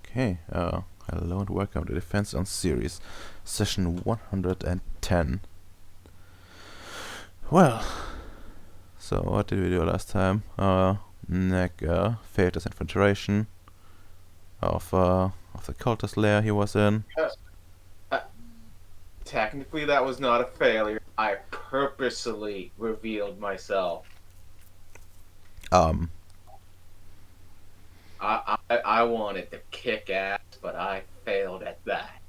Okay, hello and welcome to Defense on Ceres, session 110. Well, so what did we do last time? Nick failed his infiltration of the cultist lair he was in. Uh, Technically, that was not a failure. I purposely revealed myself. Um, I wanted to kick ass, but I failed at that.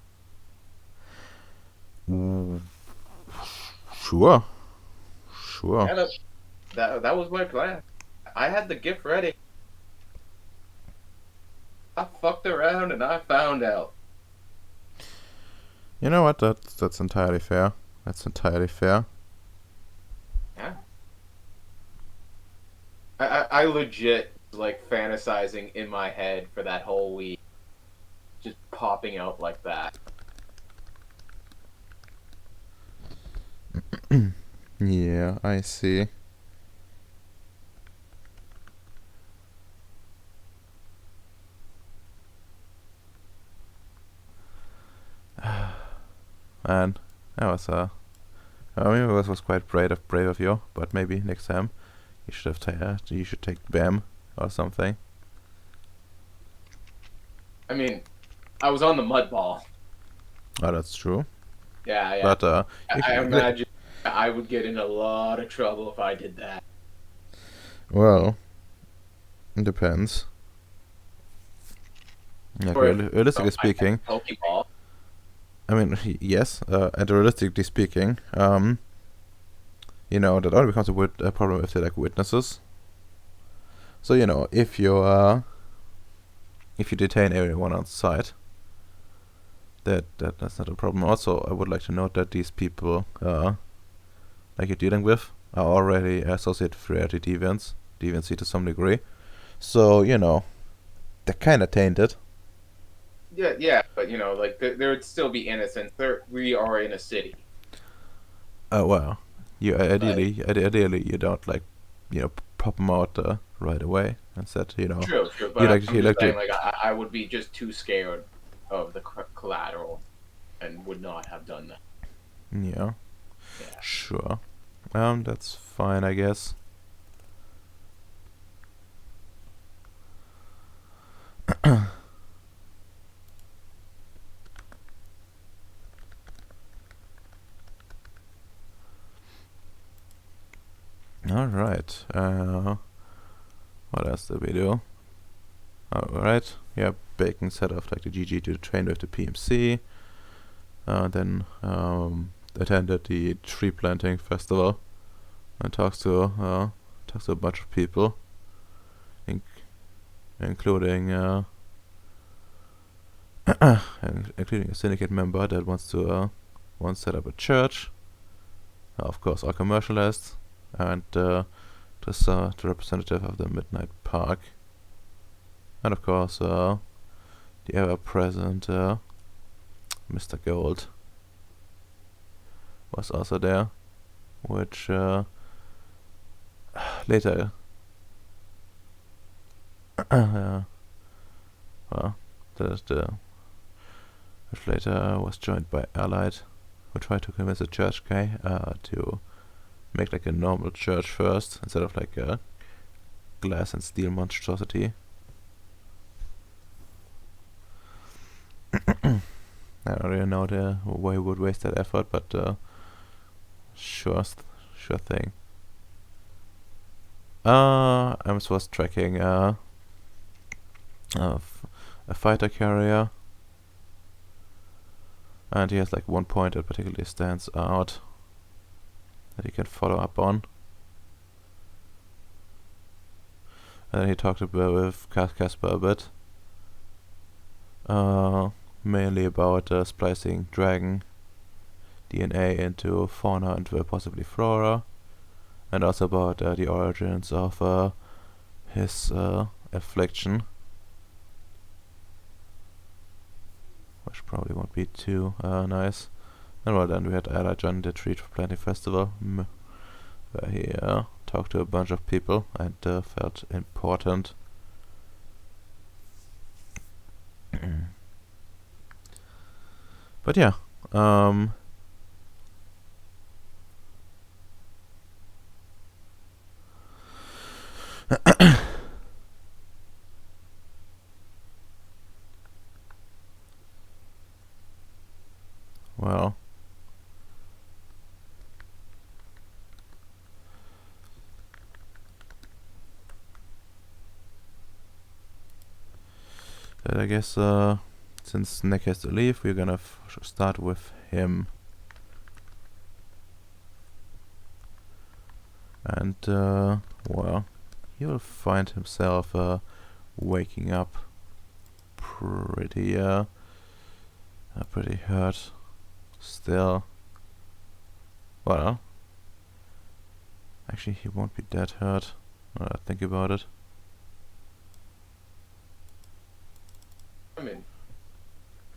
mm, sure, sure. Yeah, that was my plan. I had the gift ready. I fucked around and I found out. You know what? That's entirely fair. That's entirely fair. Yeah. I legit was like fantasizing in my head for that whole week, just popping out like that. Yeah, I see. And that was I mean, it was quite brave of you, but maybe next time you should take BAM or something. I mean, I was on the mud ball. Oh, that's true. Yeah, yeah. But you I can, imagine I would get in a lot of trouble if I did that. well, it depends. Like Or if realistically I had speaking, a Pokeball. I mean, yes. And realistically speaking, that only becomes a problem if they're like witnesses. So if you detain everyone on site, that's not a problem. Also, I would like to note that these people, like you're dealing with, are already associated with reality deviancy to some degree. So they're kind of tainted. Yeah, yeah, but like there would still be innocence. We are in a city. Well, you Like, ideally you don't pop them out right away. Instead, true, true. you But like I'm you just like to saying, like I would be just too scared of the collateral, and would not have done that. yeah, Yeah. sure. That's fine, I guess. All right. What else did we do? All right. Yeah, Bacon set off like the GG to train with the PMC. Then attended the tree planting festival and talks to a bunch of people, inc- including including a syndicate member that wants to set up a church. Of course, all commercialized, and just the representative of the Midnight Park, and of course the ever-present Mr. Gold was also there, which later well, which later was joined by Allied, who tried to convince the church guy to make like a normal church first instead of like a glass and steel monstrosity. I don't really know why he would waste that effort, but sure thing. Ames was tracking a fighter carrier, and he has like one point that particularly stands out that he can follow up on. And then he talked about with Casper a bit, mainly about splicing dragon DNA into fauna and possibly flora, and also about the origins of his affliction, which probably won't be too nice. And well, then we had Ella join the Tree Planting Festival, where he talked to a bunch of people and felt important. But yeah, well, I guess since Nick has to leave, we're gonna start with him. And well, he will find himself waking up pretty pretty hurt still. Well, actually he won't be that hurt now that I think about it. I mean,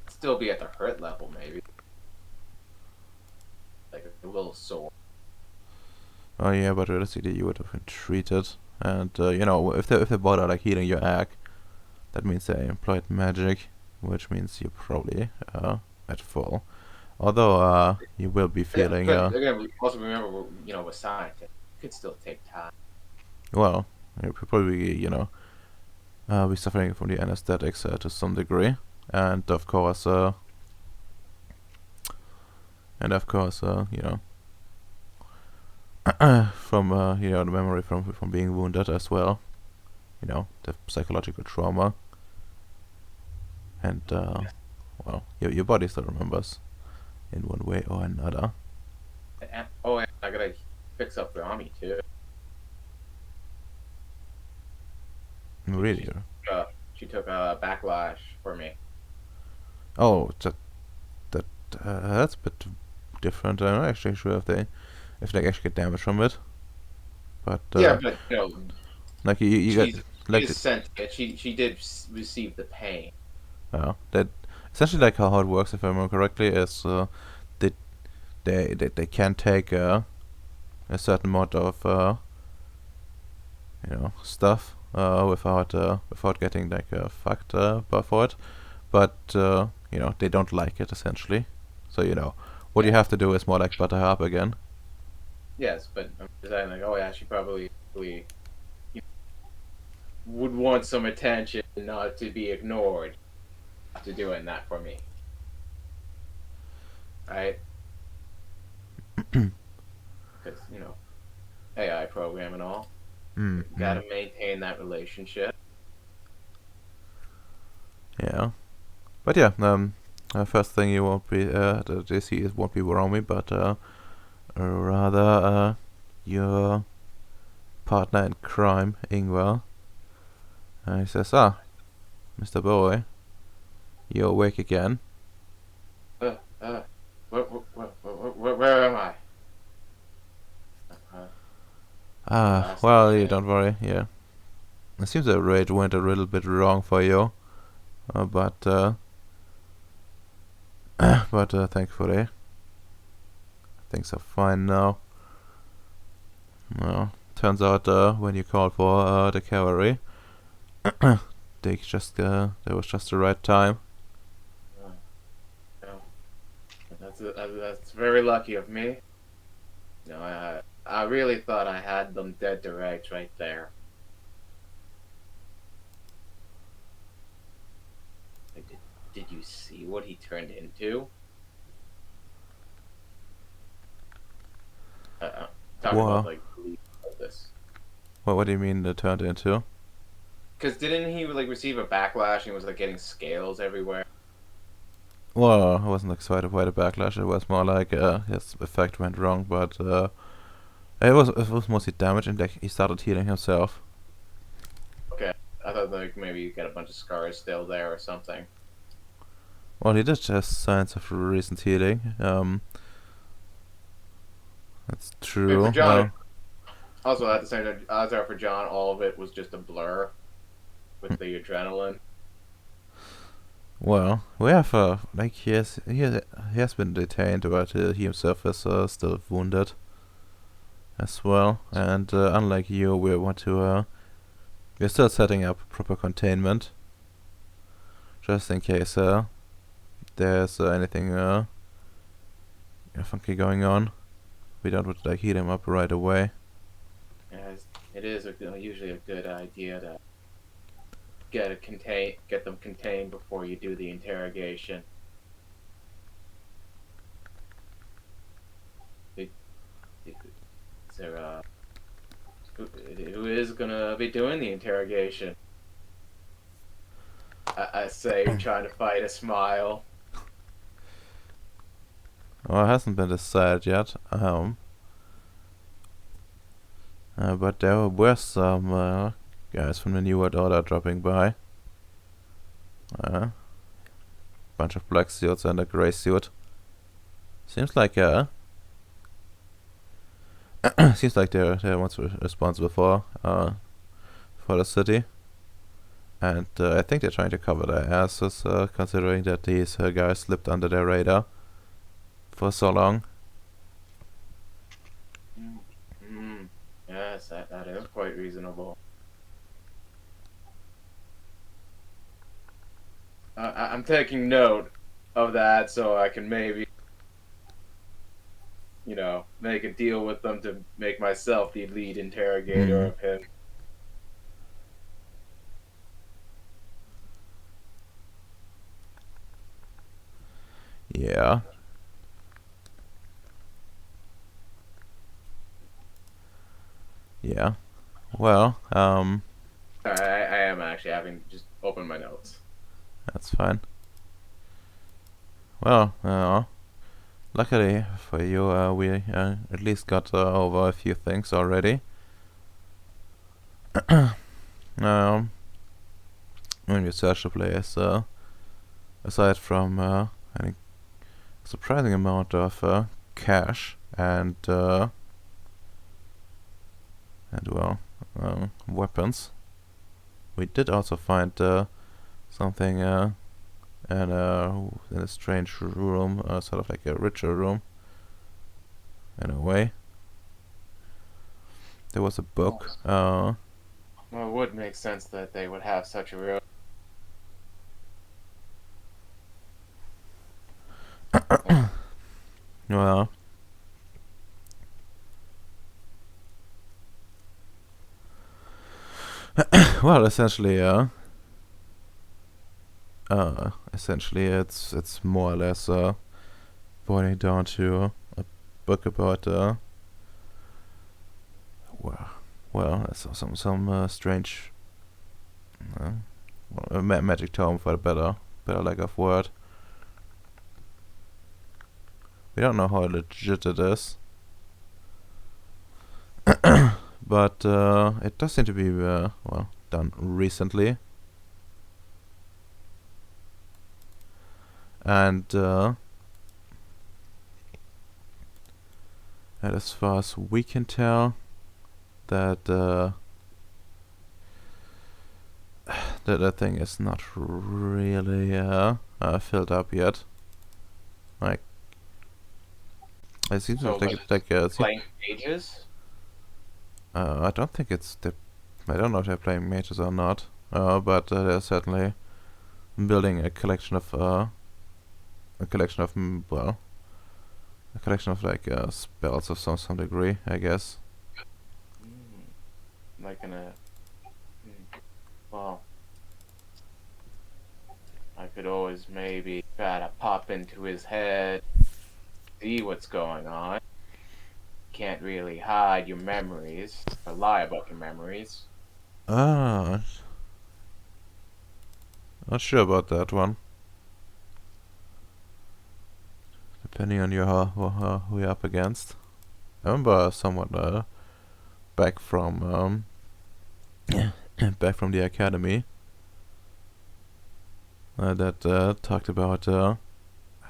still be at the hurt level, maybe. Like a little sore. Oh yeah, but realistically you would have been treated. And you know, if they bother like healing your egg, that means they employed magic, which means you're probably at full. Although you will be feeling But again, also remember, you know, with science, it could still take time. well, you'll probably, you know, be suffering from the anesthetics to some degree, and of course, you know, from you know, the memory from being wounded as well, you know, the psychological trauma, and well, your body still remembers in one way or another. Oh, and I gotta fix up the army too. Really? She took a backlash for me. Oh, that that's a bit different. I'm not actually sure if they actually get damage from it, but Yeah, but you know, like you get she's like she's sent it. She did receive the pain. that essentially like how it works, if I remember correctly, is they they can take a certain amount of you know, stuff without getting like fucked for it, but you know, they don't like it essentially. So you know, what you Yeah. have to do is more like butter her up again. Yes, but I'm saying like, oh yeah, she probably would want some attention, not to be ignored. After doing that for me, right? Because you know, AI program and all, gotta maintain that relationship. Yeah, but yeah, first thing you won't be they see it won't be Romy, but rather your partner in crime, Ingvar. He says, "Ah, Mr. Boy, you're awake again." Uh, uh, where am I? Uh, last Well, you day. don't worry. Yeah, it seems the raid went a little bit wrong for you, but but thankfully things are fine now. Well, turns out when you called for the cavalry, they just there was just the right time. Uh, no, that's very lucky of me. No, I really thought I had them dead to rights right there. Like, did you see what he turned into? Talking about Whoa. like this. What do you mean it turned into? Because didn't he like receive a backlash and he was like getting scales everywhere? Well, I wasn't excited by the backlash. It was more like his effect went wrong, but it was mostly damage, and like he started healing himself. Okay, I thought like maybe you got a bunch of scars still there or something. Well, he did have signs of recent healing. That's I mean, for true. John, also at the same time, odds are for John, all of it was just a blur with the adrenaline. Well, we have like he has been detained, but he himself is still wounded as well. And unlike you, we're still setting up proper containment. just in case there's anything funky going on. We don't want to like heat him up right away. As it is usually a good idea to get them contained before you do the interrogation. Is there who is gonna be doing the interrogation? I say, trying to fight a smile. Well, it hasn't been decided yet. But there were some guys from the New World Order dropping by. Bunch of black suits and a grey suit. Seems like seems like they're ones responsible for the city, and I think they're trying to cover their asses, considering that these guys slipped under their radar for so long. Yes, that is quite reasonable. I'm taking note of that so I can maybe, make a deal with them to make myself the lead interrogator of him. Yeah. Yeah. Well, Sorry, I am actually having just open my notes. that's fine. Well, luckily for you, we at least got over a few things already. When you search the place, aside from I think a surprising amount of cash and weapons, we did also find something in a strange room, sort of like a ritual room. In a way, there was a book. Well, it would make sense that they would have such a real. Well, well, essentially, it's more or less boiling down to a book about some strange magic tome, for a better lack of word. We don't know how legit it is, but it does seem to be done recently. And as far as we can tell, that that thing is not really filled up yet. Like, it seems So, like blank pages. I don't think I don't know if they're playing mages or not. But they're certainly building a collection of like spells of some degree, I guess. Like well, I could always maybe try to pop into his head, see what's going on. Can't really hide your memories or lie about your memories. Ah, not sure about that one. Depending on who you're up against. I remember someone back from back from the academy that talked about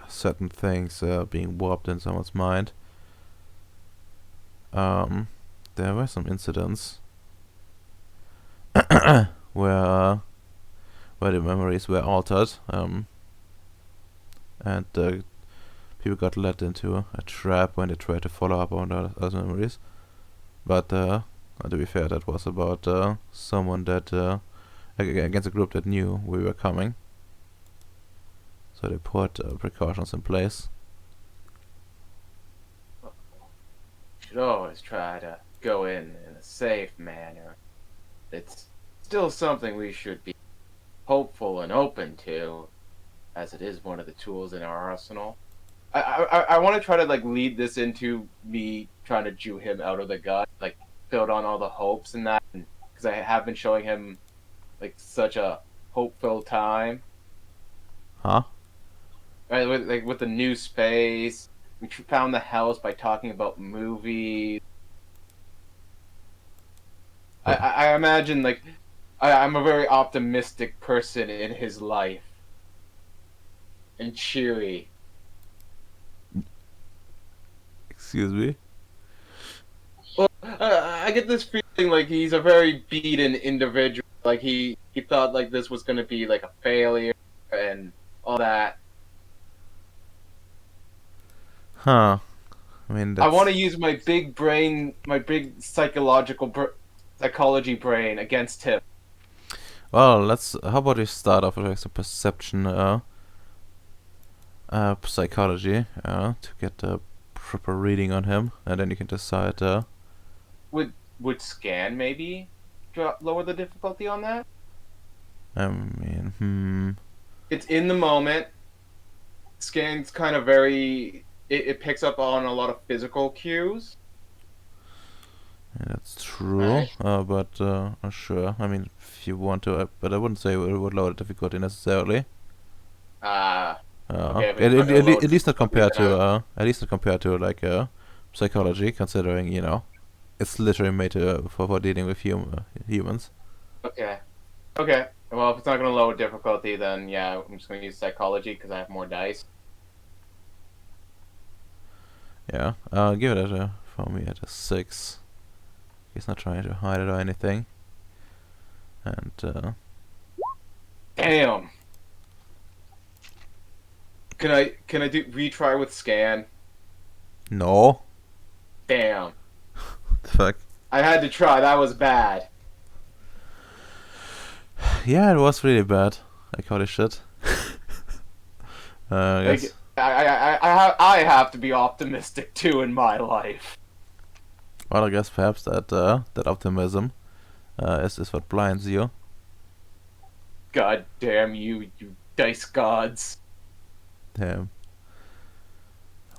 certain things being warped in someone's mind. There were some incidents where the memories were altered, and people got led into a trap when they tried to follow up on those memories. But to be fair, that was about someone that against a group that knew we were coming. So they put precautions in place. Should always try to go in a safe manner. It's still something we should be hopeful and open to, as it is one of the tools in our arsenal. I want to try to like lead this into me trying to Jew him out of the gut, like build on all the hopes and that, because I have been showing him like such a hopeful time. Huh? Right, with the new space, we found the house by talking about movies. I imagine like I'm a very optimistic person in his life, and cheery. Excuse me? Well, I get this feeling like he's a very beaten individual. Like he thought like this was gonna be like a failure and all that. Huh. I mean, I that's... want to use my big brain, my big psychology brain against him. Well, let's... How about we start off with like, some perception, psychology, to get a proper reading on him, and then you can decide, Would scan maybe lower the difficulty on that? I mean, It's in the moment. Scan's kind of very. It picks up on a lot of physical cues. yeah, that's true, Right. but, sure, I mean, if you want to, but I wouldn't say it would lower the difficulty necessarily. Okay, if At, it's not gonna lower at least not difficulty, compared then to, at least not compared to, like, psychology, considering, you know, it's literally made for dealing with humans. okay. Okay. Well, if it's not gonna lower difficulty, then yeah, I'm just gonna use psychology because I have more dice. Yeah, give it for me at a 6. He's not trying to hide it or anything. And, Damn. Can I do retry with scan? no. Damn. The fuck? I had to try. That was bad. Yeah, it was really bad. Like, holy shit. I Like, guess... I have to be optimistic too in my life. Well, I guess perhaps that optimism is what blinds you. God damn you, you dice gods. Damn.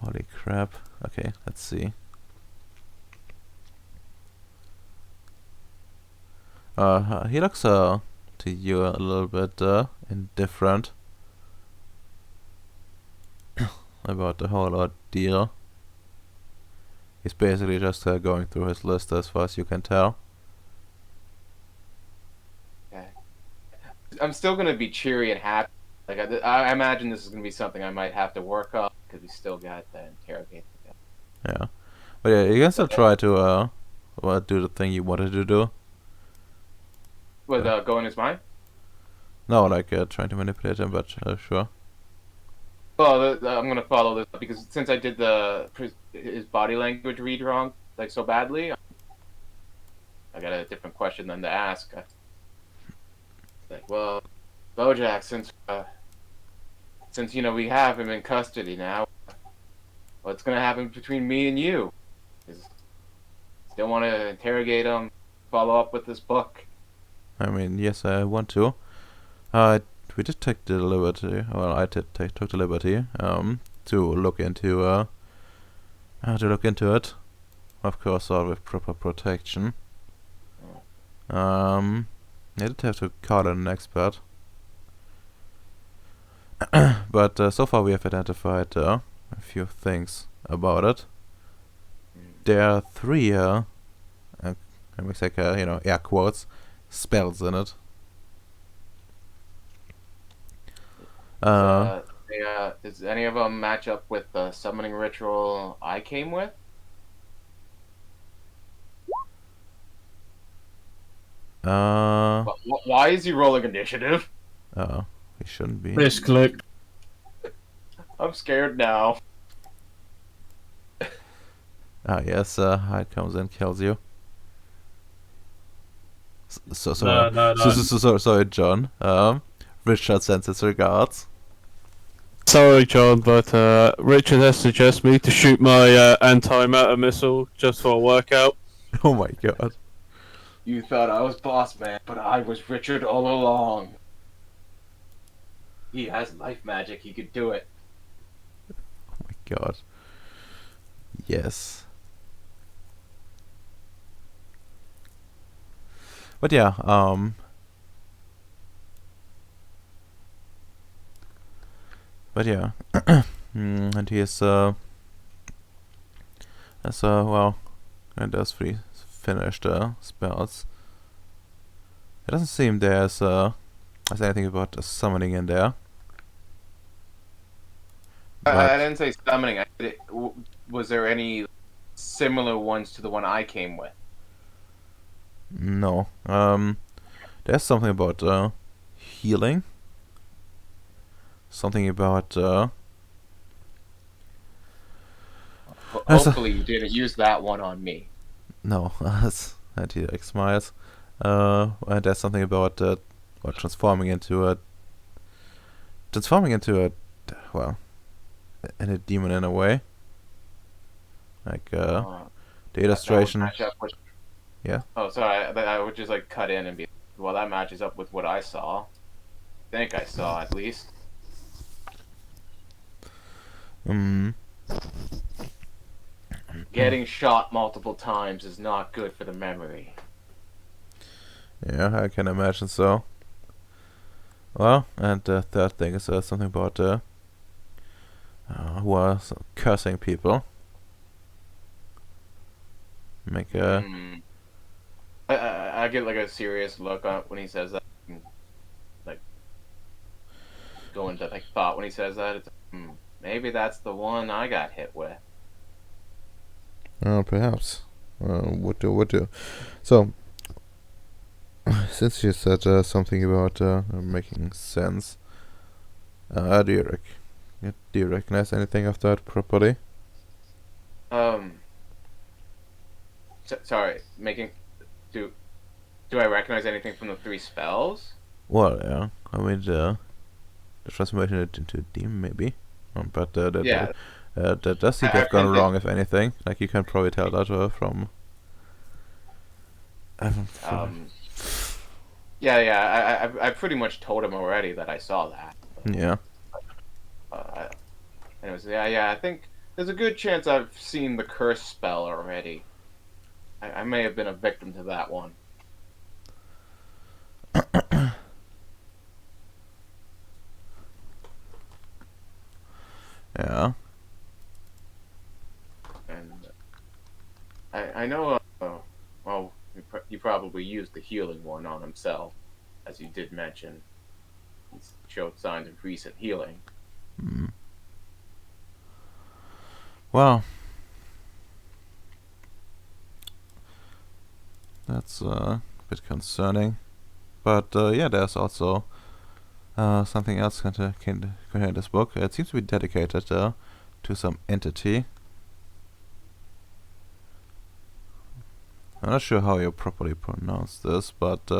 Holy crap. Okay, let's see. He looks to you a little bit indifferent about the whole ordeal. He's basically just going through his list as far as you can tell. Okay. I'm still gonna be cheery and happy. Like I imagine this is gonna be something I might have to work on because we still got the interrogate. Yeah. But yeah, you can still try to do the thing you wanted to do. Would go in his mind? No, like trying to manipulate him, but sure. Well, I'm gonna follow this because since I did his body language read wrong like so badly, I got a different question than to ask. Like, well, Bojack, since you know we have him in custody now, what's gonna happen between me and you? Still want to interrogate him, follow up with this book. I mean, yes, I want to. We did take the liberty. Well, I did took the liberty to look into it. Of course, all with proper protection. I did have to call in an expert, but so far we have identified a few things about it. There are 3, I make like air quotes, spells in it. Does any of them match up with the summoning ritual I came with? Why is he rolling initiative? He shouldn't be. Misclick. I'm scared now. Yes, Hyde comes in, kills you. No. Sorry, John. Richard sends his regards. Sorry, John, but Richard has suggested me to shoot my anti-matter missile just for a workout. Oh my god. You thought I was boss man, but I was Richard all along. He has life magic, he could do it. Oh my god. Yes. But yeah, and he is well, and does three finished spells. It doesn't seem there's anything about summoning in there. I But didn't say summoning. Was there any similar ones to the one I came with? no. There's something about healing. Something about Hopefully you didn't use that one on me. no, that's anti-X smiles. And there's something about transforming into a well, in a demon in a way. Like the That would illustration. match up with... Yeah. Oh, sorry. I would just like cut in and be well. That matches up with what I saw. I think I saw at least. Mm. Getting shot multiple times is not good for the memory. Yeah, I can imagine so. Well, and the third thing is something about who are cursing people. Make a I get like a serious look on when he says that. Like go into like thought when he says that. It's maybe that's the one I got hit with. perhaps. Would do. So, since you said something about making sense, do you recognize anything of that properly? Sorry, making do do I recognize anything from the three spells? Well, yeah. I mean, the transformation into a demon, maybe. But Yeah, that does seem to I have gone printed. wrong, if anything. Like, you can probably tell that from... Yeah. I pretty much told him already that I saw that. Yeah. Uh, anyways, yeah. I think there's a good chance I've seen the curse spell already. I may have been a victim to that one. Yeah. And I know. Well, he probably used the healing one on himself, as you did mention. He showed signs of recent healing. Mm. Well, that's a bit concerning. But yeah, there's also something else contained in this book. It seems to be dedicated to some entity. I'm not sure how you properly pronounce this, but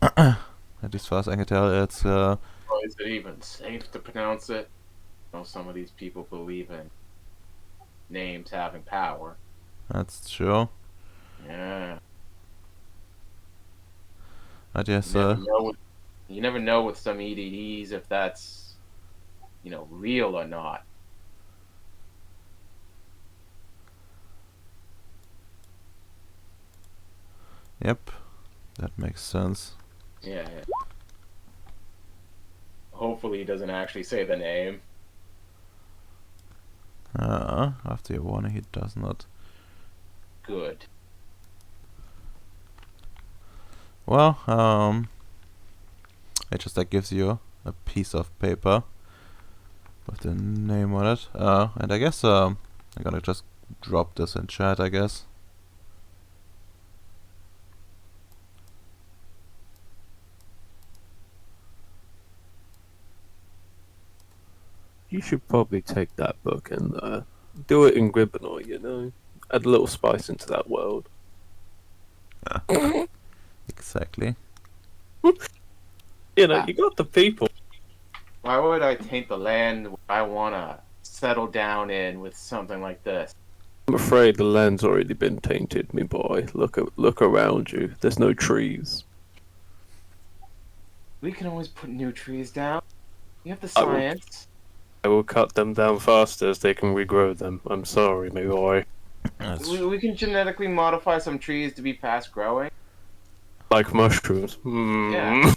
at least as far as I can tell, it's Or is it even safe to pronounce it? You know, some of these people believe in names having power. that's true. Yeah. I guess You never know with some EDDs if that's, real or not. yep, that makes sense. Yeah. Hopefully he doesn't actually say the name. After your warning, he does not. Good. Well, it just gives you a piece of paper with the name on it. And I guess I'm gonna just drop this in chat, I guess. You should probably take that book and do it in Gribbenor, Add a little spice into that world. Exactly. You got the people. Why would I taint the land I want to settle down in with something like this? I'm afraid the land's already been tainted, me boy. Look around you. There's no trees. We can always put new trees down. We have the I will- science. I will cut them down faster as they can regrow them. I'm sorry, me boy. That's We can genetically modify some trees to be fast growing. Like mushrooms. Yeah.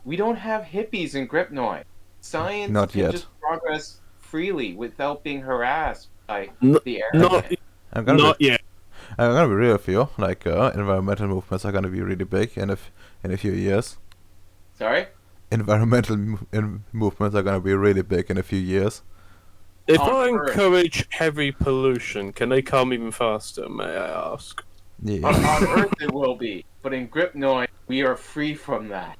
We don't have hippies in Gripnoid. Science Not can yet. just progress freely without being harassed by N- the not, arrogant. I'm gonna not be yet. I'm gonna be real with you. Like environmental movements are gonna be really big in a few years. Sorry? Environmental movements are gonna be really big in a few years. If On I Earth. encourage heavy pollution, can they come even faster, may I ask? Yeah. On Earth it will be, but in Gripnoid we are free from that.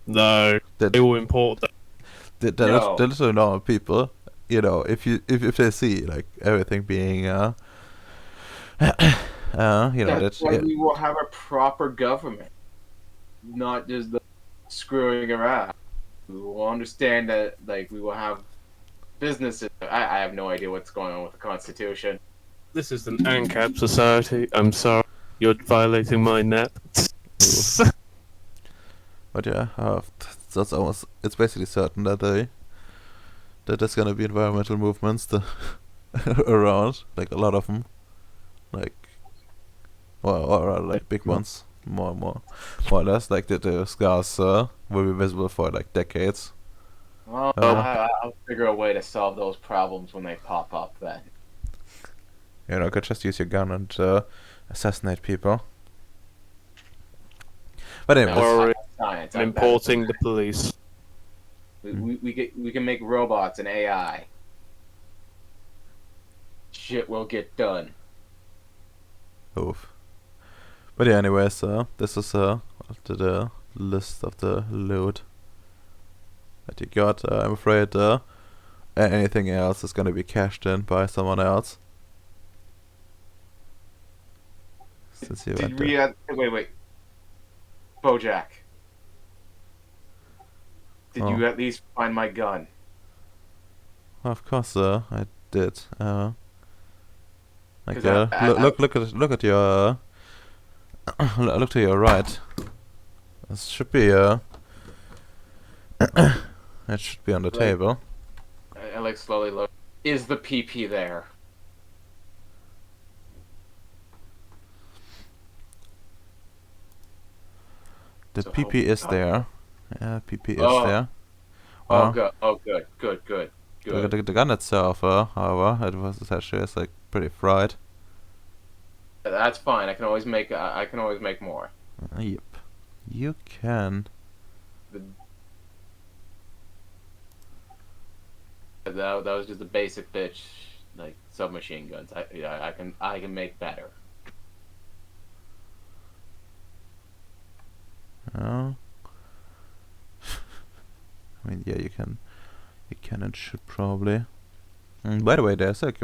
No. That They will import that. No. the little normal people, you know, if they see like everything being you know, That's that why we will have a proper government, not just the screwing around. We will understand that, like, we will have businesses. I have no idea what's going on with the Constitution. This is an ANCAP society. I'm sorry. You're violating my nap. but yeah, that's almost it's basically certain that there's gonna be environmental movements around, like a lot of them, like or like big ones, more or less. Like the scars will be visible for like decades. Well, I'll figure a way to solve those problems when they pop up then. You know, could just use your gun and assassinate people. But anyway, Or- I have science. I'm I'm better importing than the police. that. We can make robots and AI. Shit will get done. oof. But yeah, anyways, this is the list of the loot that you got. I'm afraid anything else is gonna be cashed in by someone else. Since you Did went we there. wait. Bojack. Did Oh. you at least find my gun? Well, of course, I did. Like 'Cause I- look at your look to your right. This should be it should be on the Like- table. I like slowly look. Is the PP there? The So PP is hope- there. Yeah, PP is Oh. there. Oh, Well, good. Oh, good. the gun itself, however, it was actually is like pretty fried. That's fine. I can always make. I can always make more. Yep, you can. That was just a basic bitch, like submachine guns. I can make better. Oh. I mean, yeah, you can. You can and should probably. By the way, there's like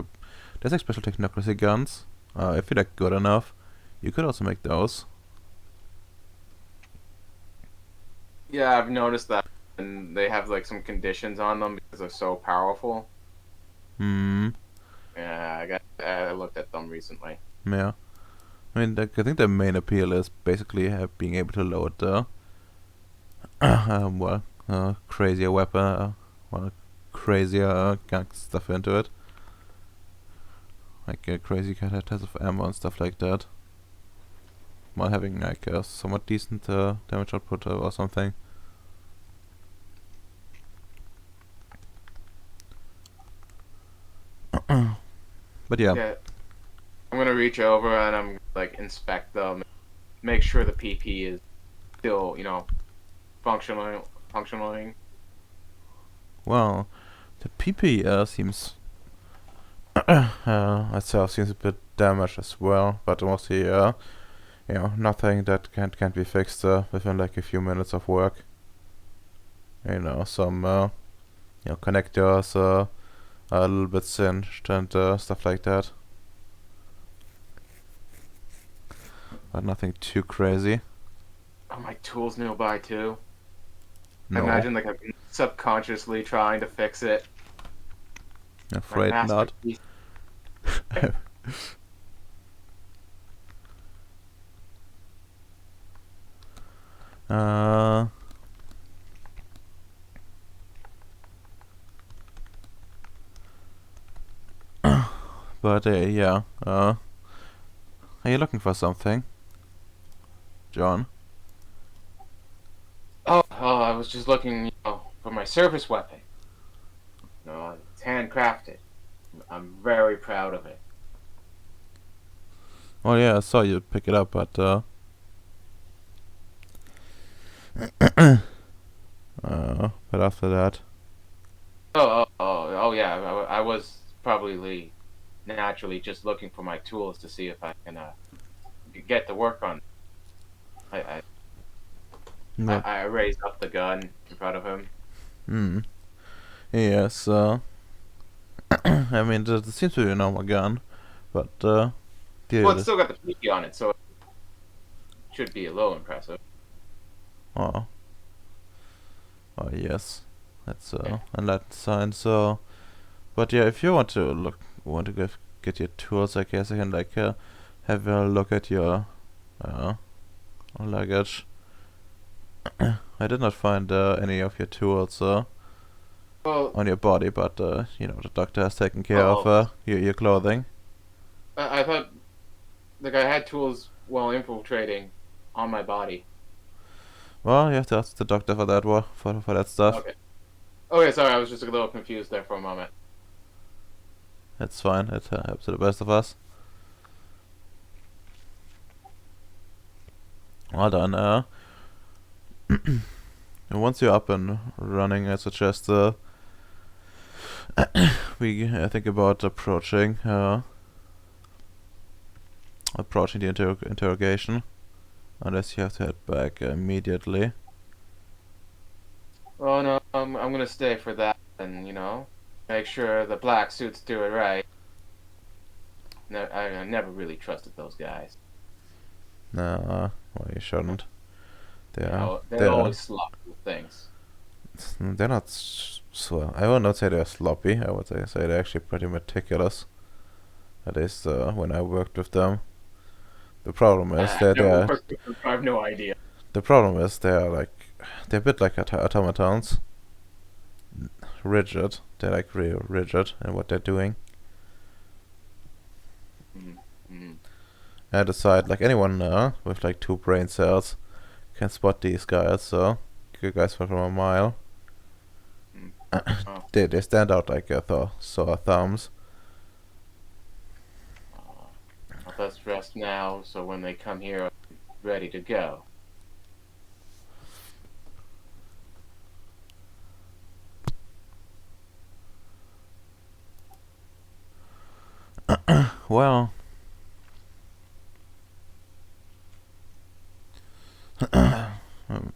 special technocracy guns. If you're like good enough, you could also make those. Yeah, I've noticed that, and they have like some conditions on them because they're so powerful. Hmm. Yeah, I looked at them recently. Yeah. I mean, like, I think the main appeal is basically being able to load the crazier weapon, crazier gun stuff into it. Like crazy tons of ammo and stuff like that. While having like a somewhat decent damage output or something. But yeah. Yeah, I'm gonna reach over and I'm like inspect them, make sure the PP is still, functioning. Well, the PP seems itself seems a bit damaged as well, but mostly nothing that can't be fixed within like a few minutes of work. You know, some connectors a little bit singed and stuff like that, but nothing too crazy. Are my tools nearby too? No. I imagine like a subconsciously trying to fix it. My Afraid not. masterpiece. uh, but yeah. Are you looking for something, John? Oh, I was just looking, for my service weapon. No, it's handcrafted. I'm very proud of it. Oh yeah, I saw you pick it up, but but after that, Oh, yeah. I was probably naturally just looking for my tools to see if I can get to work on. I, I but I raised up the gun in front of him. yes. I mean, there seems to be a normal gun, but Well, it's dude, still got the PG on it, so it should be a little impressive. oh, oh yes, that's Yeah. a Latin sign. So, but yeah, if you want to get your tools, I guess I can like have a look at your uh luggage. I did not find any of your tools Well, on your body, but the doctor has taken care of oh, your clothing. I thought the guy had tools while infiltrating on my body. Well, you have to ask the doctor for that for that stuff. Okay. Okay, sorry, I was just a little confused there for a moment. It's fine. It happens to the best of us. Well done. And once you're up and running, I suggest we think about approaching the interrogation. Unless you have to head back immediately. Oh no, I'm gonna stay for that, and make sure the black suits do it right. No, I never really trusted those guys. Well, you shouldn't. They're They're they're always sloppy with things. they're not so. I would not say they're sloppy. I would say they're actually pretty meticulous. At least when I worked with them. The problem is I that never they're worked with them, so I have no idea. the problem is they're a bit like automatons. Rigid. They're like real rigid in what they're doing. Mm-hmm. I decide like anyone with like 2 brain cells can spot these guys. So you guys from a mile. Oh. They stand out like sore thumbs. Let's rest now, so when they come here, I'm ready to go. Well, I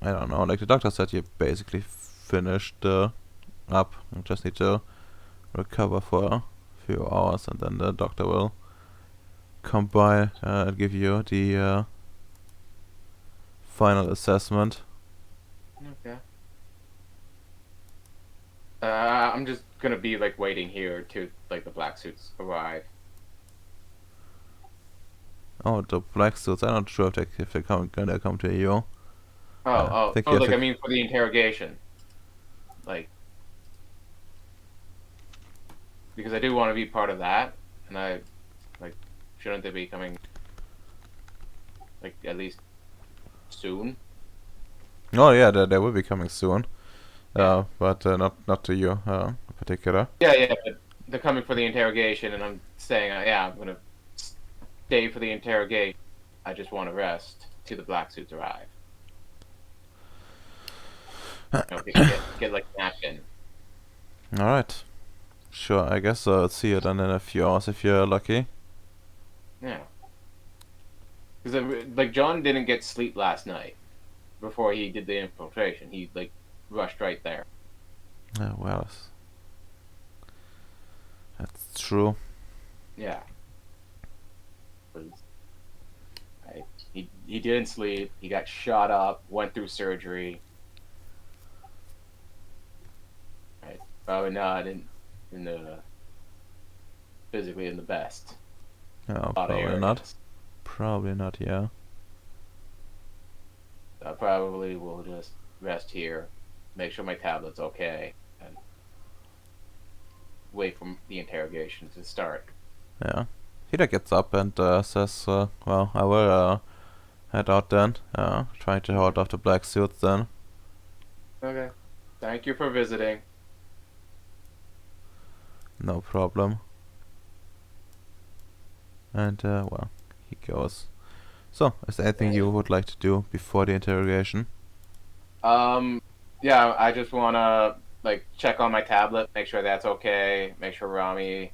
don't know. Like the doctor said, you basically finished up. You just need to recover for a few hours, and then the doctor will come by and give you the final assessment. Okay. I'm just gonna be like waiting here to like the black suits arrive. Oh, the black suits. I'm not sure if they're gonna come to you. I think you have Like to. I mean for the interrogation, like because I do want to be part of that, and I like shouldn't they be coming like at least soon? Oh yeah, they will be coming soon. Yeah. But not to you in particular. Yeah, but they're coming for the interrogation, and I'm saying, yeah, I'm gonna stay for the interrogation. I just want to rest till the black suits arrive. We can get like a napkin. All right. Sure. I guess I'll see you then in a few hours if you're lucky. Yeah, because like John didn't get sleep last night before he did the infiltration. He like rushed right there. Well, that's true. Yeah, 'cause he didn't sleep. He got shot up. Went through surgery. Probably not in the physically in the best. No, A lot of probably not. areas. Probably not, yeah. I probably will just rest here, make sure my tablet's okay, and wait for the interrogation to start. Yeah. Peter gets up and says, well, I will head out then. Trying to hold off the black suits then. Okay. Thank you for visiting. No problem. And, well, he goes. So, is there anything you would like to do before the interrogation? Yeah, I just wanna like check on my tablet, make sure that's okay, make sure Rami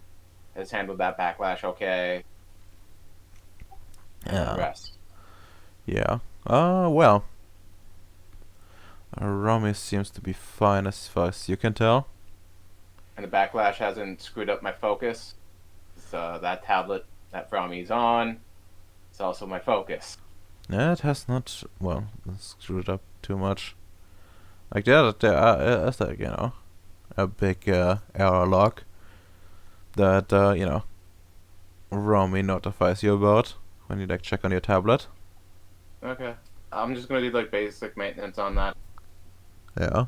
has handled that backlash okay, and then Yeah. rest. Yeah. Well. Rami seems to be fine as far as you can tell. And the backlash hasn't screwed up my focus. So that tablet that Rami's on, it's also my focus. Yeah, it has not, well, screwed up too much. Like, there is like, a big error log that, Rami notifies you about when you, like, check on your tablet. Okay. I'm just gonna do like basic maintenance on that. Yeah.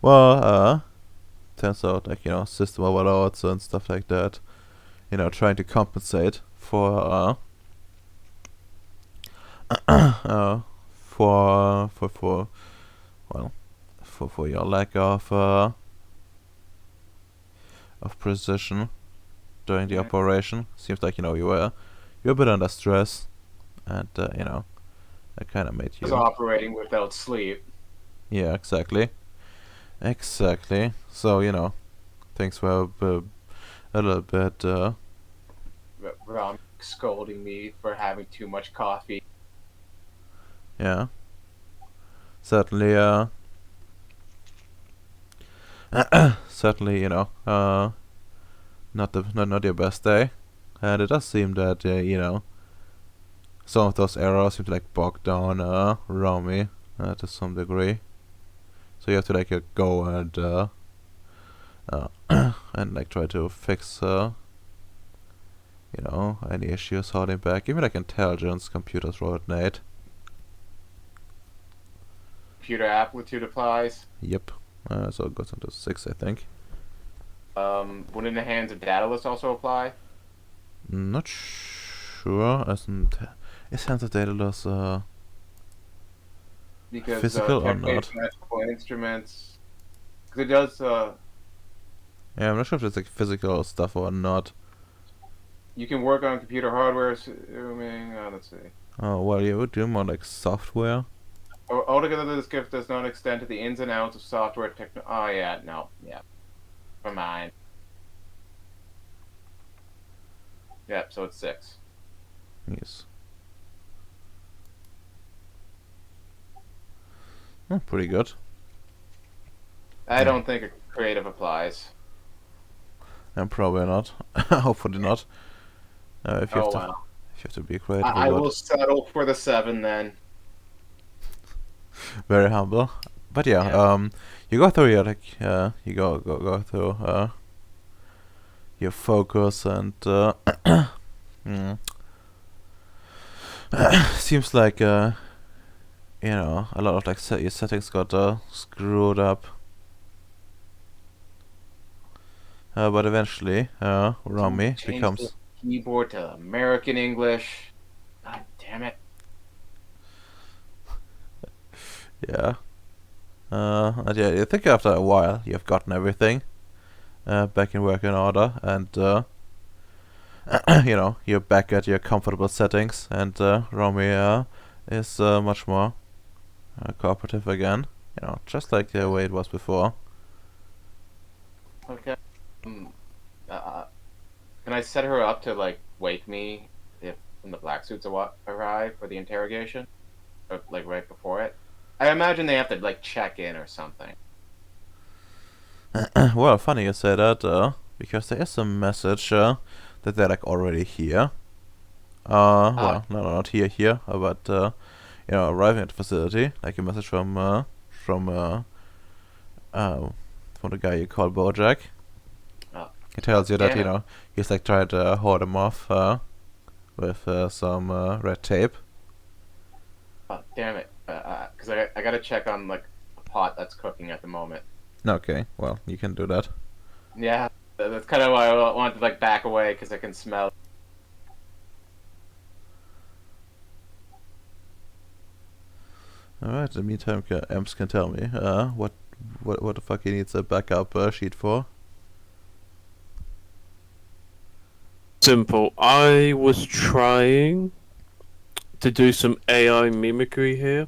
Well, turns out, like, system overloads and stuff like that. Trying to compensate for, well, for your lack of precision during the operation. Seems like, you're a bit under stress, and, that kind of made I was you. operating without sleep. Yeah, exactly. Exactly. So, things were a little bit, Rami scolding me for having too much coffee. yeah. Certainly, certainly, not your best day. And it does seem that, some of those errors seem to, like, bog down, Rami, to some degree. So you have to, like, go and, and, like, try to fix, any issues holding back. Give me, like, intelligence, computers, coordinate. Computer aptitude applies. Yep. So it goes into 6, I think. Would in the hands of Daedalus also apply? Not sure. Is Hands of Daedalus, Because physical or text-based not? magical instruments. Because it does. Yeah, I'm not sure if it's, like, physical stuff or not. You can work on computer hardware, assuming. Let's see. Oh, well, you would do more, like, software. Altogether, this gift does not extend to the ins and outs of software techno. Oh yeah, no, yeah. Never mind. Yep, so it's 6. Yes. Oh, pretty good. I don't think a creative applies. And probably not. Hopefully not. If you have Oh to, well. if you have to be creative I about. will settle for the 7 then. Very humble. But yeah, Yeah. you go through your, like, you go through your focus and mm, seems like a lot of, like, your settings got screwed up. But eventually, Rami Change the becomes. keyboard to American English. God damn it. Yeah. And yeah, I think after a while you've gotten everything back in working order, and you're back at your comfortable settings, and Romy is much more cooperative again. Just like the way it was before. Okay. Mm, uh, can I set her up to like wake me if when the black suits arrive for the interrogation, or like right before it? I imagine they have to like check in or something. Well, funny you say that, because there is a message that they're, like, already here. Well, no, not here, but arriving at the facility, like a message from from the guy you call Bojack. Oh. He tells you that, you Yeah. know, he's like trying to hold him off with some red tape. Oh, damn it. Because I gotta check on, like, a pot that's cooking at the moment. Okay, well, you can do that. Yeah, that's kind of why I wanted to, like, back away, because I can smell. Alright, in the meantime, Amps can tell me what the fuck he needs a backup sheet for. Simple. I was trying to do some AI mimicry here,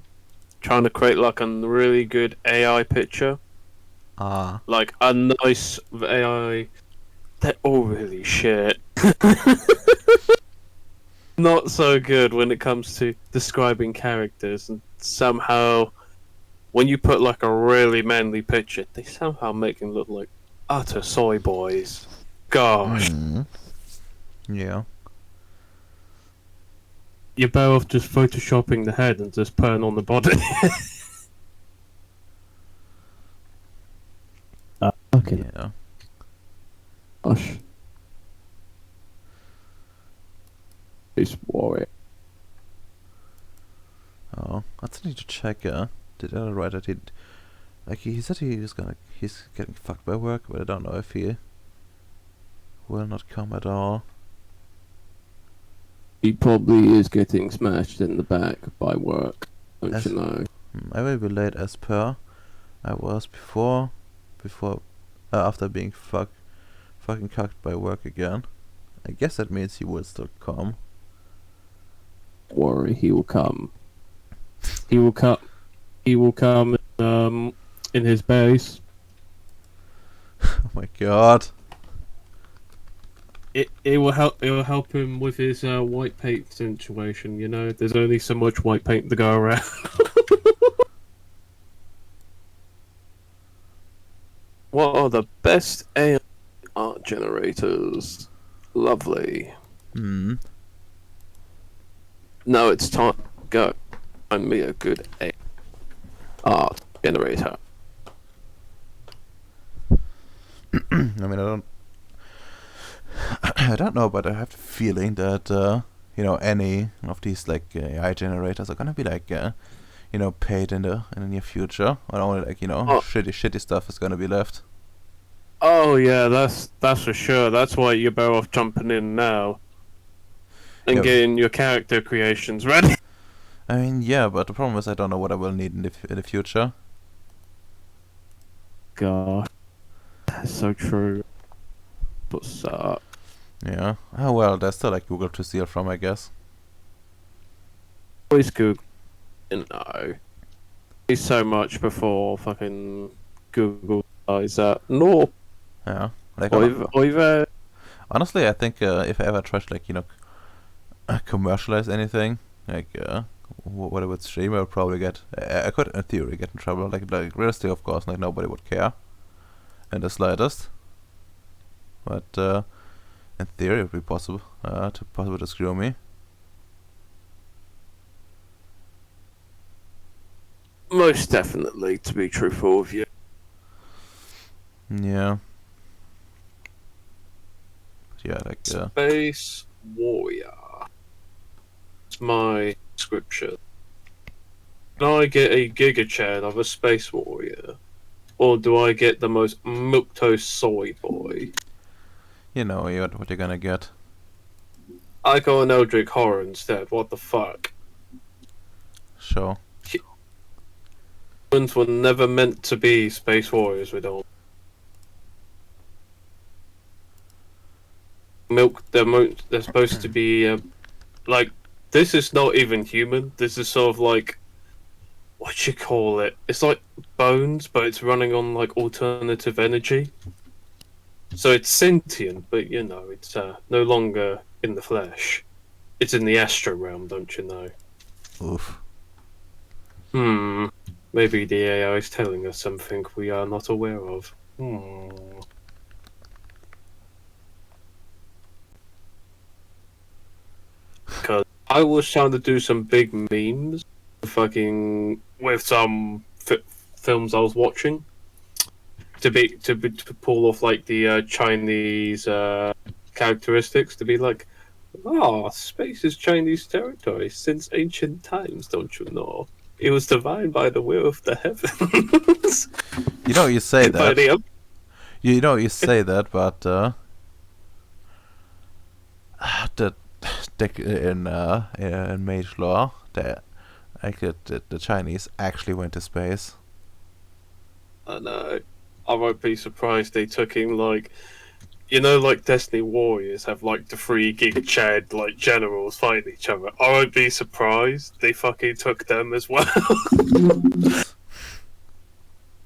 trying to create like a really good AI picture, Ah. like a nice AI. They're all really shit. Not so good when it comes to describing characters, and somehow, when you put like a really manly picture, they somehow make them look like utter soy boys. Gosh. Mm. Yeah. You're better off just photoshopping the head and just putting on the body. Okay. Yeah. Gosh. It's warrior. Oh, I still need to check. Did I write that he said he's getting fucked by work, but I don't know if he will not come at all. He probably is getting smashed in the back by work, don't As- you know? I will be late as per I was before, after being fucking cucked by work again. I guess that means he will still come. Don't worry, he will come. He will come. He will come. In his base. Oh my god. It will help. It will help him with his white paint situation. You know, there's only so much white paint to go around. What are the best AI art generators? Lovely. Hmm. Now it's time to go. Find me a good AI art generator. I mean, I don't know, but I have the feeling that you know, any of these like AI generators are gonna be like you know, paid in the near future, or only like, you know, Oh. shitty stuff is gonna be left. Oh yeah, that's for sure. That's why you're better off jumping in now and Yeah. getting your character creations ready. I mean, yeah, but the problem is I don't know what I will need in the future. God, that's so true. But Yeah. Oh well, there's still like Google to steal from, I guess. always Google. No, it's so much before fucking Google is that. No, Yeah. Like I've honestly, I think if I ever tried to, like, you know, commercialize anything, like what I would stream, I would probably get. I could, in theory, get in trouble. Like realistically, of course, like nobody would care in the slightest. But in theory, it would be possible to screw me. most definitely, to be truthful with you. Yeah. But yeah, like Space Warrior. It's my description. Can I get a Giga Chad of a Space Warrior? Or do I get the most milquetoast soy boy? you know what you're gonna get. I got an Eldritch Horror instead, what the fuck? Sure. Humans were never meant to be Space Warriors, we don't. They're supposed to be, like, this is not even human, this is sort of like, what you call it? It's like bones, but it's running on, like, alternative energy. So it's sentient, but, you know, it's no longer in the flesh. It's in the astral realm, don't you know? Oof. Maybe the AI is telling us something we are not aware of. Because I was trying to do some big memes, fucking with some films I was watching. to pull off like the Chinese characteristics, to be like, ah, space is Chinese territory since ancient times. Don't you know? It was defined by the will of the heavens. You know, you say By that. the You know, you say that, but the in mage lore, the Chinese actually went to space. I know. I won't be surprised they took in like, you know, like Destiny Warriors have like the 3 Giga Chad like generals fighting each other. I won't be surprised they fucking took them as well.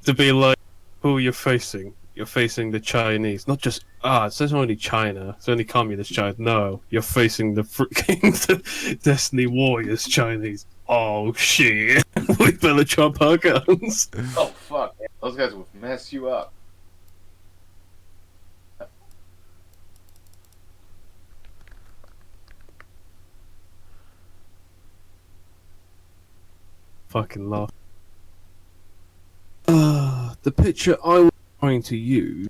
To be like, who you're facing? You're facing the Chinese, not just it says only China. It's only communist China. No, you're facing the freaking Destiny Warriors Chinese. Oh shit! We better drop our guns. Oh fuck, man. Those guys will mess you up. Fucking laugh. The picture I was trying to use,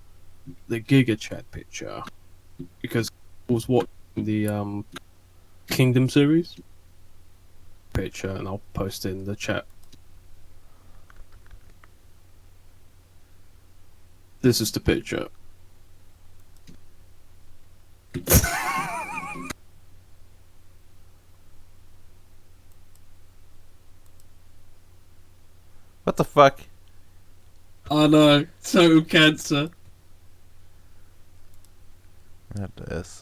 the Giga Chat picture, because I was watching the Kingdom series picture, and I'll post it in the chat. This is the picture. What the fuck? I know, total cancer. That is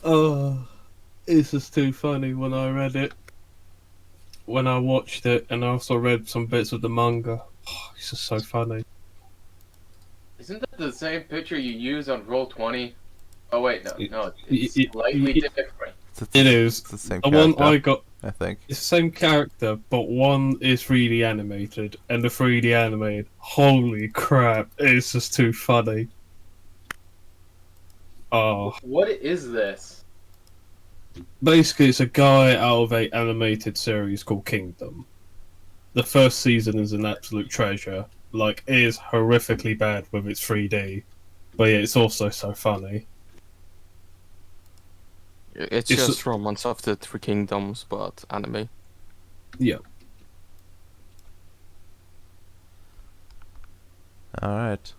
Oh, this is too funny when I read it. When I watched it, and I also read some bits of the manga. Oh, this is so funny. Isn't that the same picture you use on Roll20? Oh wait, no, it's It- slightly different. It is. It's the same The character, one I got, I think. it's the same character, but one is 3D animated, and the 3D animated, holy crap, it's just too funny. Oh, What is this? basically, it's a guy out of a animated series called Kingdom. The first season is an absolute treasure. Like, it is horrifically bad with its 3D, but yeah, it's also so funny. It's It's- just Romance of the Three Kingdoms, but anime. Yeah. Alright.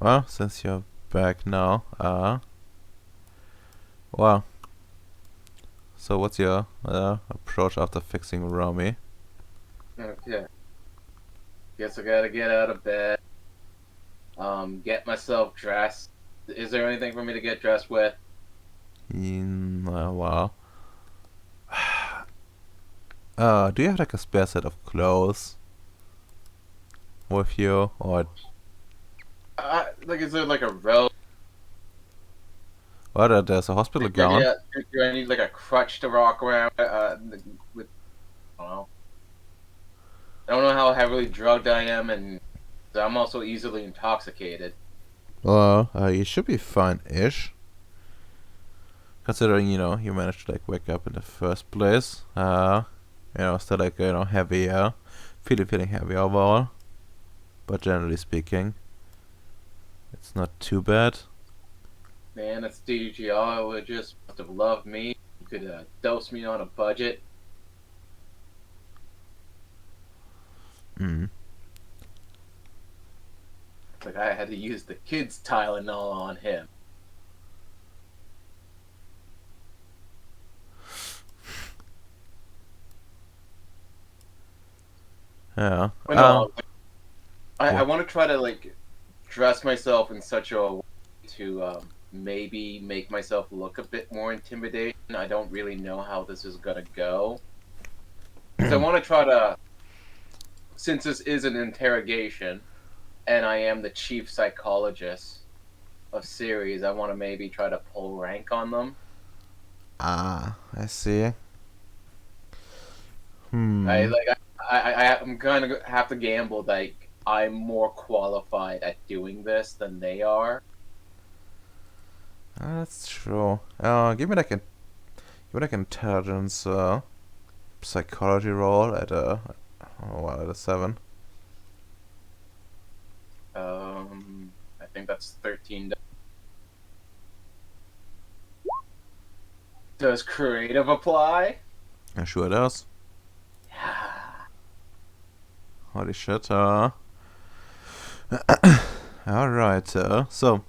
Well, since you're back now, well. So what's your approach after fixing Romy? Okay. Guess I gotta get out of bed. Get myself dressed. Is there anything for me to get dressed with? Well. Do you have like a spare set of clothes with you, or Like, is there like a robe? what? There's a hospital gown. Do I need like a crutch to rock around with? I don't know. I don't know how heavily drugged I am, and I'm also easily intoxicated. Well, you should be fine-ish. Considering, you managed to like wake up in the first place. Still like, heavy, feeling heavy overall. But generally speaking, it's not too bad. The anesthesiologist must have loved me. You could dose me on a budget. Mm. It's like I had to use the kid's Tylenol on him. Yeah. But no, I yeah. want to try to like dress myself in such a way to maybe make myself look a bit more intimidating. I don't really know how this is gonna go. Because I want to try to, since this is an interrogation, and I am the chief psychologist of Ceres, I want to maybe try to pull rank on them. I see. I'm gonna have to gamble like I'm more qualified at doing this than they are. That's true. Give me like intelligence psychology roll at a at a 7. I think that's 13. Does creative apply? Yeah, sure it does. Yeah. Holy shit. Alright. So,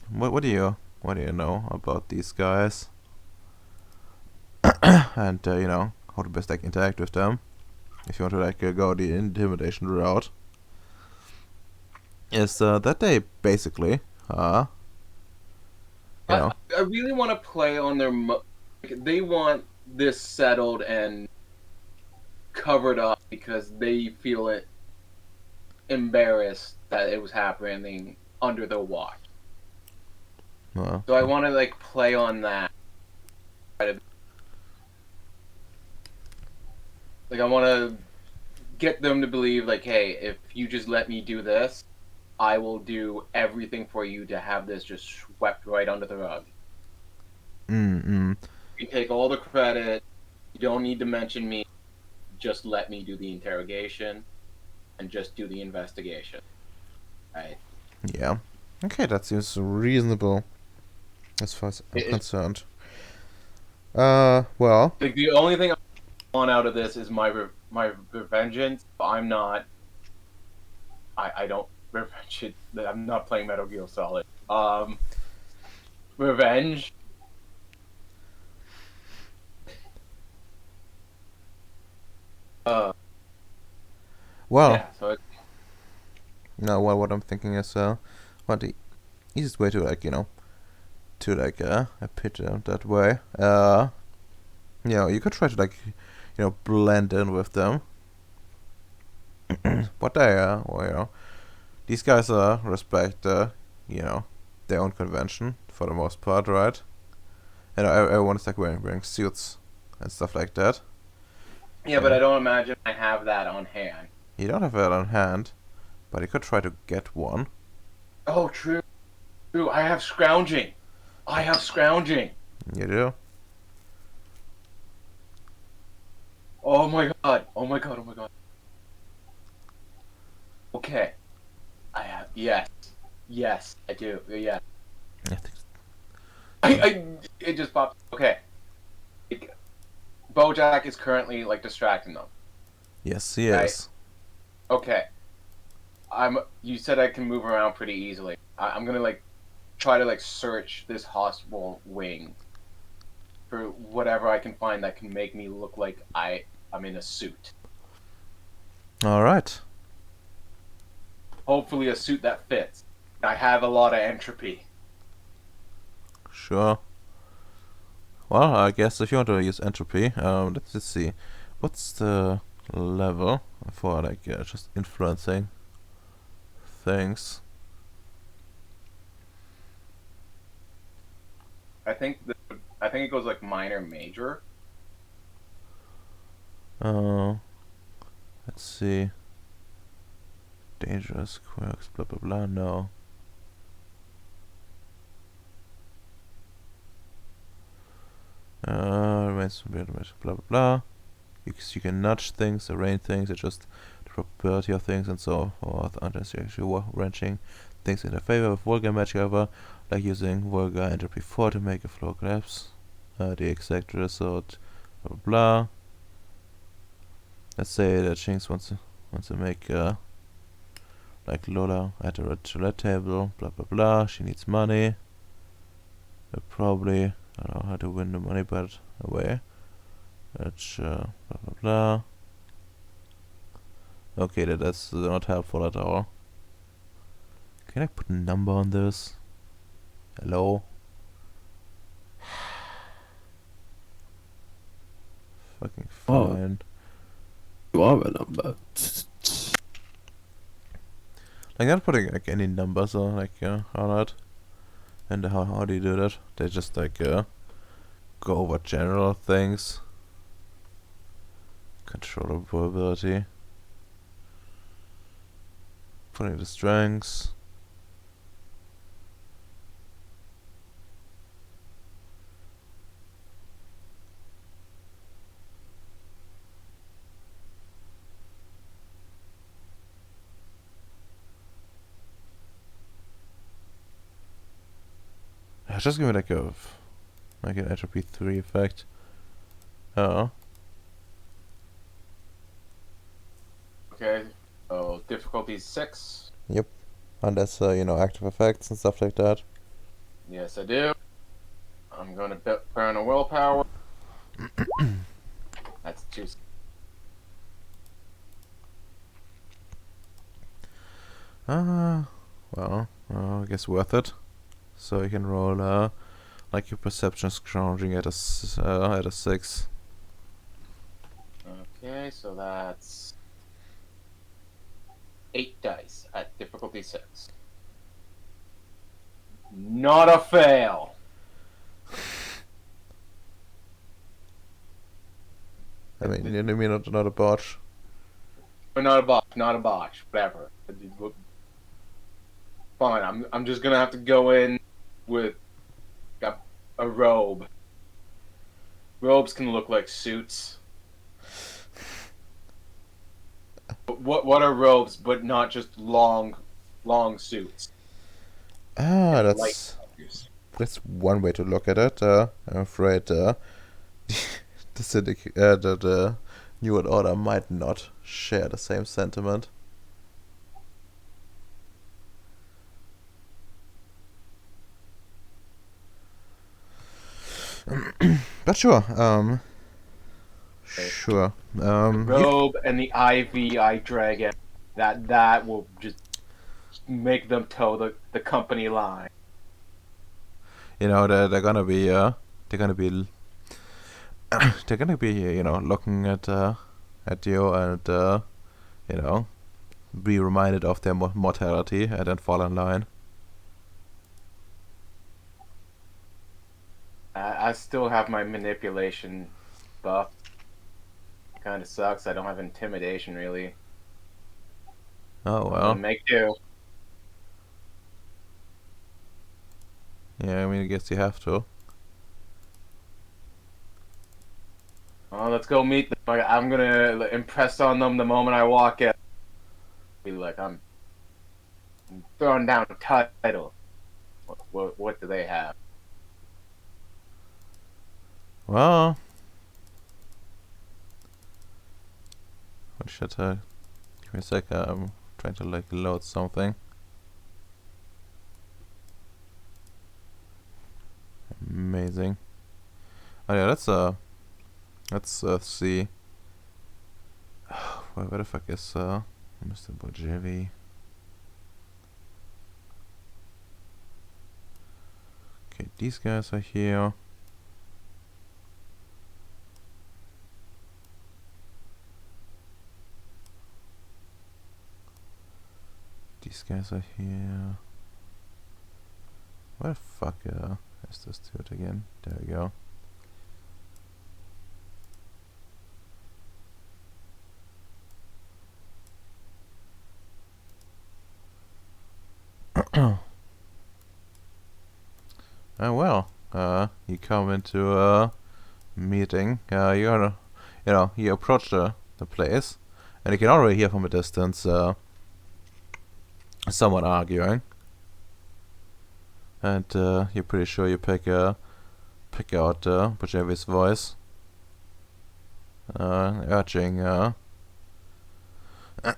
what do you know about these guys? And you know how to best like interact with them. If you want to like go the intimidation route, is that they basically you know I really want to play on their. Like, they want this settled and covered up because they feel it embarrassed that it was happening under their watch. So I want to like play on that. Like I want to get them to believe like, hey, if you just let me do this, I will do everything for you to have this just swept right under the rug. You take all the credit. You don't need to mention me. Just let me do the interrogation and just do the investigation. Right? Yeah. Okay, that seems reasonable as far as I'm concerned. Well. Like the only thing I want out of this is my revengeance. I'm not. I don't revenge it. I'm not playing Metal Gear Solid. Revenge. Well. Yeah. So. No. Well, what I'm thinking is what the easiest way to like to like pitch it that way. You could try to like blend in with them. But they well, these guys respect their own convention for the most part, right? And everyone is like wearing suits and stuff like that. Yeah, but I don't imagine I have that on hand. You don't have that on hand, but you could try to get one. Oh, true. True. I have scrounging. You do? Oh my god. Okay. I have. Yes. Yes, I do. Yeah. I think It just popped. Okay. Bojack is currently like distracting them. yes, he Right. is. Okay. You said I can move around pretty easily. I'm gonna like try to like search this hospital wing for whatever I can find that can make me look like I'm in a suit. Alright. Hopefully a suit that fits. I have a lot of entropy. Sure. Well, I guess if you want to use entropy, let's just see. What's the level for like just influencing things? I think it goes like minor, major. Let's see. Dangerous quirks, blah blah blah. No. Remains blah blah blah. You can nudge things, arrange things, adjust the property of things, and so forth. Unless you're actually wrenching things in their favor with vulgar magic, however, like using vulgar entropy 4 to make a floor collapse. The exact result, blah blah blah. Let's say that Jinx wants to make like Lola at a roulette table, blah blah blah. She needs money. Probably, I don't know how to win the money, but away. That's blah blah blah. Okay, that's not helpful at all. Can I put a number on this? Hello? Fucking fine. You are a number. I'm not putting like any numbers on on it. And how do you do that? They just like go over general things. Controllability. Putting the strengths. Just give me like an entropy 3 effect. Oh. Okay. So difficulty 6. Unless active effects and stuff like that. Yes, I do. I'm gonna burn a willpower. That's 2. Well, I guess worth it. So you can roll like your perception scrounging at a 6. Okay, so that's 8 dice at difficulty 6. Not a fail. I mean, you mean not a botch. But not a botch, whatever. Fine, I'm just gonna have to go in with a robe. Robes can look like suits. But what are robes but not just long suits? And light colors. That's one way to look at it. I'm afraid the the New World Order might not share the same sentiment. But sure, sure. Robe and the ivy dragon. That will just make them toe the company line. They're gonna be they're gonna be they're gonna be looking at you and be reminded of their mortality and then fall in line. I still have my manipulation buff. Kind of sucks. I don't have intimidation really. Oh well. Make do. Yeah, I mean, I guess you have to. Oh, let's go meet them. I'm gonna impress on them the moment I walk in. Be like, I'm throwing down a title. What do they have? Well, what should I? Give me a sec. I'm trying to load something. Amazing. Oh yeah, let's see. Where the fuck is Mr. Bojevi? Okay, these guys are here. These guys are here. Where the fuck is this dude again? There we go. Well, you come into a meeting. You approach the place, and you can already hear from a distance someone arguing, and you're pretty sure you pick out Bojevi's voice, urging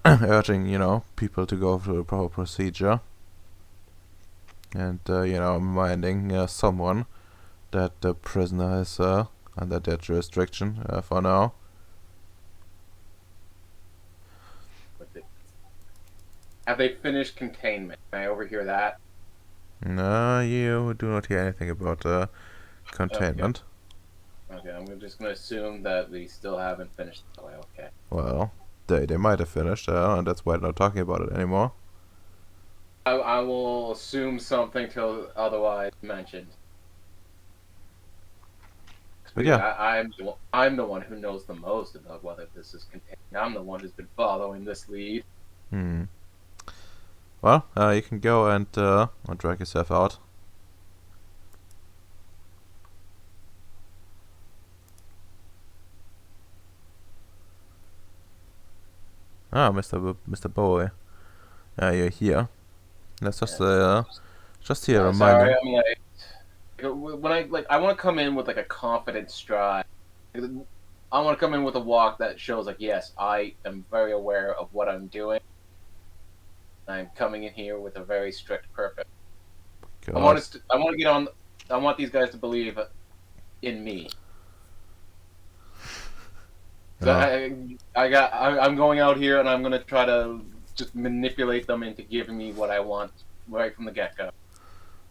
urging people to go through the proper procedure, and reminding someone that the prisoner is under their jurisdiction for now. Have they finished containment? Can I overhear that? No, you do not hear anything about containment. Okay, I'm just gonna assume that we still haven't finished that way. Okay. Well, they might have finished, and that's why they're not talking about it anymore. I will assume something till otherwise mentioned. But yeah. I'm the one who knows the most about whether this is contained. I'm the one who's been following this lead. Well, you can go and drag yourself out. Ah, Mr. Bowie. You're here. Let's just here Sorry, reminder. I'm late. when I want to come in with like a confident stride. I want to come in with a walk that shows like, yes, I am very aware of what I'm doing. I'm coming in here with a very strict purpose. I God. want to get on. I want these guys to believe in me. So Oh. I'm going out here and I'm gonna try to just manipulate them into giving me what I want right from the get go.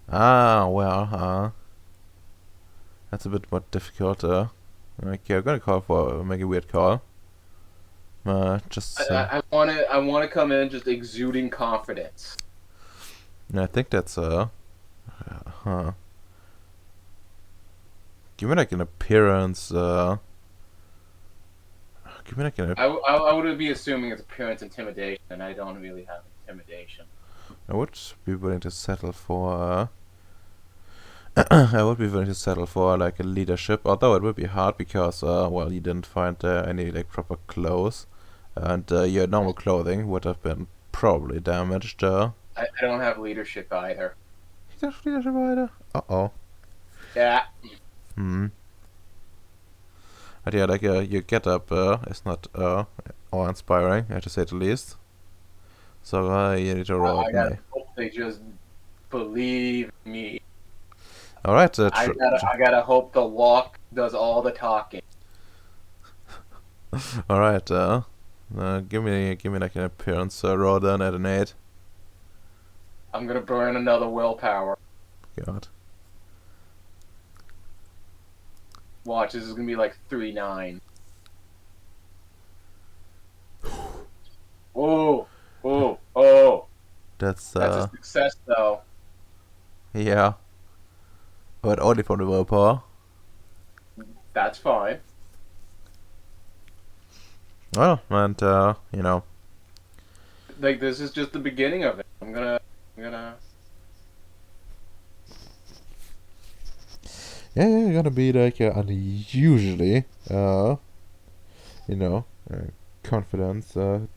Ah, well, that's a bit more difficult. Okay, I'm gonna call for make a weird call. Just I want to come in just exuding confidence. I think that's huh. Give me like an appearance. Give me like an. I would be assuming it's appearance intimidation, and I don't really have intimidation. I would be willing to settle for. I would be willing to settle for like a leadership, although it would be hard because well, you didn't find any like proper clothes, and your normal clothing would have been probably damaged. I don't have leadership either. He does leadership either. Uh-oh. Yeah. Hmm. But yeah, like your getup is not awe-inspiring, to say the least. So you need to roll I with gotta me. hope they just believe me. All right. I gotta hope the walk does all the talking. All right. Give me like an appearance roll then at an 8. I'm gonna burn another willpower. God. Watch, this is gonna be like 3-9. Oh, oh. That's That's a success though. yeah. But only from the willpower. That's fine. Well, and you know. Like this is just the beginning of it. I'm gonna Yeah, you're gonna be like unusually, you know, confident,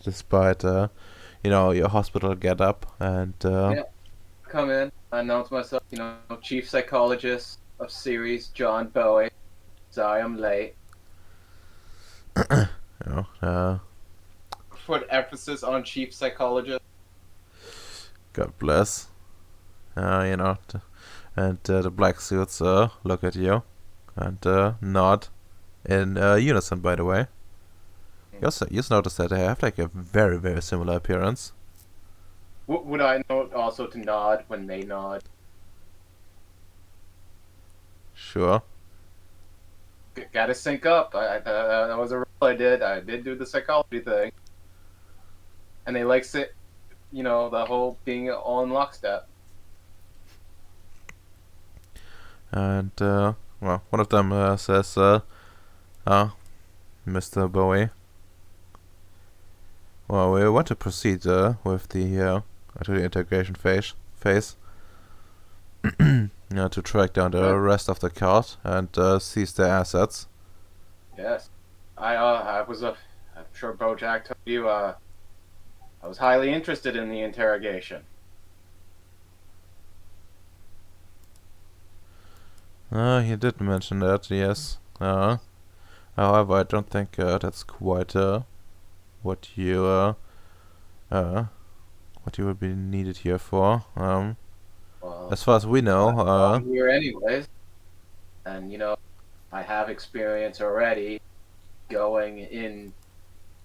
despite, you know, your hospital getup and. Yeah. Come in, announce myself, chief psychologist of Ceres, John Bowie. Sorry I'm late. You know, Put emphasis on chief psychologist. God bless. You know, and the black suits look at you and nod in unison. By the way, you just notice that they have like a very very similar appearance. Would I know also to nod when they nod? Sure. Gotta sync up. That was a rule I did. I did do the psychology thing. And they like sit, the whole being all in lockstep. And well, one of them says, Mr. Bowie. Well, we want to proceed with the to the integration phase. To track down the rest of the cart and seize their assets. Yes, I'm sure Bojack told you. I was highly interested in the interrogation. He did mention that, yes. However, I don't think that's quite what you would be needed here for. Well, As far as we know, I'm here anyways, and I have experience already going in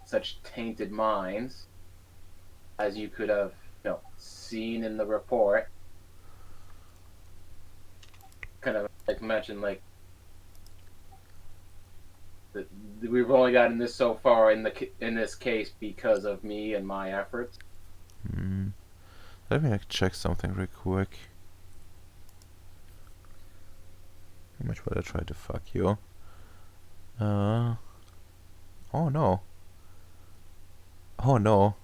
such tainted minds, as you could have, seen in the report. Kind of like mentioned, like that we've only gotten this so far in this case because of me and my efforts. let me check something real quick. How much would I try to fuck you? Oh no. Oh no.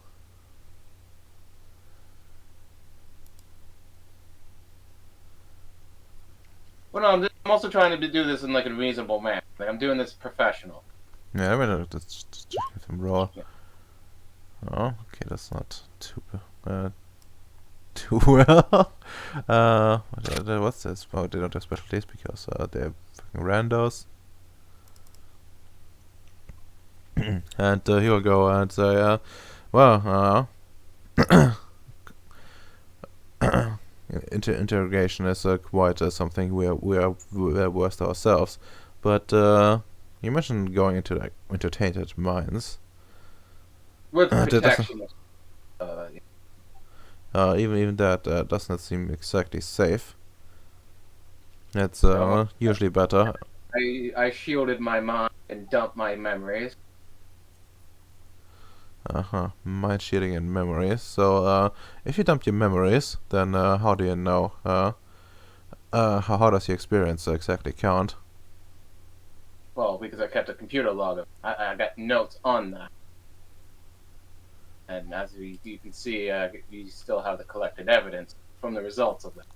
Well, no, I'm also trying to do this in like a reasonable manner. Like I'm doing this professional. Yeah, I'm gonna just check him raw. Yeah. Oh, okay, that's not too too well. What's this? Oh, they don't have specialties because they're fucking randos. And he will go and say, well, interrogation is quite something we're worst ourselves. But you mentioned going into like tainted mines. With that doesn't- protection. even that doesn't seem exactly safe. It's No. usually better. I shielded my mind and dumped my memories. Mind shielding and memories. So if you dump your memories, then how do you know? How does your experience exactly count? Well, because I kept a computer log of I got notes on that. And as you can see, you still have the collected evidence from the results of that.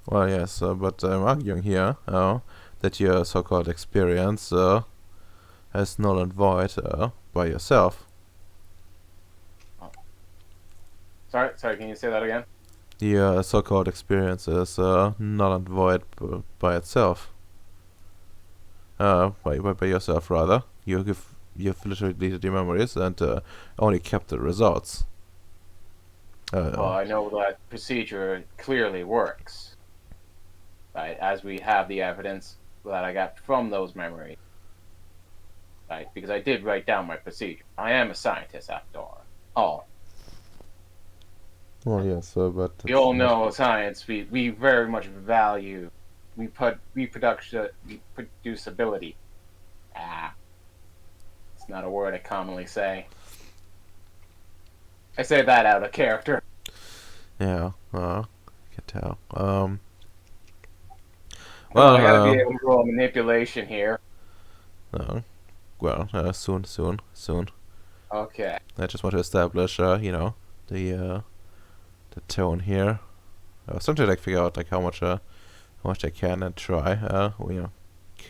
Well, yes, but I'm arguing here that your so-called experience is null and void by yourself. Sorry, can you say that again? The so-called experience is null and void by itself. By yourself, rather. You've literally deleted your memories and only kept the results. Well, I know that procedure clearly works. Right, as we have the evidence that I got from those memories. Right, because I did write down my procedure. I am a scientist after all. Well, yes, but We all know science. We very much value reproducibility. It's not a word I commonly say. I say that out of character. Yeah, I can tell. Come on, I gotta be able to roll manipulation here. Soon. Okay. I just want to establish, the tone here. Something like figure out like how much I can and try.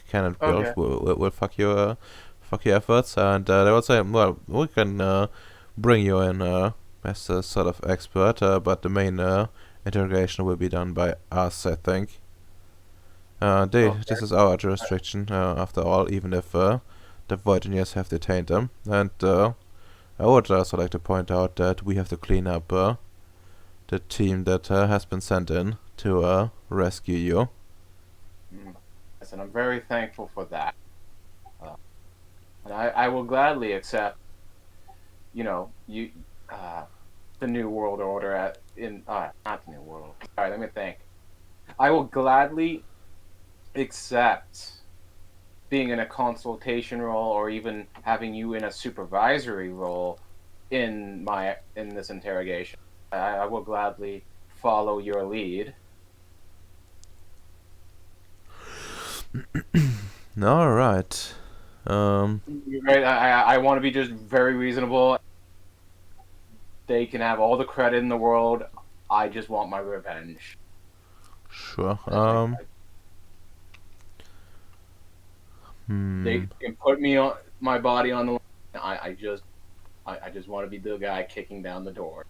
Can and will Okay. will fuck your efforts, and they will say, well, we can bring you in as a sort of expert, but the main interrogation will be done by us, I think. This is our jurisdiction, after all, even if the Voideniers have detained them. And I would also like to point out that we have to clean up the team that has been sent in to rescue you. Yes, and I'm very thankful for that. And I will gladly accept, the New World Order not the New World. All right, let me think. I will gladly accept being in a consultation role or even having you in a supervisory role in this interrogation. I will gladly follow your lead. All right. Right, I want to be just very reasonable. They can have all the credit in the world. I just want my revenge. Sure. They can put me on my body on the line. I just want to be the guy kicking down the door.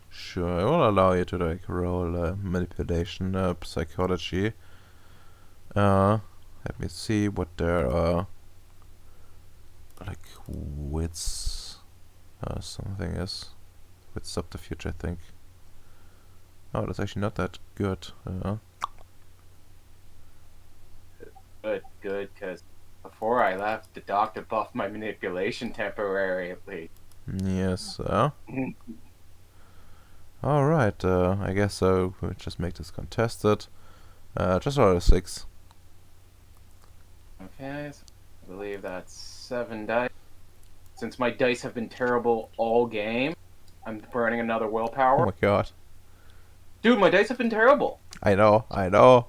Sure, I will allow you to like roll manipulation, psychology. Let me see what their like wits something is. Wits subterfuge, I think. Oh, that's actually not that good. Good, because before I left, the doctor buffed my manipulation temporarily. Yes. All right. I guess so. We'll just make this contested. Just roll a 6. Okay, so I believe that's 7 dice. Since my dice have been terrible all game, I'm burning another Oh willpower. my god. Dude, my dice have been terrible. I know.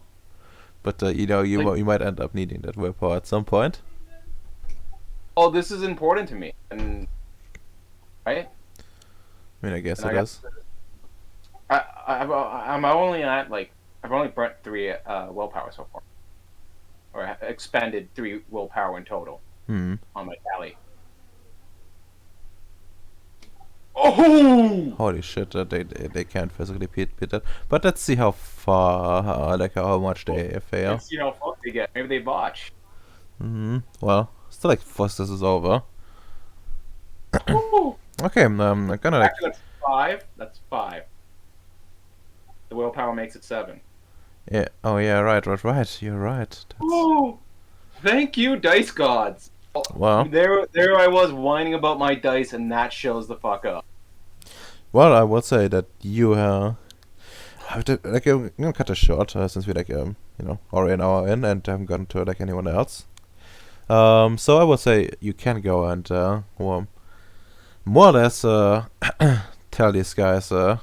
But you might end up needing that willpower at some point. Oh, this is important to me, and right? I mean, I guess And it is. I'm only at I've only burnt 3 willpower so far, or expended 3 willpower in total on my tally. Oh! Holy shit, they can't physically beat that. But let's see how far, like how much they fail. Let's see how fucked they get. Maybe they botch. Well, still like first this is over. Woo! Okay, I'm gonna like. Actually, that's 5. That's 5. The willpower makes it 7. Yeah. Oh yeah. Right. You're right. That's, Oh! Thank you, dice gods. well. There I was whining about my dice, and that shows the fuck up. Well, I would say that you have to like I'm gonna cut it short since we like already an hour in and haven't gotten to like anyone else. So I would say you can go and well, more or less tell these guys look,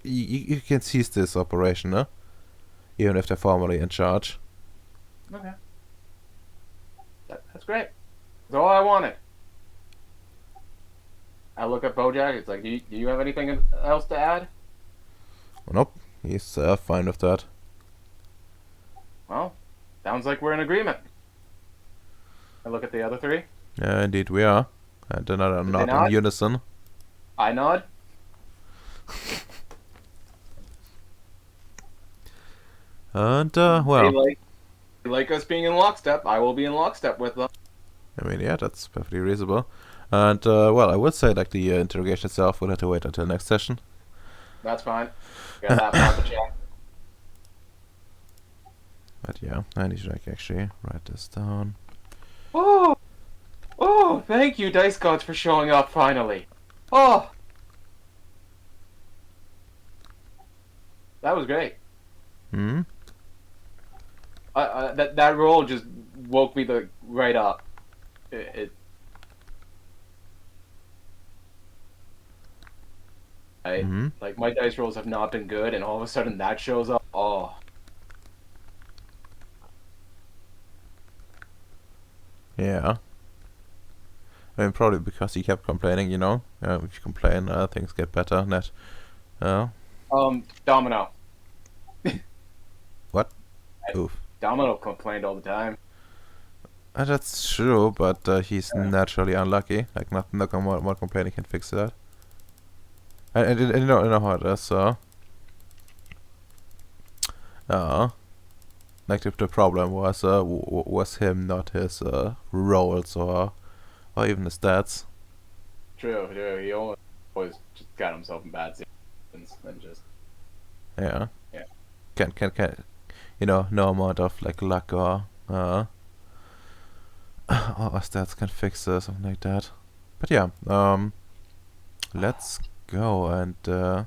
you can seize this operation, even if they're formally in charge. Okay. That's great. That's all I wanted. I look at Bojack. It's like, do you have anything else to add? Nope, he's fine with that. Well, sounds like we're in agreement. I look at the other 3. Yeah, indeed we are. And they're not Did they in nod? unison. I nod. And well, They like us being in lockstep. I will be in lockstep with them. I mean, yeah, that's perfectly reasonable. And well, I would say like the interrogation itself will have to wait until next session. That's fine. Got that, Papa Jack. But yeah, I need to like actually write this down. Oh, thank you, dice gods, for showing up finally. Oh, that was great. Hmm. That roll just woke me right up. Like my dice rolls have not been good, and all of a sudden that shows up. Oh, Yeah. I mean, probably because he kept complaining. If you complain, things get better. Net. Domino. What? Oof. Domino complained all the time. That's true, but he's naturally unlucky. Like, nothing more complaining can fix that. And you know how it is, so. Like, the problem was him, not his rolls or even his stats. True. He always just got himself in bad situations and just. Yeah. Yeah. Can no amount of like luck or stats can fix something like that. But yeah, let's go and go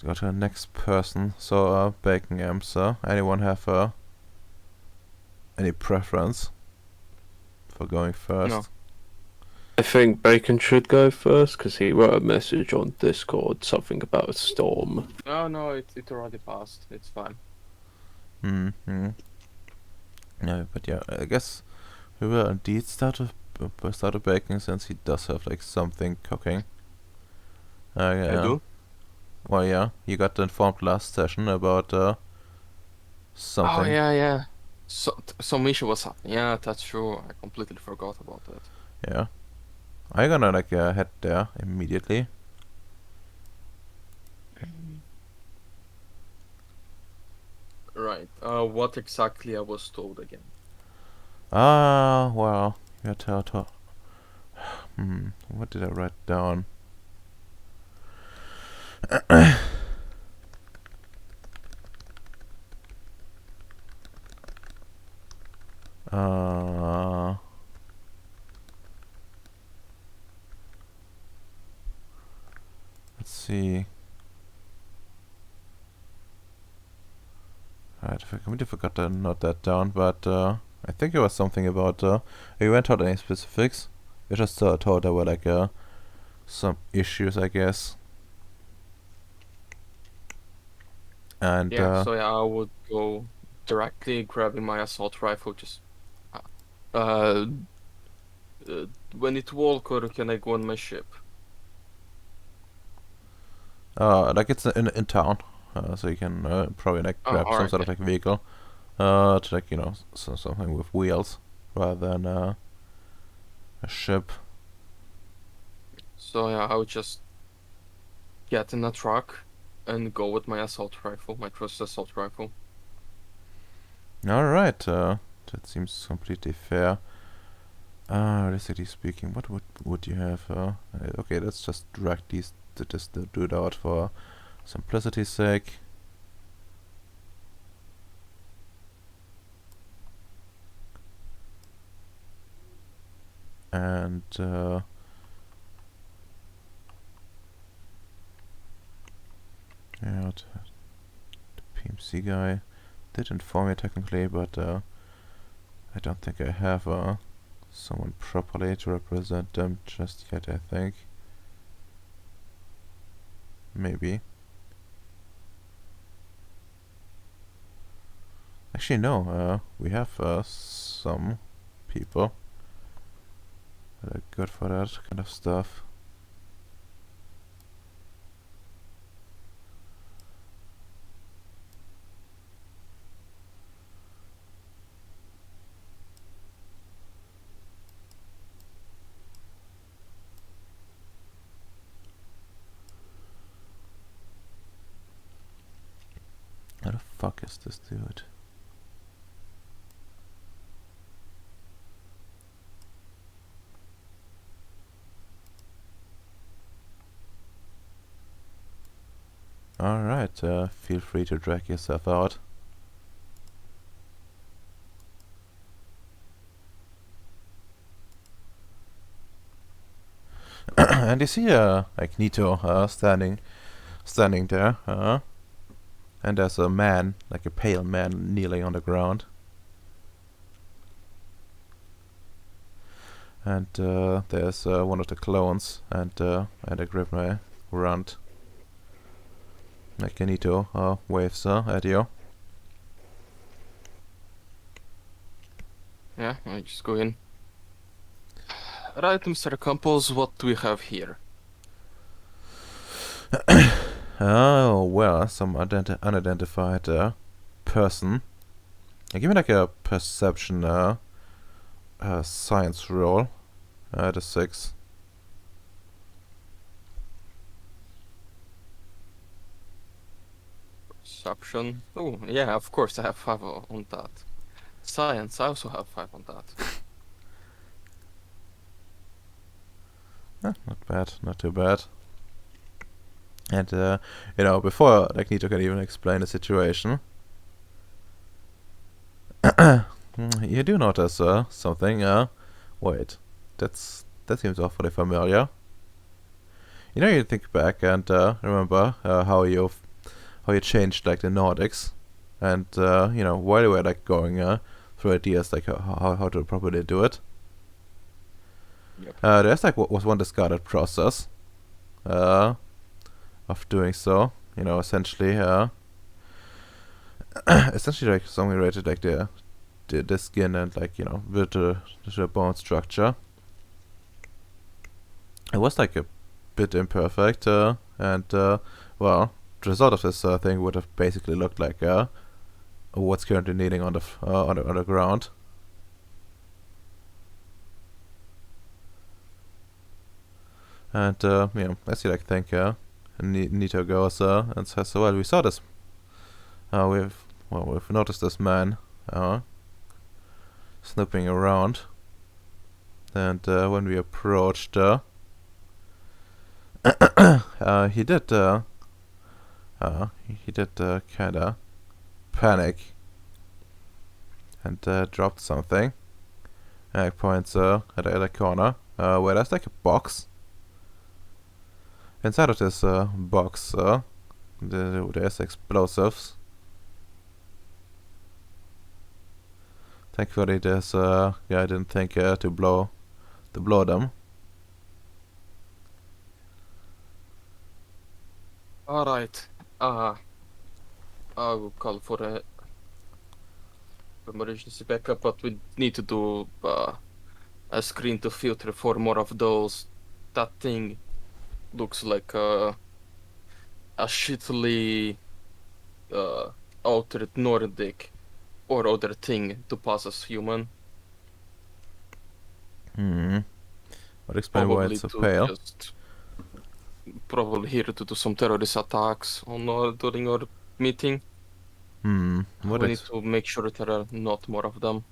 to the next person. So Bacon Amps. Anyone have any preference for going first? No. I think Bacon should go first because he wrote a message on Discord, something about a storm. Oh no, it already passed. It's fine. No, but yeah, I guess we will indeed start with Bacon since he does have like something cooking. I do. Well, yeah, you got informed last session about something. Oh yeah. Some issue was happening. Yeah, that's true. I completely forgot about that. Yeah. Are you gonna like head there immediately? Right. What exactly I was told again? Well, you tell. What did I write down? Let's see. Right, I completely forgot to note that down, but I think it was something about. You went out any specifics? You just told there were like some issues, I guess. And Yeah. So yeah, I would go directly grabbing my assault rifle. Just when it walk, or can I go on my ship? like it's in town, so you can probably like grab some alright, sort of like vehicle, to like something with wheels rather than a ship. So yeah, I would just get in a truck and go with my assault rifle, my trusted assault rifle. Alright, that seems completely fair. Realistically speaking, what would you have? Okay, let's just drag these to just do it out for simplicity's sake. And yeah, the PMC guy did inform me technically, but I don't think I have someone properly to represent them just yet, I think. Maybe. Actually, no, we have some people that are good for that kind of stuff. How the fuck is this dude? Alright, feel free to drag yourself out. And you see like Nito standing there, and there's a man, like a pale man, kneeling on the ground. And there's one of the clones, and I grab my runt. Like Nito waves at you. Yeah, I just go in. Right, Mr. Campos, what do we have here? Oh, well, some unidentified person. Give me like a perception science roll. The 6. Perception. Oh, yeah, of course, I have 5 on that. Science, I also have 5 on that. Not bad, not too bad. And you know, before like Nito can even explain the situation, you do notice something. Wait, that seems awfully familiar. You know, you think back and remember how you changed like the Nordics, and you know, while you were like going through ideas like how to properly do it. Yep. There's like what was one discarded process of doing so. You know, essentially essentially like something related like the skin and like, you know, with the bone structure. It was like a bit imperfect, and well, the result of this thing would have basically looked like what's currently kneeling on the ground. And you know, as you like think, Nito goes and says, "Well, we saw this. We've noticed this man snooping around, and when we approached, he did kinda panic and dropped something." And he points at the corner where there's like a box. Inside of this box, there's explosives. Thankfully, this guy didn't think to blow them. Alright. I will call for a emergency backup, but we need to do a screen to filter for more of those. That thing looks like a shittily altered Nordic or other thing to pass as human. But explain why Probably it's so to pale. just probably here to do some terrorist attacks during our meeting. Would We need to make sure there are not more of them.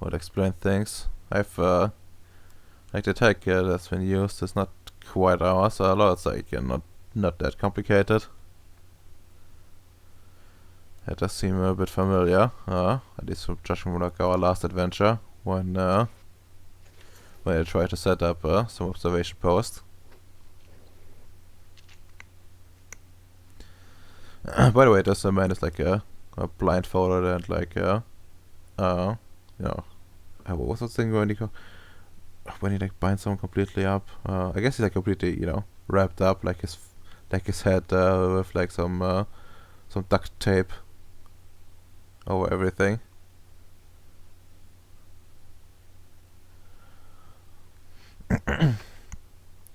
would explain things. I've like the tech that's been used is not quite ours. Although it's like not that complicated. It does seem a bit familiar. At least judging from like our last adventure when I tried to set up some observation posts. By the way, this man is like a blindfolded and like you know, what was that thing when he like binds someone completely up? I guess he's like completely wrapped up like his head with like some duct tape over everything.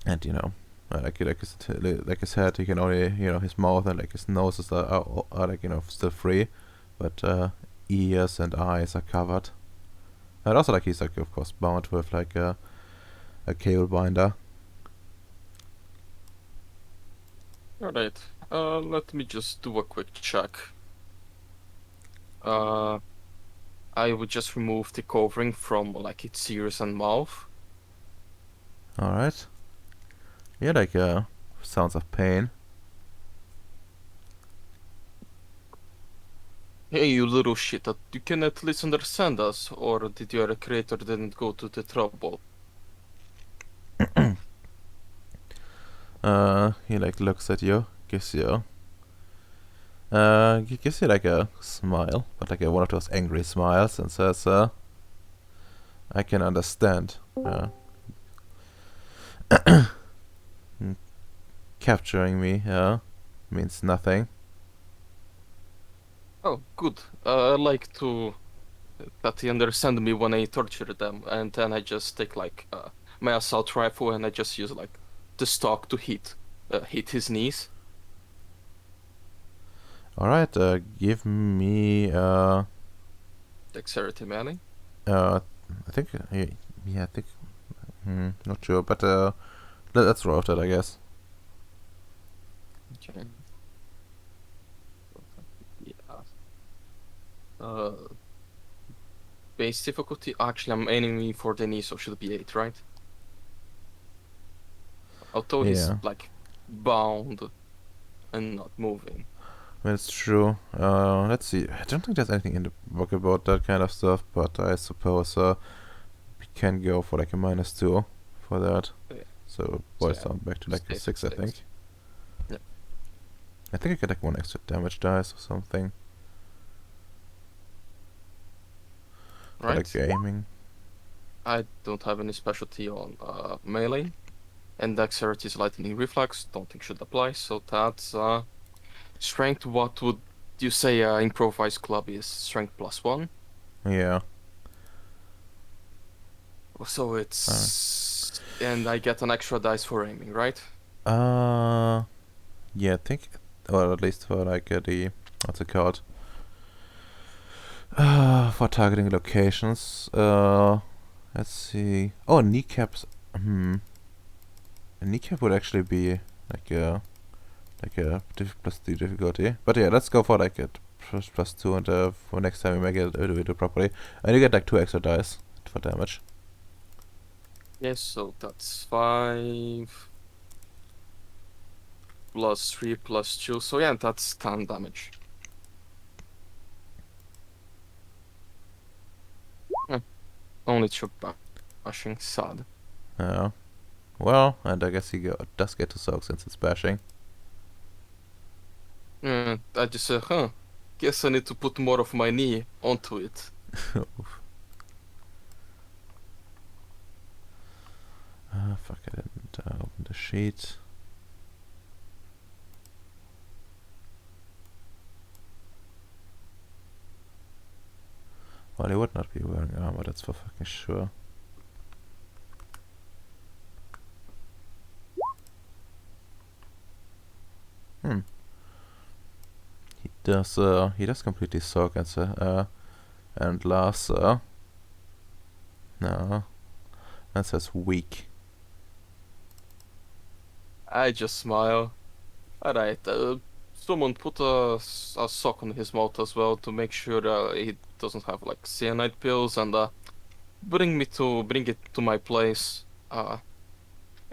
And like his head, he can only his mouth and like his nose is are like still free, but ears and eyes are covered. And also like he's like of course bound with like a cable binder. Alright, let me just do a quick check. I would just remove the covering from like its ears and mouth. All right. Yeah, like sounds of pain. Hey, you little shit, you can at least understand us, or did your creator didn't go to the trouble? He like looks at you, gives you like a smile, but like one of those angry smiles, and says, "I can understand. Capturing me means nothing." Oh, good. I like to that he understand me when I torture them, and then I just take like my assault rifle and I just use like the stock to hit his knees. All right, give me Dexterity melee. I think I think not sure, but let's roll that, I guess. Okay. Yeah. Base difficulty. Actually, I'm aiming for the knee, so should be 8, right? Although he's Yeah. like bound and not moving. That's true. Let's see. I don't think there's anything in the book about that kind of stuff, but I suppose we can go for like a -2 for that. Yeah. So it boils So, down back to like a 6, I six. think. Yeah. I think I get like 1 extra damage dice or something. For Right. like aiming. I don't have any specialty on melee, and dexterity is lightning reflex. Don't think should apply. So that's strength. What would you say improvised club is? Strength +1. Yeah. So it's and I get an extra dice for aiming, right? Yeah, I think, or at least for like the what's it called? For targeting locations. Let's see. Oh, kneecaps. A kneecap would actually be like a +3 difficulty. But yeah, let's go for like a +2, and for next time we make it do it properly. And you get like 2 extra dice for damage. Yes, so that's 5 +3 +2. So yeah, that's 10 damage. Only 2 bashing, sad. Well, and I guess he does get to soak since it's bashing. I just said, guess I need to put more of my knee onto it. Fuck, I didn't open the sheet. Well, he would not be wearing armor, that's for fucking sure. He does completely soak and laughs, no. That says weak. I just smile. Alright, someone put a sock on his mouth as well to make sure he doesn't have like cyanide pills, and bring it to my place.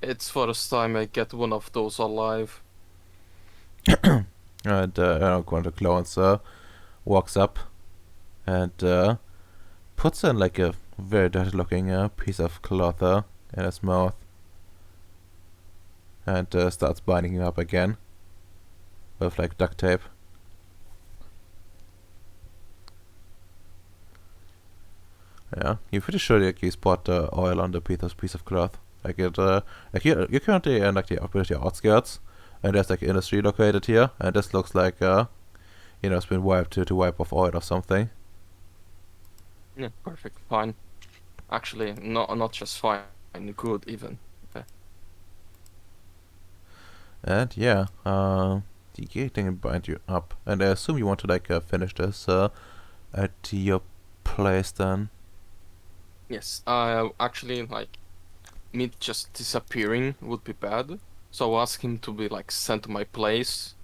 It's first time I get one of those alive. And one of the clones walks up and puts in like a very dirty looking piece of cloth in his mouth and starts binding him up again with like duct tape. Yeah, you're pretty sure like you spot oil on the piece of cloth. Like like you're currently in like the outskirts, and there's like industry located here, and this looks like it's been wiped to wipe off oil or something. Yeah, perfect, fine. Actually, not just fine, good even. And yeah, the gating bind you up, and I assume you want to like finish this at your place then. Yes, actually, like, me just disappearing would be bad. So I'll ask him to be like sent to my place,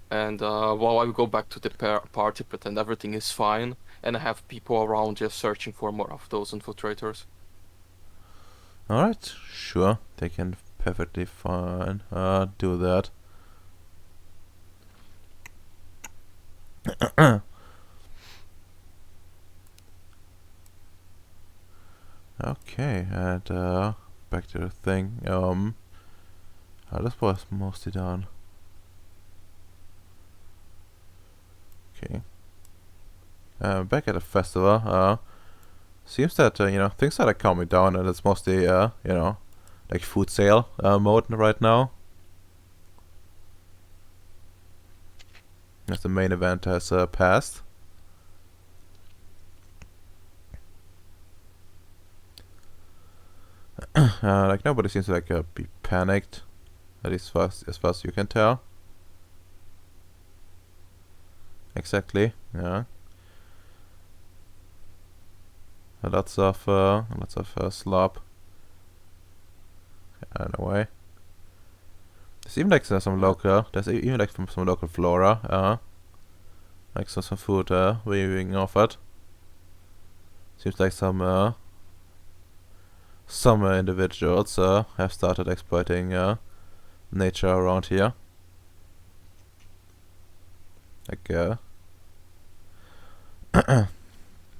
and while I go back to the party, pretend everything is fine, and I have people around just searching for more of those infiltrators. Alright, sure, they can perfectly fine do that. Okay, and back to the thing. This was mostly done. Okay. Back at the festival, seems that things are like calming down, and it's mostly like food sale mode right now. As the main event has passed. Like nobody seems to like be panicked, at least as far as you can tell. Exactly. Yeah. Lots of slop. Anyway, there's even like some local. There's even like from some local flora. Like some food being offered. Seems like some individuals have started exploiting nature around here. Like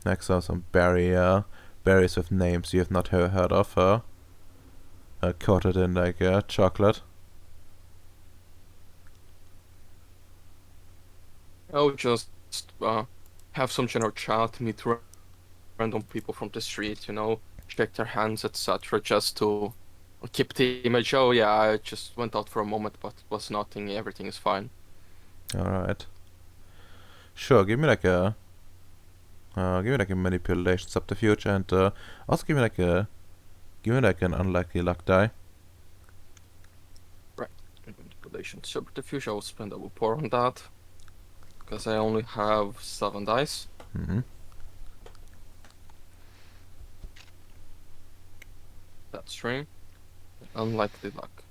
like some berries with names you have not heard of, coated in like chocolate. I'll just have some general chat, meet random people from the street, shake their hands, etc., just to keep the image. Oh yeah, I just went out for a moment, but it was nothing. Everything is fine. All right. Sure. Give me like a manipulation subterfuge, and also give me like an unlucky luck die. Right. Manipulation subterfuge. I will spend a pour on that because I only have 7 dice. Mm-hmm. That's 3. Unlikely luck.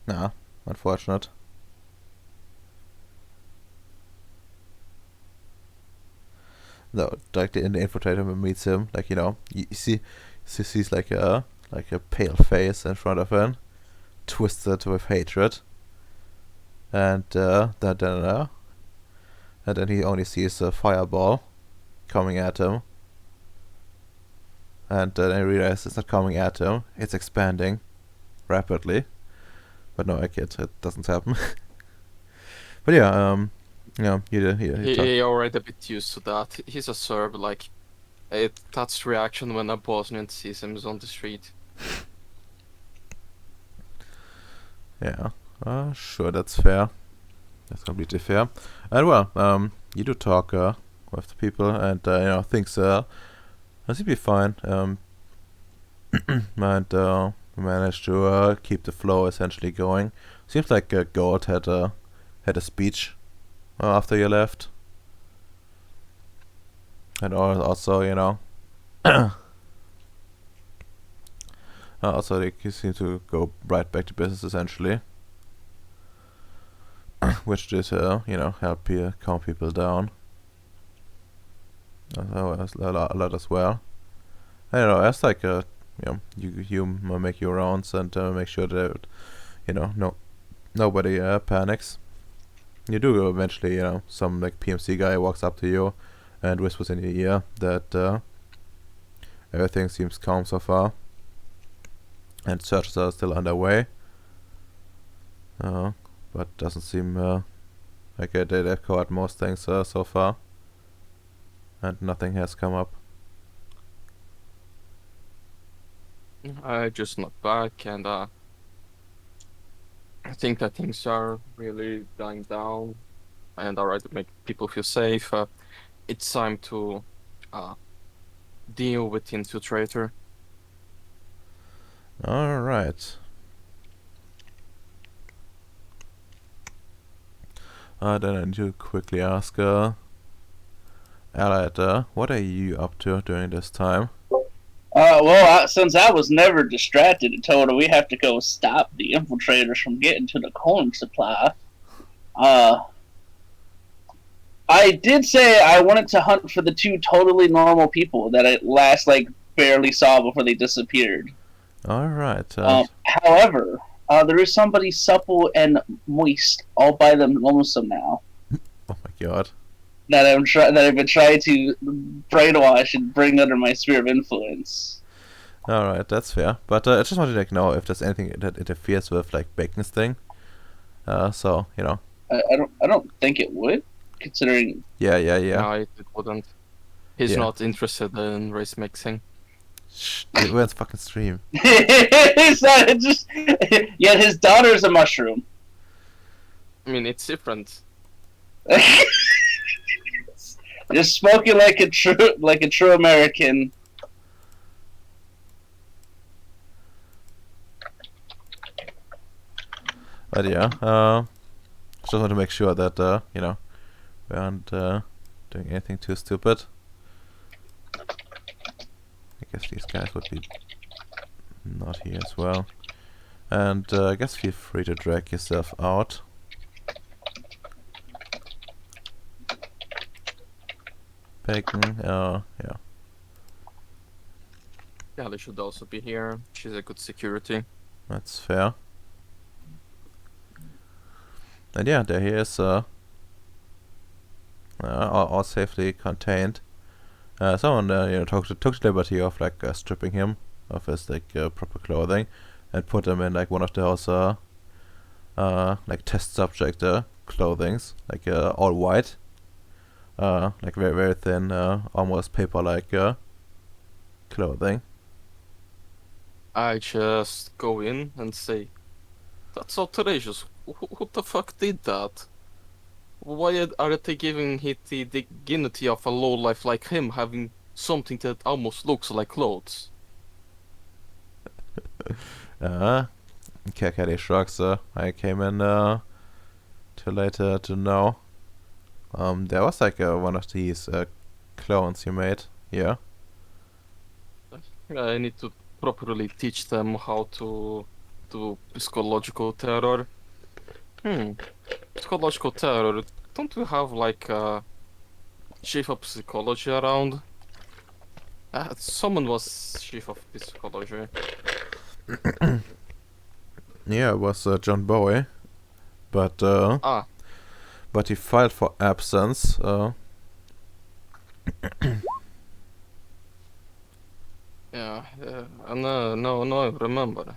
Nah, unfortunate. No, like the infiltrator meets him, like you sees like a pale face in front of him, twisted with hatred, and then he only sees a fireball coming at him, and then he realizes it's not coming at him; it's expanding rapidly. But no, it doesn't happen. But yeah, He already a bit used to that. He's a Serb, like, that's the reaction when a Bosnian sees him on the street. Yeah, sure, that's fair. That's completely fair. And well, you do talk with the people, and things seem to be fine. And managed to keep the flow essentially going. Seems like Gold had a speech after you left, and also also they seem to go right back to business essentially. which did help calm people down. That was a lot as well. I don't know. It's like you make your rounds and make sure that nobody panics. You do eventually, some like PMC guy walks up to you and whispers in your ear that everything seems calm so far, and searches are still underway. But doesn't seem like they've covered most things so far, and nothing has come up. I just not back, and I think that things are really dying down and are right to make people feel safe. It's time to deal with the infiltrator. Alright. Then I need to quickly ask Allied, what are you up to during this time? Since I was never distracted and told her we have to go stop the infiltrators from getting to the corn supply, I did say I wanted to hunt for the two totally normal people that I last, barely saw before they disappeared. Alright. However, there is somebody supple and moist all by them lonesome now Oh my god. that I've been trying to brainwash and bring under my sphere of influence. Alright, that's fair. But I just wanted to know if there's anything that interferes with Bacon's thing. I don't think it would, considering. Yeah. No, it wouldn't. He's Yeah. not interested in race mixing. Shh, we're on fucking stream. It's not just. Yet his daughter's a mushroom. I mean, it's different. Just spoken like a true American. But yeah, just want to make sure that we aren't doing anything too stupid. I guess these guys would be not here as well. And I guess feel free to drag yourself out. Bacon, yeah. Yeah, they should also be here. She's a good security. That's fair. And yeah, there he is, all safely contained. Someone took the liberty of stripping him of his proper clothing and put him in one of those test subject clothings, all white, very very thin, almost paper like clothing. I just go in and say, "That's outrageous. Who the fuck did that? Why are they giving him the dignity of a lowlife like him having something that almost looks like clothes?" Kakari shrugs. I came in too late to know. There was one of these clones you made. Yeah. I need to properly teach them how to do psychological terror. Psychological terror. Don't we have a chief of psychology around? Someone was chief of psychology. Yeah, it was John Bowie, but he filed for absence. Yeah, no, I remember.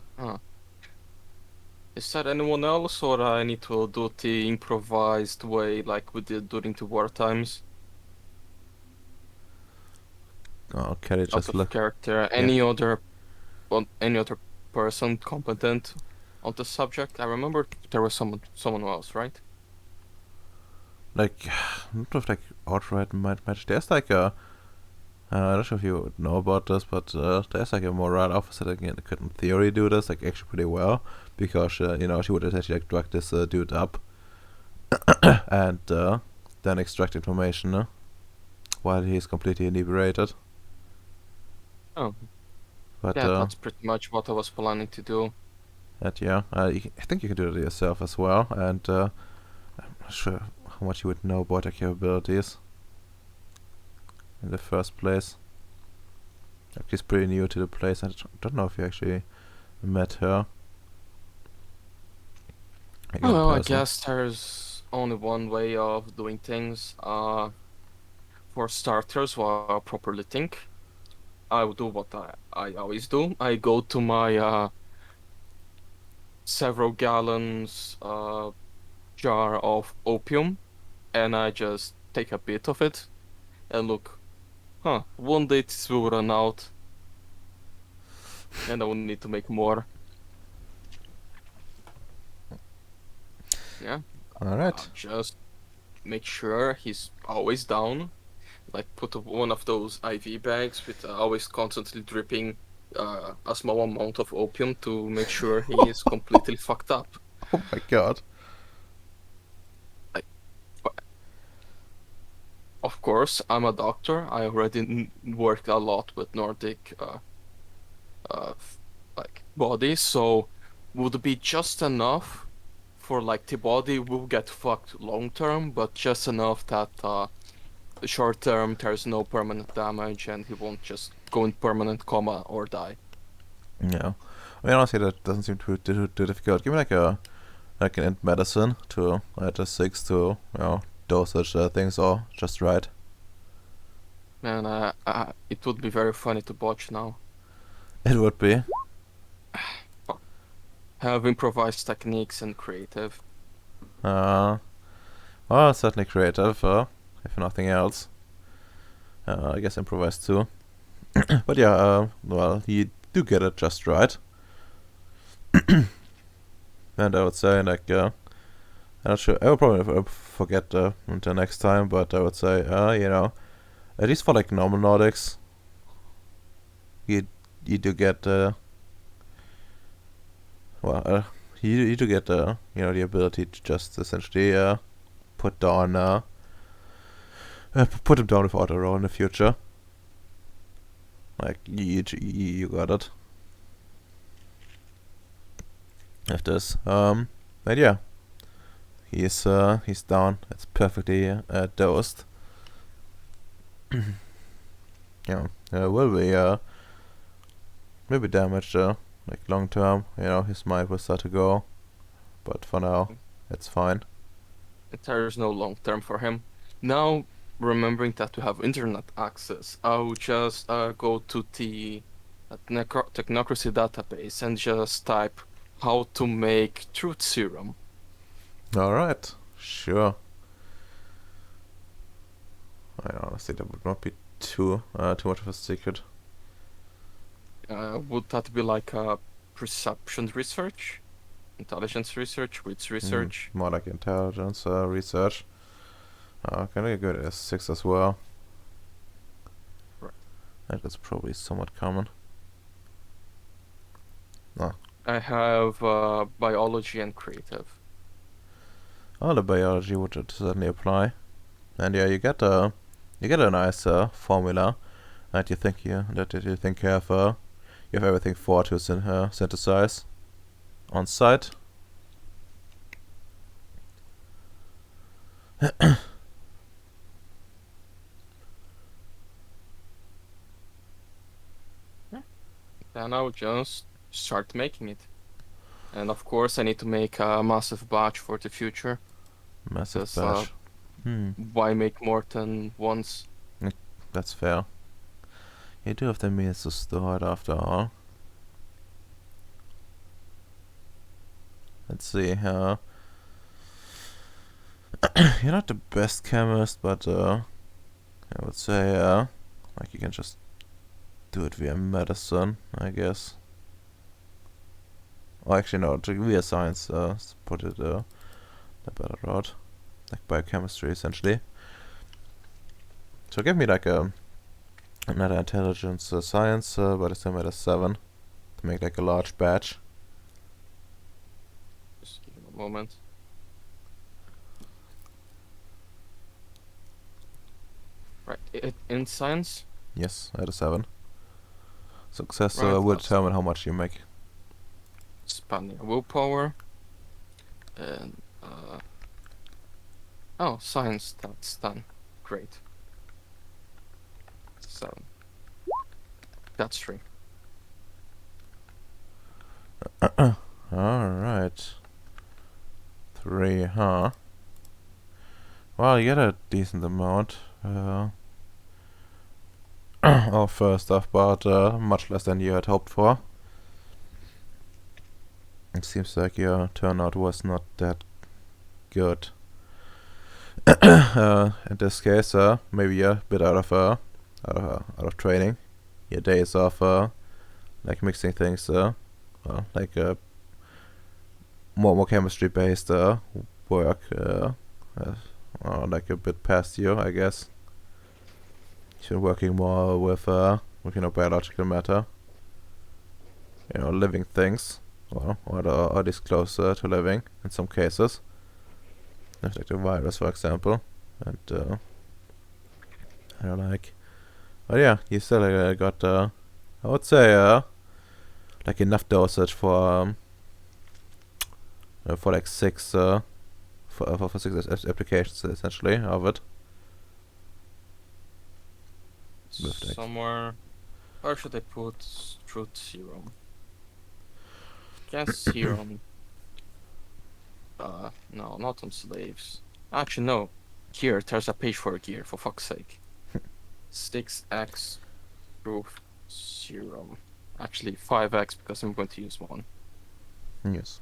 Is there anyone else, or I need to do it the improvised way like we did during the war times? Okay, Out just of look. character. Any other person competent on the subject? I remember there was someone else, right? Not with outright match. There's a I'm not sure if you know about this, but there's a morale officer that could in theory do this actually pretty well, because she would essentially drag this dude up and then extract information while he's completely inebriated. Oh. But Yeah, that's pretty much what I was planning to do. I think you can do it yourself as well, and not sure how much you would know about her capabilities in the first place. Like, she's pretty new to the place. I don't know if you actually met her. Like, in Well, I person. guess there's only one way of doing things. For starters, while I properly think, I will do what I always do. I go to my several gallons jar of opium, and I just take a bit of it and look, one day this will run out, and I will need to make more. Yeah, Alright. just make sure he's always down. Like put one of those IV bags with always constantly dripping a small amount of opium to make sure he is completely fucked up. Oh my god. Like, of course, I'm a doctor. I already worked a lot with Nordic like bodies, so would be just enough for like the body will get fucked long term, but just enough that short term there's no permanent damage and he won't just go in permanent coma or die. Yeah. I mean, honestly, that doesn't seem too difficult. Give me like an int medicine to add a 6 to, dosage things all just right. Man, it would be very funny to botch now. It would be. Have improvised techniques and creative. Well, certainly creative, if nothing else. I guess improvised too. But yeah, well, you do get it just right. And I would say, like, I'm not sure, I will probably forget until next time, but I would say, at least for like normal Nordics, you do get, you do get, the ability to just essentially put down, put him down without a roll in the future. Like, you got it. If this, but yeah, he's down. It's perfectly dosed. Yeah, will be damaged like long term. His mind will start to go, but for now, it's fine. There's no long term for him. Now, remembering that we have internet access, I'll just go to the Technocracy database and just type how to make truth serum. All right, sure. I honestly, that would not be too much of a secret. Would that be like a perception research, intelligence research, wits research? More like intelligence research. Can I go to 6 as well? Right. That is probably somewhat common. No. I have biology and creative. Oh, the biology would certainly apply. And yeah, you get a nice formula that you think you have everything for to synthesize on site. Then I'll just start making it. And of course, I need to make a massive batch for the future. Massive Just, batch. Why make more than once? That's fair. You do have the means to store it after all. Let's see. You're not the best chemist, but I would say like you can just do it via medicine, I guess. Or actually no, via science. Put it the better route, like biochemistry essentially. So give me like another intelligence science, but it's still at a 7 to make like a large batch. Just give me a moment. Right, in science? Yes, at a 7. Success Right, will that's- determine how much you make. Spending willpower. And Oh, science, that's done. Great. 7. That's 3. Alright. 3, huh? Well, you get a decent amount. Of stuff, but much less than you had hoped for. It seems like your turnout was not that good. In this case, maybe you're a bit out of training. Your days of like mixing things, like more chemistry based work, like a bit past you, I guess. You're working more with biological matter, living things, or this closer to living in some cases. Like the virus, for example, and like, oh yeah, you still got I would say like enough dosage for like 6 for 6 applications essentially of it. With like Somewhere. Where should I put truth serum? Guess serum. No, not on slaves. Actually, no. Here, there's a page for gear, for fuck's sake. 6x truth serum. Actually, 5x because I'm going to use one. yes.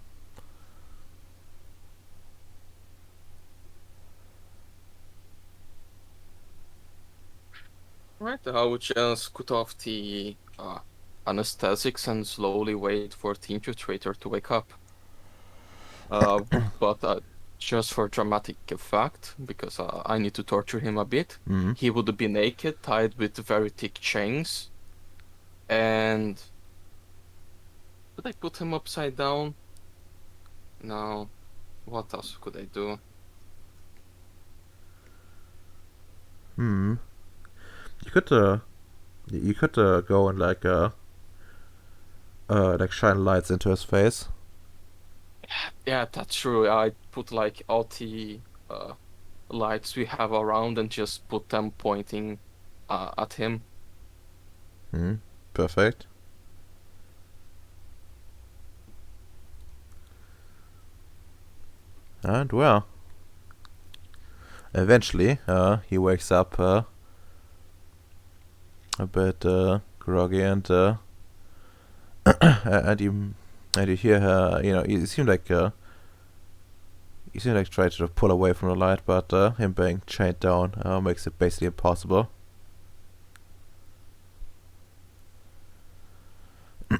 Right, I would just cut off the anesthetics and slowly wait for the infiltrator to wake up. But just for dramatic effect, because I need to torture him a bit, Mm-hmm. he would be naked, tied with very thick chains, and could I put him upside down? No. What else could I do? Hmm. You could go and like shine lights into his face. Yeah, that's true. I put like all the lights we have around and just put them pointing at him. Hmm. Perfect. And well, eventually, he wakes up a bit groggy, and and you hear her. You seem like trying to pull away from the light, but him being chained down makes it basically impossible.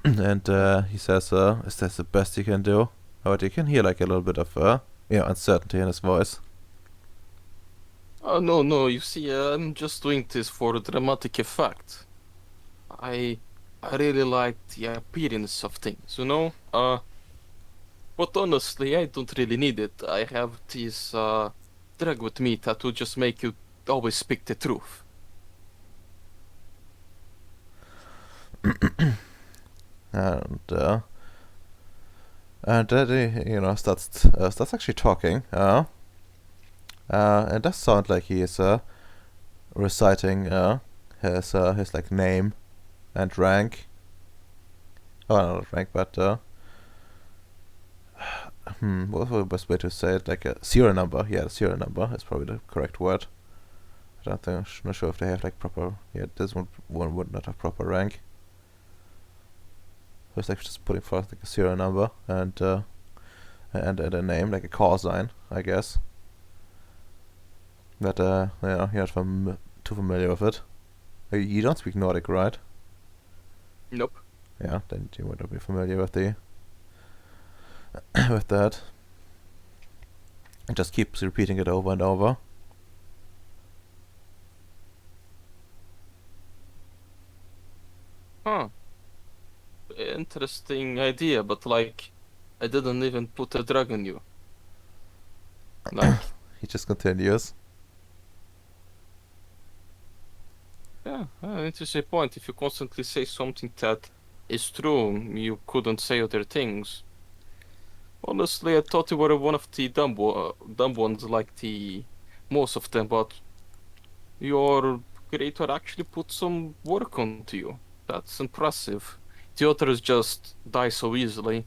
And he says, "Is that the best you can do?" But you can hear like a little bit of uncertainty in his voice. Oh, no, you see, I'm just doing this for dramatic effect. I really like the appearance of things, you know? But honestly, I don't really need it. I have this drug with me that will just make you always speak the truth. And he starts actually talking. It does sound like he is reciting his like name and rank. Oh, not rank, but what's the best way to say it? Like a serial number. Yeah, the serial number is probably the correct word. I don't think. I'm not sure if they have like proper. Yeah, this one would not have proper rank. So it's like just putting forth like a serial number and a name, like a call sign, I guess. But you're not too familiar with it. You don't speak Nordic, right? Nope. Yeah, then you would not be familiar with the with that. It just keeps repeating it over and over. Huh. Interesting idea, but like, I didn't even put a drug in you. Like, He just continues. yeah, interesting point. If you constantly say something that is true, you couldn't say other things. Honestly, I thought you were one of the dumb ones, like the most of them, but your creator actually put some work onto you. That's impressive. The others just die so easily.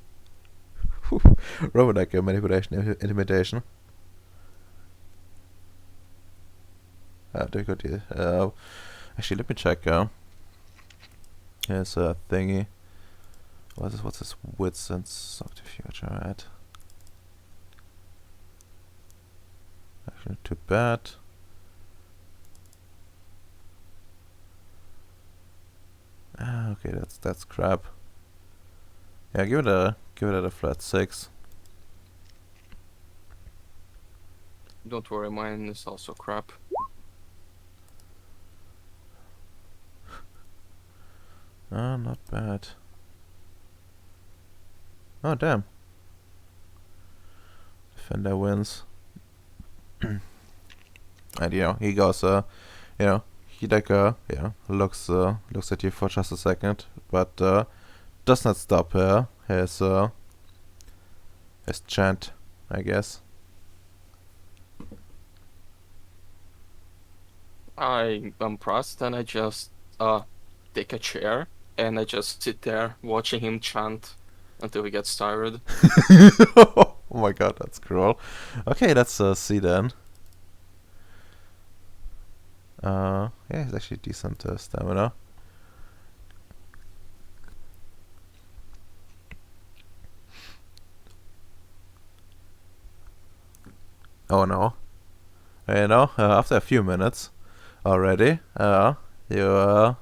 Robot like manipulation, intimidation. Difficulty. Actually, let me check. Here's a thingy. What's his wits and subterfuge? Alright. Actually, not too bad. Okay, that's crap. Yeah, give it a flat 6. Don't worry, mine is also crap. Not bad. Oh damn. Defender wins. And he goes he looks at you for just a second, but does not stop his chant, I guess. I'm impressed, and I just take a chair and I just sit there watching him chant until he gets tired. Oh my god, that's cruel. Okay, let's see then. Yeah, he's actually decent stamina. Oh no. After a few minutes already, you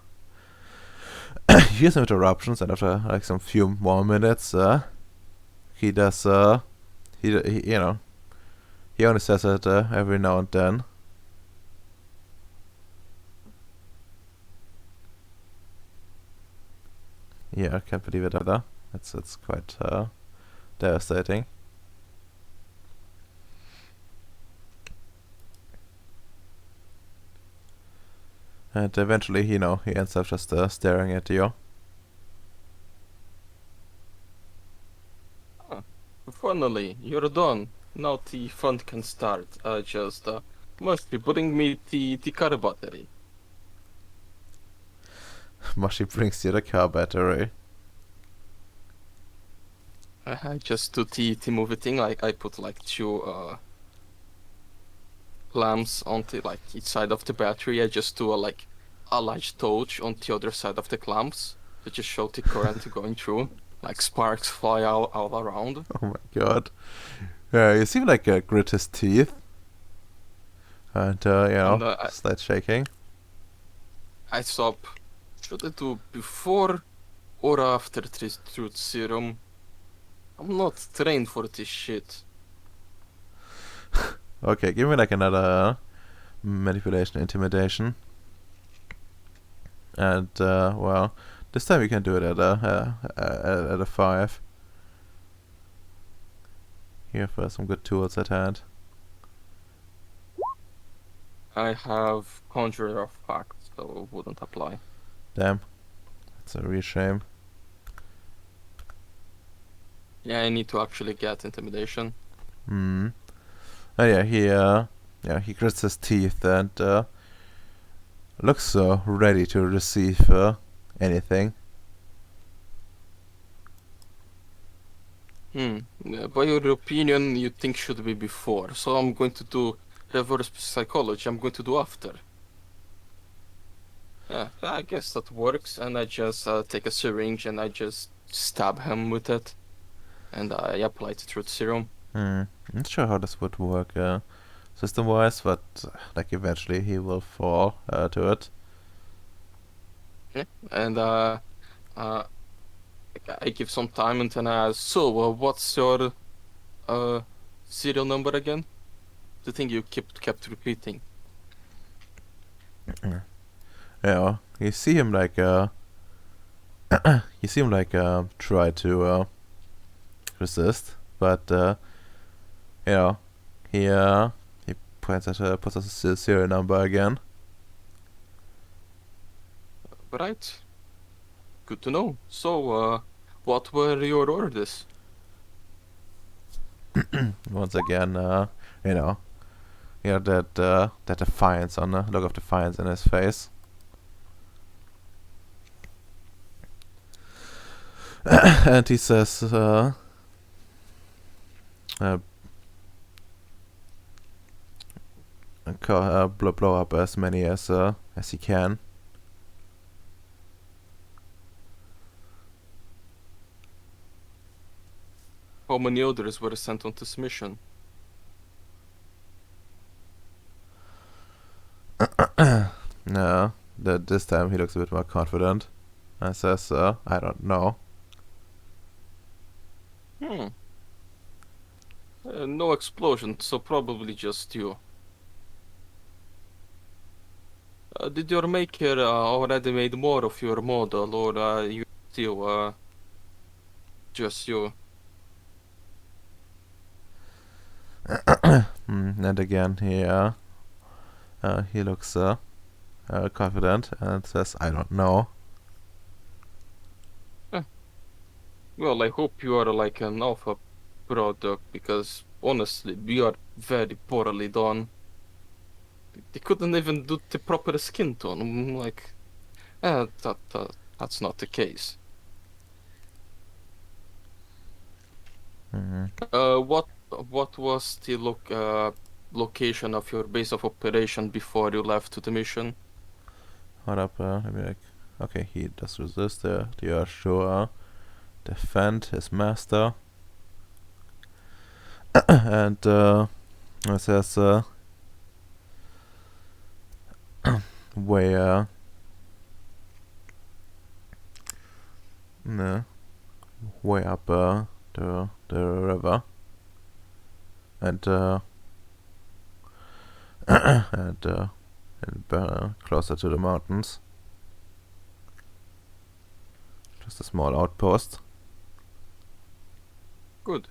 hear some interruptions, and after like some few more minutes, he does, he only says it every now and then. Yeah, I can't believe it either. It's quite devastating. And eventually, he ends up just staring at you. Finally, you're done. Now the fun can start. Just must be bring me the car battery. Mashi brings you the car battery. I just do the movie thing. Like I put like 2 lamps on the like each side of the battery. I just do a large torch on the other side of the clamps to just show the current going through. Like sparks fly all around. Oh my god. Yeah, you seem like grit his teeth. And, And, start shaking. I stop. Should I do before or after truth serum? I'm not trained for this shit. Okay, give me like another manipulation, intimidation. And, well, this time you can do it at a 5. You have some good tools at hand. I have Conjurer of Fact, so it wouldn't apply. Damn. That's a real shame. Yeah, I need to actually get Intimidation. Hmm. Oh yeah, he grits his teeth and looks ready to receive anything. By your opinion, you think should be before, so I'm going to do reverse psychology. I'm going to do after. Yeah, I guess that works, and I just take a syringe and I just stab him with it, and I apply the truth serum. I'm not sure how this would work system-wise, but like eventually he will fall to it. Yeah, and I give some time, and then I ask, so what's your serial number again? The thing you kept repeating. Yeah, you see him like try to resist, but he puts us a serial number again. Right. Good to know. So, what were your orders? Once again, that defiance on the look of defiance in his face. And he says, blow up as many as he can. How many others were sent on this mission? No, this time he looks a bit more confident and says, I don't know. No explosion, so probably just you. Did your maker already made more of your model, or you still just you? And again, he looks confident and says, I don't know. Well, I hope you are like an alpha product, because honestly, we are very poorly done. They couldn't even do the proper skin tone. Like, that's not the case. What was the location of your base of operation before you left to the mission? Hold up, let me okay, he does resist the sure defend his master. And it says where way up the river, and closer to the mountains. Just a small outpost. Good.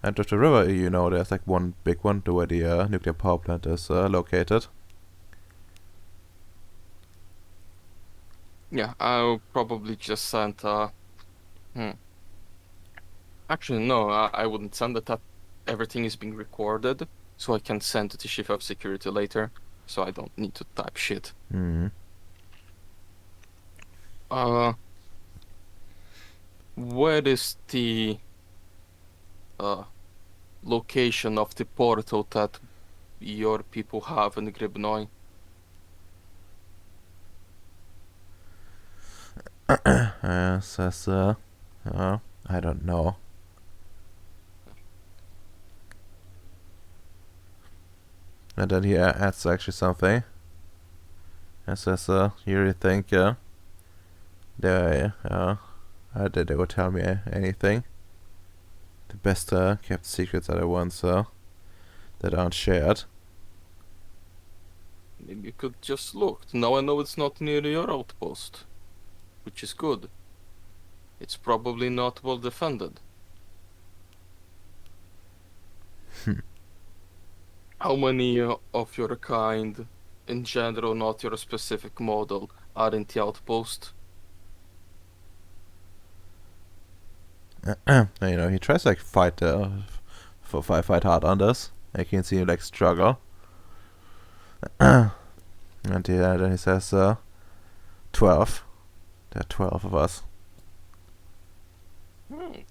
And with the river, there's like one big one to where the nuclear power plant is located. Yeah, I'll probably just send Actually, no, I wouldn't send it. That everything is being recorded, so I can send to the chief of security later, so I don't need to type shit. Where is the location of the portal that your people have in Gribnoi? Says I don't know. And then he adds actually something. And says, you really think they would tell me anything? The best kept secrets are the ones that aren't shared. Maybe you could just look. Now I know it's not near your outpost, which is good. It's probably not well defended. How many of your kind, in general, not your specific model, are in the outpost? He tries to like fight hard on this. I can see him like struggle. And then he says 12. There are 12 of us.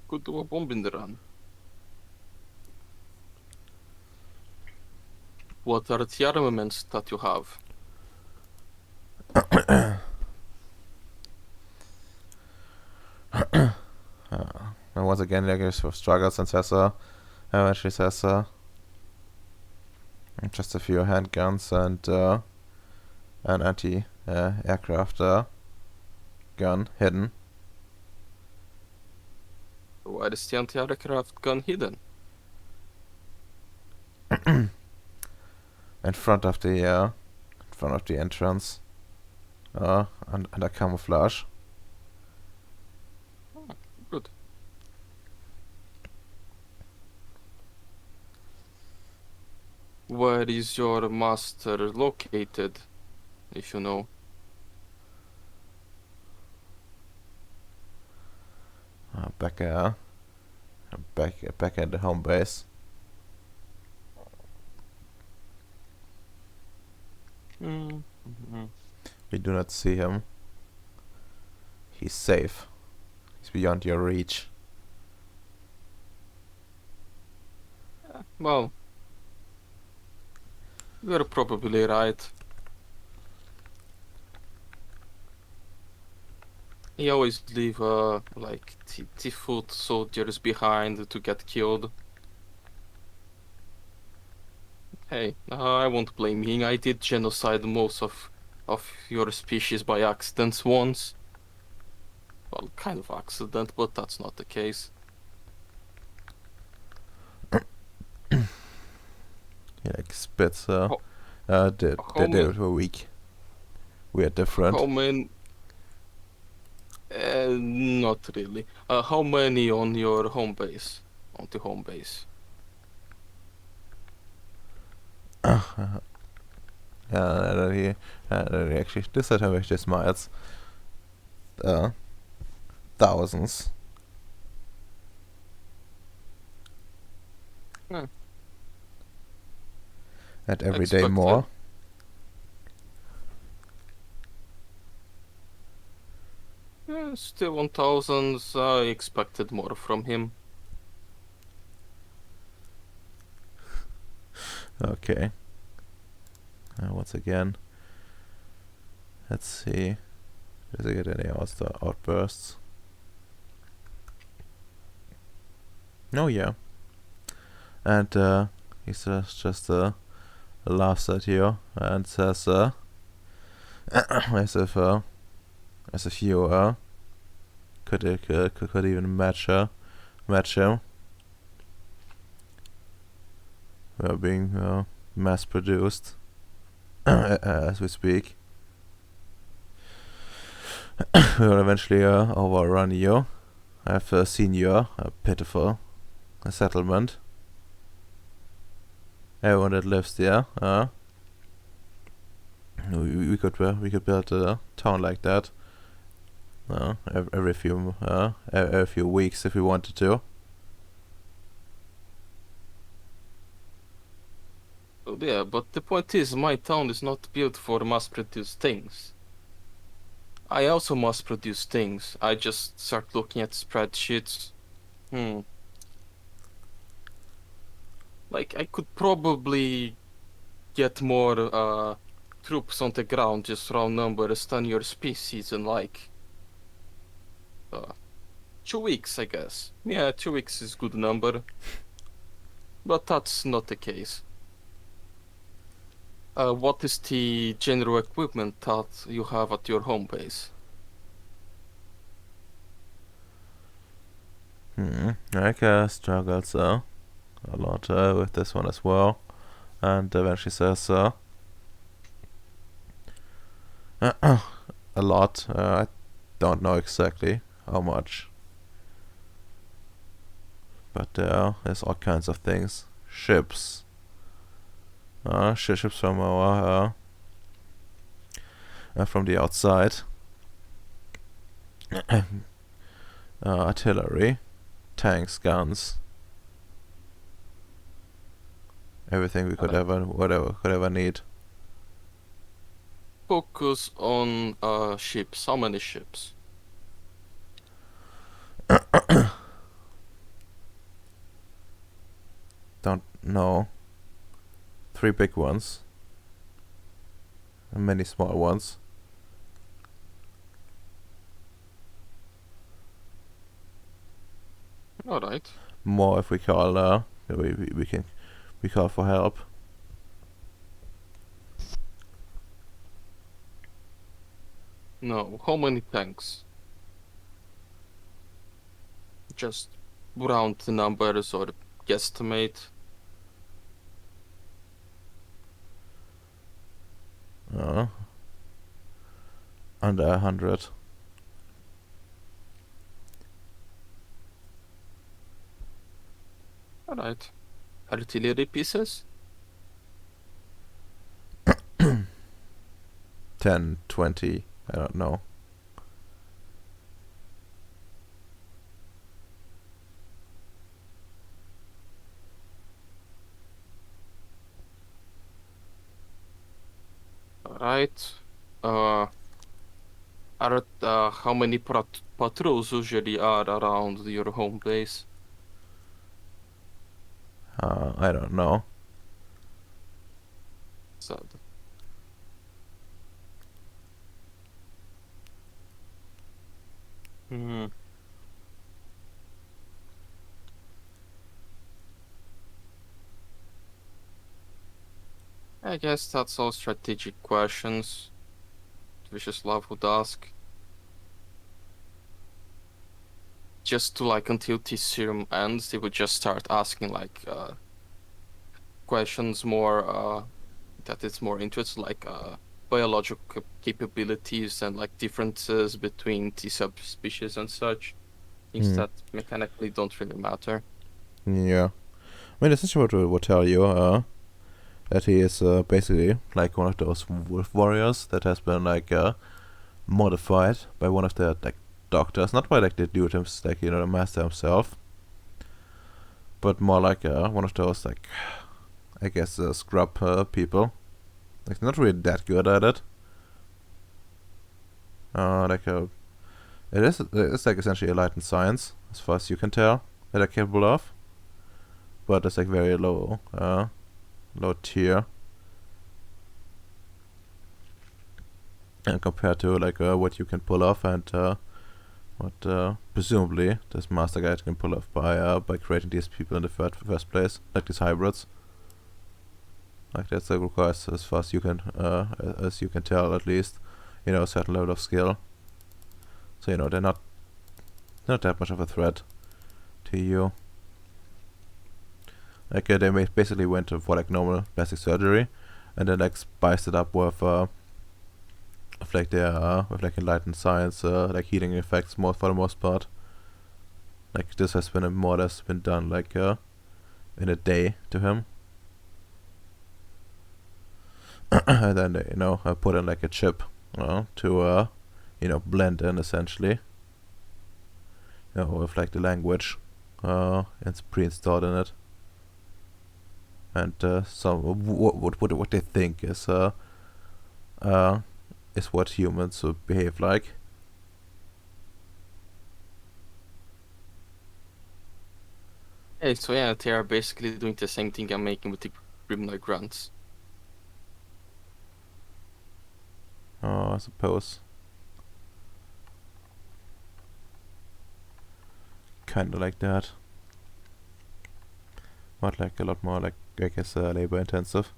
Could do a bombing run. What are the armaments that you have? And once again, he sort of struggles and says, she says, just a few handguns and an anti-aircraft gun hidden. Why is the anti-aircraft gun hidden? In front of the entrance, under camouflage. Good. Where is your master located, if you know? Back at the home base. Mm-hmm. We do not see him. He's safe. He's beyond your reach. Well, you're probably right. He always leave like foot soldiers behind to get killed. Hey, I won't blame him. I did genocide most of your species by accident once. Well, kind of accident, but that's not the case. He like spits. How, They how many? were weak. We are different. How many? Not really. How many on your home base? On the home base? Then he actually this time actually smiles. Thousands. Hmm. And every day Expected. more. Still 1000s. I expected more from him. Okay. Once again. Let's see. Does he get any outbursts? No, yeah. And he says just laughs at you and says as if you could even match him. We are being mass produced as we speak. We will eventually overrun you. I've seen your pitiful settlement. Everyone that lives there, we could build a town like that. Every few weeks if we wanted to. Oh, yeah, but the point is, my town is not built for mass-produced things. I also mass-produce things. I just start looking at spreadsheets. Like, I could probably get more troops on the ground, just round numbers, than your species in like 2 weeks, I guess. Yeah, 2 weeks is good number. But that's not the case. What is the general equipment that you have at your home base? Erika struggles a lot with this one as well. And eventually says a lot. I don't know exactly how much. But there's all kinds of things. Ships. Ships from our from the outside. Artillery, tanks, guns, everything we could ever need. Focus on ships. How many ships? Don't know. 3 big ones. And many small ones. All right. More if we call we call for help. No, how many tanks? Just round the numbers or guesstimate. Under 100. All right. Artillery pieces? 10, 20, I don't know. All Right. How many patrols usually are around your home base? I don't know. So, hmm. I guess that's all strategic questions Vicious would ask. Just to like until this serum ends, they would just start asking like questions more that is more interested, like biological capabilities and like differences between the subspecies and such. Things Hmm. that mechanically don't really matter. Yeah. I mean, essentially what would tell you, that he is basically like one of those wolf warriors that has been like modified by one of the like doctors, not by like the dude himself, like the master himself, but more like one of those like I guess scrub people. Like not really that good at it. Like it's like essentially a light in science as far as you can tell that they're capable of, but it's like very low tier. And compared to like what you can pull off and what presumably this master guy can pull off by creating these people in the first place, like these hybrids. Like that's like requires as far as you can tell at least, a certain level of skill. So they're not that much of a threat to you. Like they basically went for like normal plastic surgery, and then like spiced it up with like with like enlightened science, like healing effects more for the most part. Like this has been more or less been done like in a day to him. And then they, put in like a chip to blend in essentially, with like the language it's pre-installed in it. And so what they think is what humans would behave like. Hey, so yeah, they are basically doing the same thing I'm making with the criminal grants. I suppose. Kinda like that. But like a lot more like I guess labor intensive.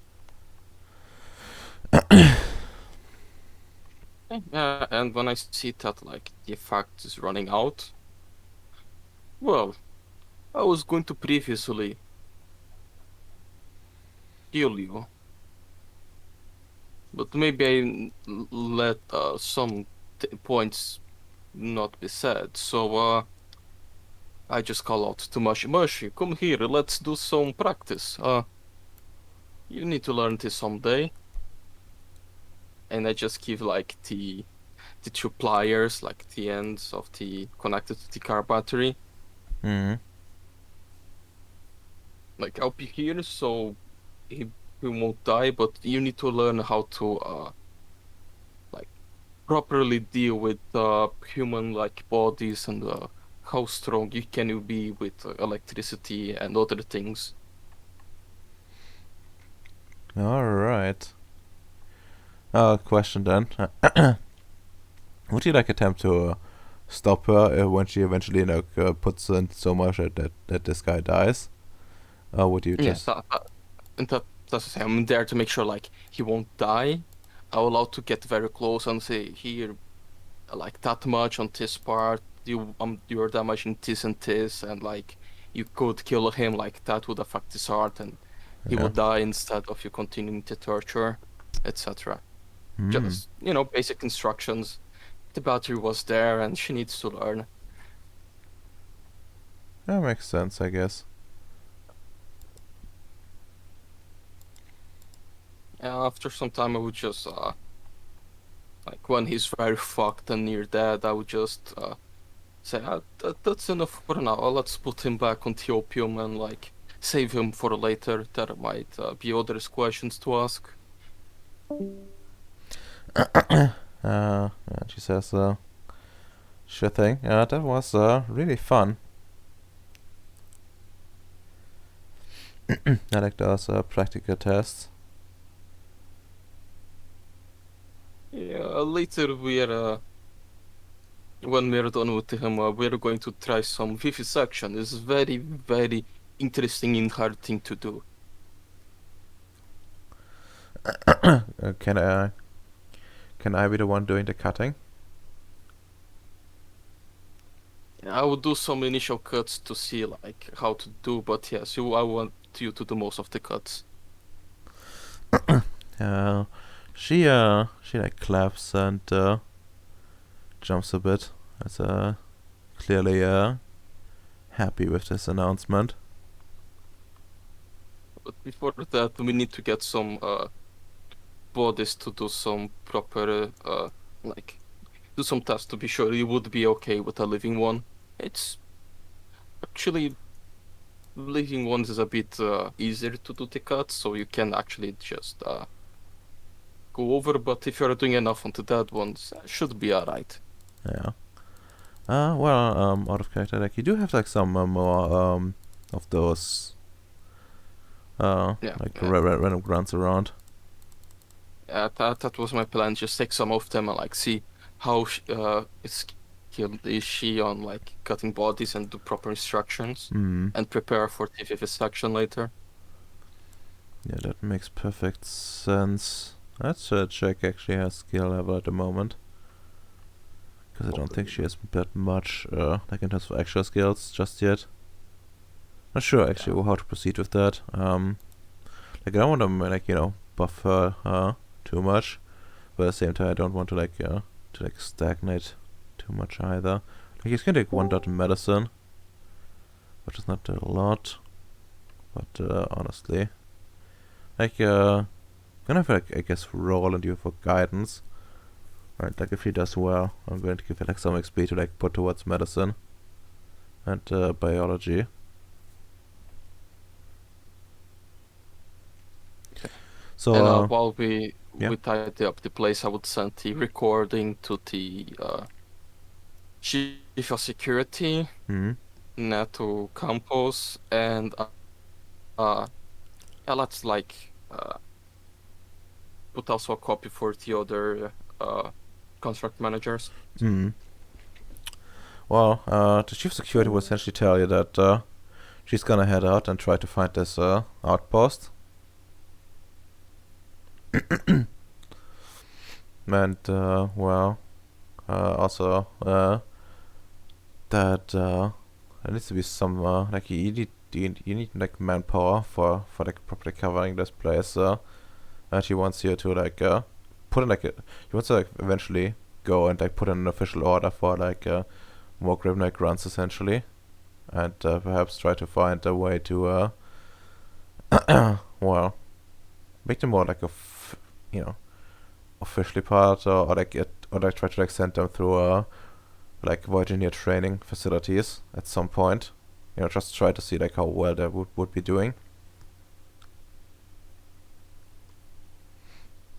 Yeah, and when I see that like the effect is running out, well, I was going to previously kill you, but maybe let some points not be said. So I just call out to Mashi, come here, let's do some practice. You need to learn this someday. And I just give like the two pliers, like the ends of the connected to the car battery. Mm-hmm. Like I'll be here, so he won't die, but you need to learn how to like properly deal with human like bodies and how strong you can be with electricity and other things. Alright. Question then. Would you like attempt to stop her when she eventually puts in so much that this guy dies? Or would you Yeah, just... and that's the thing. I'm there to make sure like he won't die. I'm allowed to get very close and say here, like that much on this part. You're damaging this and this, and like you could kill him. Like that would affect his heart, and he Yeah. would die instead of you continuing the torture, etc. Mm. Just basic instructions. The battery was there, and she needs to learn. That makes sense, I guess. After some time, I would just like when he's very fucked and near dead, I would just say, that's enough for now. Let's put him back on the opium and like save him for later. There might be other questions to ask. And she says, sure thing. That was really fun. I like those practical tests. Yeah, later when we're done with him, we're going to try some vivisection. It's very, very interesting and hard thing to do. Can I be the one doing the cutting? I will do some initial cuts to see like how to do, but yes, I want you to do most of the cuts. She like claps and jumps a bit. It's clearly happy with this announcement. But before that, we need to get some bodies to do some proper like do some tests to be sure you would be okay with a living one. It's actually living ones is a bit easier to do the cuts, so you can actually just go over. But if you're doing enough onto dead ones, should be alright. Yeah. Well, out of character, like you do have like some more of those Yeah, like yeah. random grunts around. That was my plan. Just take some of them and like see how skilled is she on like cutting bodies and do proper instructions and prepare for the vivisection later. Yeah, that makes perfect sense. Let's check actually her skill level at the moment. Because I don't think she has that much, like in terms of actual skills just yet. Not sure actually how to proceed with that. Like I don't want to like buff her too much, but at the same time I don't want to like stagnate too much either. Like he's gonna take 1 dot in medicine, which is not a lot, but honestly, like gonna have like I guess roll and you for guidance. Right, like if he does well, I'm going to give it like some XP to like put towards medicine and biology. So And while we yeah. tidy up the place, I would send the recording to the chief of security, Neto Campos, and yeah, let's like put also a copy for the other contract managers. Well, the chief security will essentially tell you that she's gonna head out and try to find this outpost. And well, also that there needs to be some like you need like manpower for like properly covering this place. And he wants you to like put in like he wants to like eventually go and like put in an official order for like more Grimneck runs essentially, and perhaps try to find a way to well make them more like officially part or like try to like send them through like void engineer training facilities at some point. Just try to see like how well they would be doing.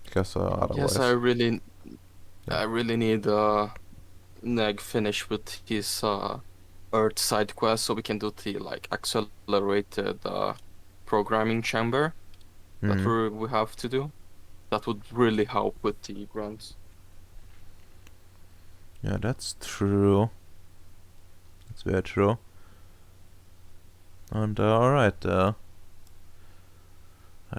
Because otherwise. Yes, I really need Neg finish with his Earth side quest so we can do the like accelerated programming chamber that we have to do. That would really help with the grunts. Yeah, that's true. That's very true. And alright,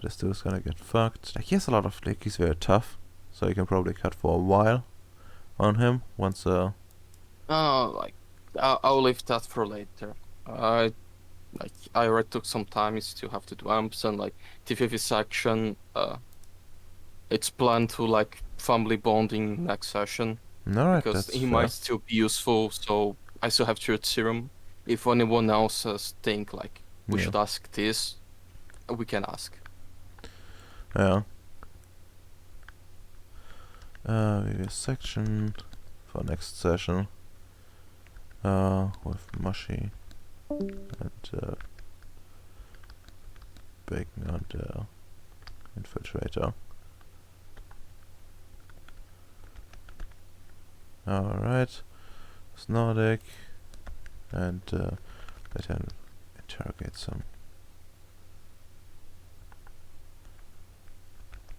this dude's gonna get fucked. Like, he has a lot of, like, he's very tough, so you can probably cut for a while on him once, Like, I'll leave that for later. I already took some time. You still have to do amps and like the vivisection. It's planned to like family bonding next session. alright, Because that's he fair. might still be useful, so I still have Truth Serum. If anyone else think like we should ask this, we can ask. Yeah. Maybe a section for next session. With Mushy and Bacon and Infiltrator. Alright. It's Nordic. And let him interrogate some.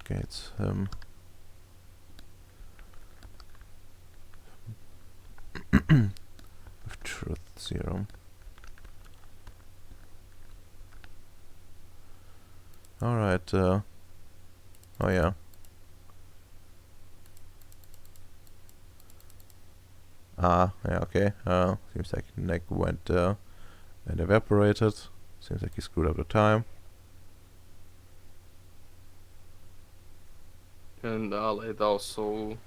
Gates him. With truth serum. Alright, oh yeah. Yeah, okay. Seems like Nick went and evaporated. Seems like he screwed up the time. And Aled also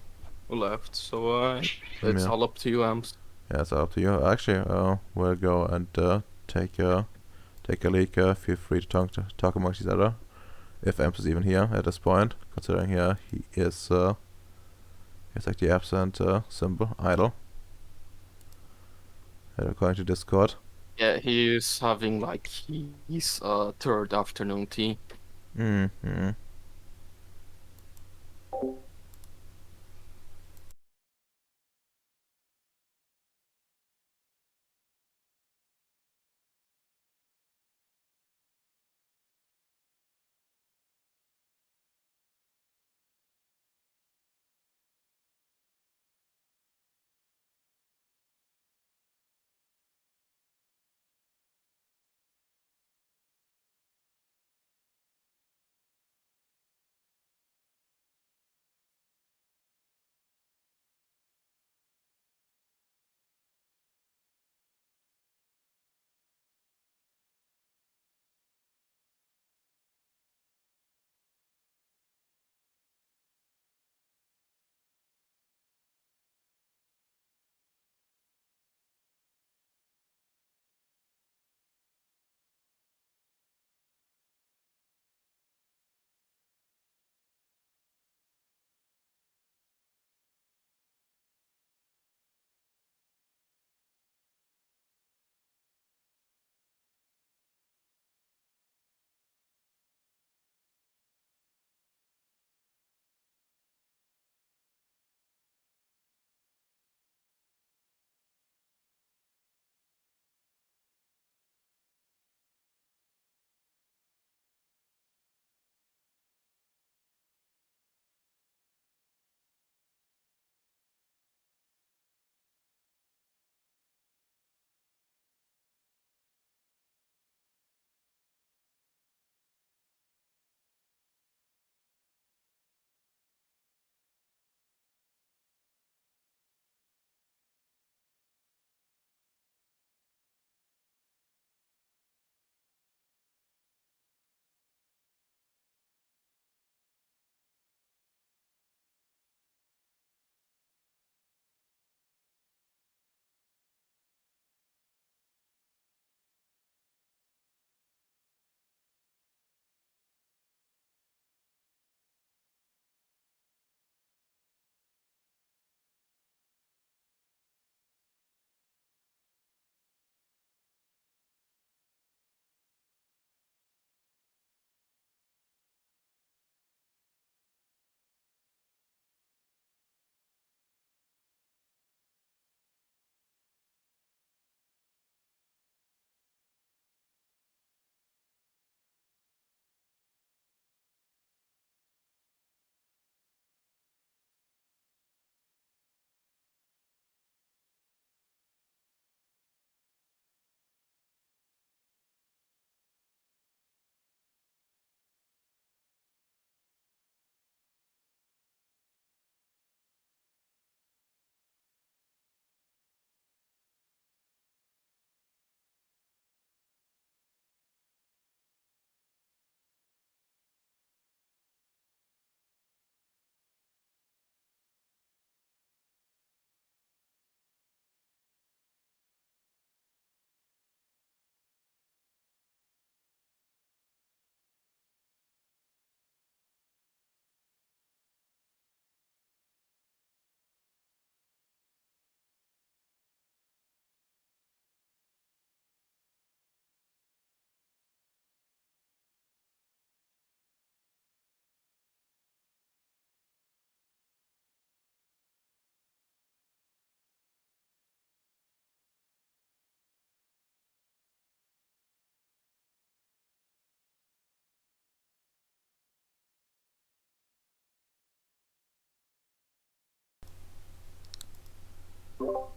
left, so it's Yeah. all up to you, Amps. Yeah, it's up to you. Actually, we'll go and take a leak. Feel free to talk amongst each other. If Amps is even here at this point, considering here he is he's like the absent symbol, idle. According to Discord. Yeah, he is having like his third afternoon tea. Mm-hmm.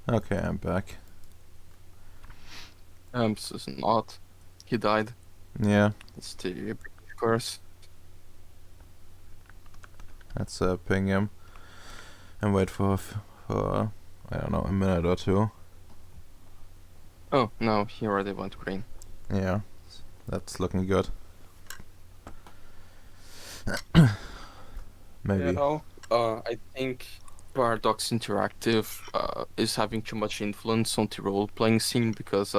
Okay, I'm back. This is not. He died. Yeah, It's the curse. let's ping him and wait for I don't know, a minute or two. Oh, no, he already went green. Yeah, that's looking good. Maybe. I think Paradox Interactive is having too much influence on the role-playing scene because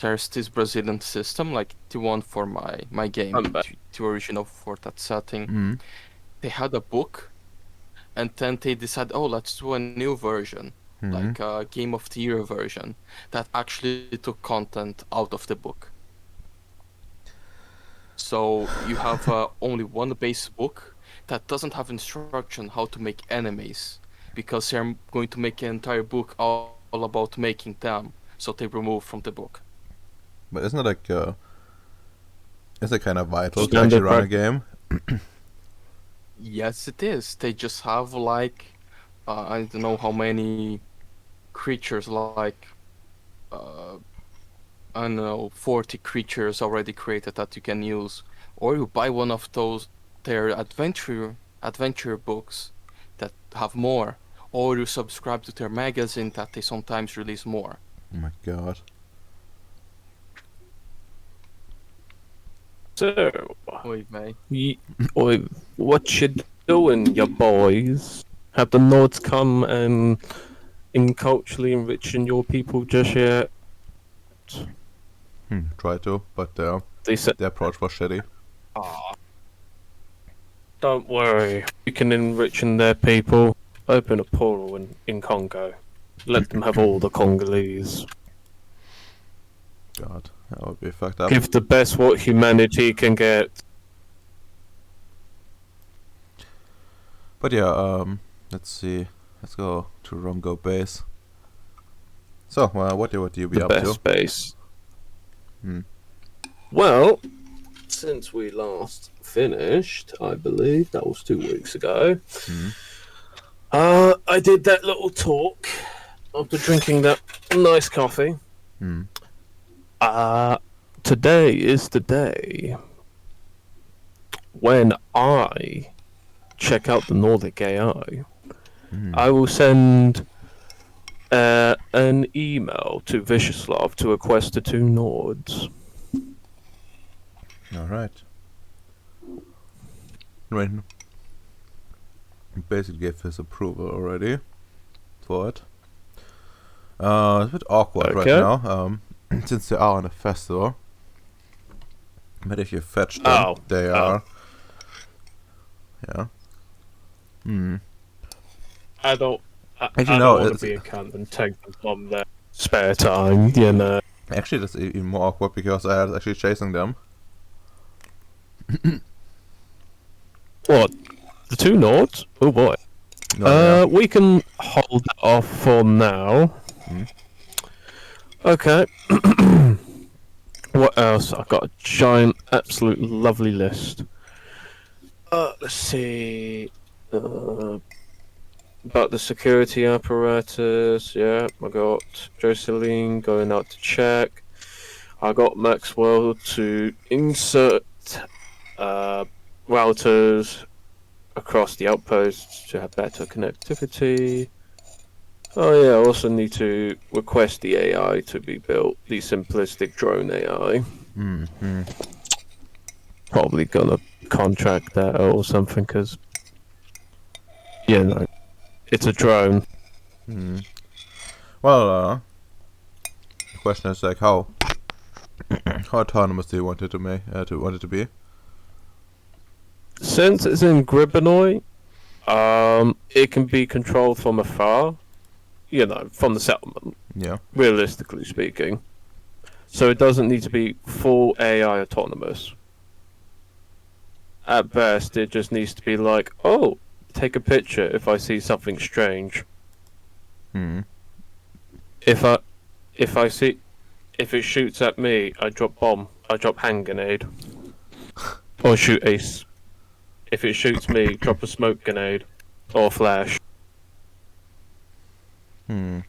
there's this Brazilian system, like the one for my game, I'm back. the original for that setting. Mm. They had a book, and then they decided, oh, let's do a new version, Mhm. like a Game of the Year version, that actually took content out of the book. So you have only one base book that doesn't have instruction how to make enemies, because they're going to make an entire book all about making them, so they remove from the book. But isn't it like is it kind of vital to Standard actually run a practice. game? Yes, it is. They just have like I don't know how many creatures, like I don't know, 40 creatures already created that you can use, or you buy one of those their adventure books that have more, or you subscribe to their magazine that they sometimes release more. Oh my god. So, Oy vey. oi, what you doing, ya boys? Have the Nords come and culturally enriching your people just yet? Try to, but They said, the approach was shitty. don't worry, we can enriching their people. Open a portal in Congo. Let them have all the Congolese. God, that would be fucked up. Give the best what humanity can get. But yeah, let's see. Let's go to Rumgo base. So, what would you be The up best to? space. Hmm. Well, since we last finished, I believe that was 2 weeks ago. Hmm. I did that little talk after drinking that nice coffee. Hmm. Today is the day when I check out the Nordic AI. Hmm. I will send an email to Vicioslav to request the 2 Nords. All right. When he basically gave his approval already for it. It's a bit awkward right Okay. now, since they are on a festival. But if you fetch them, Oh. they are. Yeah. Hmm. I don't. As you I know, don't want it's to be a cunt and take them from their spare time, you know. actually that's even more awkward because I was actually chasing them. What? The 2 Nords? Oh boy. No, yeah. We can hold that off for now. Hmm. Okay. What else? I've got a giant, absolute lovely list. Let's see. About the security apparatus, yeah. I got Jocelyn going out to check. I got Maxwell to insert routers across the outposts to have better connectivity. Oh yeah, I also need to request the AI to be built, the simplistic drone AI. Hmm. Probably gonna contract that or something, because, you know, it's a drone. Hmm. Well, the question is like how autonomous do you want it to be? Since it's in Gribanoy, it can be controlled from afar, you know, from the settlement, Yeah. realistically speaking. So it doesn't need to be full AI autonomous. At best, it just needs to be like, oh, take a picture if I see something strange. Hmm. If it shoots at me, I drop bomb. I drop hand grenade. Or shoot ace. If it shoots me, drop a smoke grenade. Or flash. Hmm.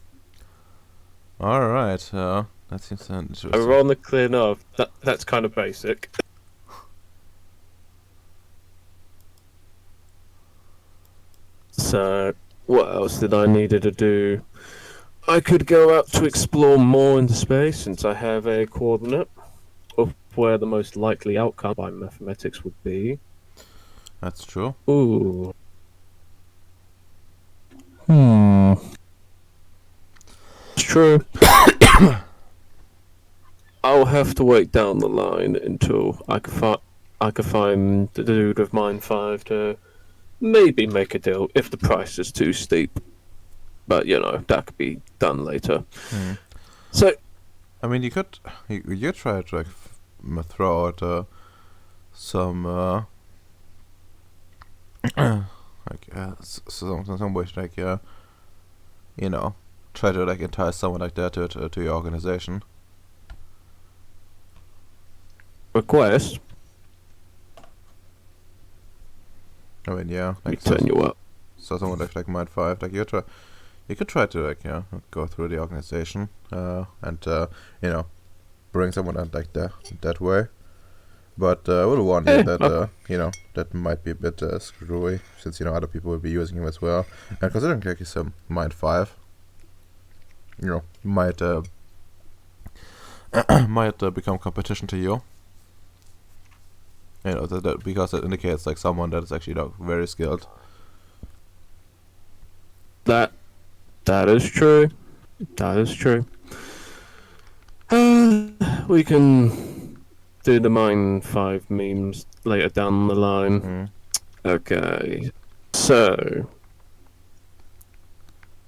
Alright, that seems interesting. Ironically enough, that's kind of basic. So, what else did I needed to do? I could go out to explore more into space since I have a coordinate of where the most likely outcome by mathematics would be. That's true. Ooh. Hmm. It's true. I'll have to wait down the line until I could find the dude of Mine 5 to maybe make a deal if the price is too steep. But, you know, that could be done later. Hmm. So, I mean, you could try to like throw out some like some way to like you know, try to like entice someone like that to your organization. request, I mean, yeah, let me like so, turn you up. so someone like Mind 5, like you could try to like go through the organization and you know, bring someone out like that way. But I would warn you that you know, that might be a bit screwy, since you know other people will be using him as well. And considering like he's a Mind 5, you know, might might become competition to you. You know, because it indicates like someone that is actually very skilled. That is true. That is true. We can do the Mine 5 memes later down the line. Mm. Okay. So,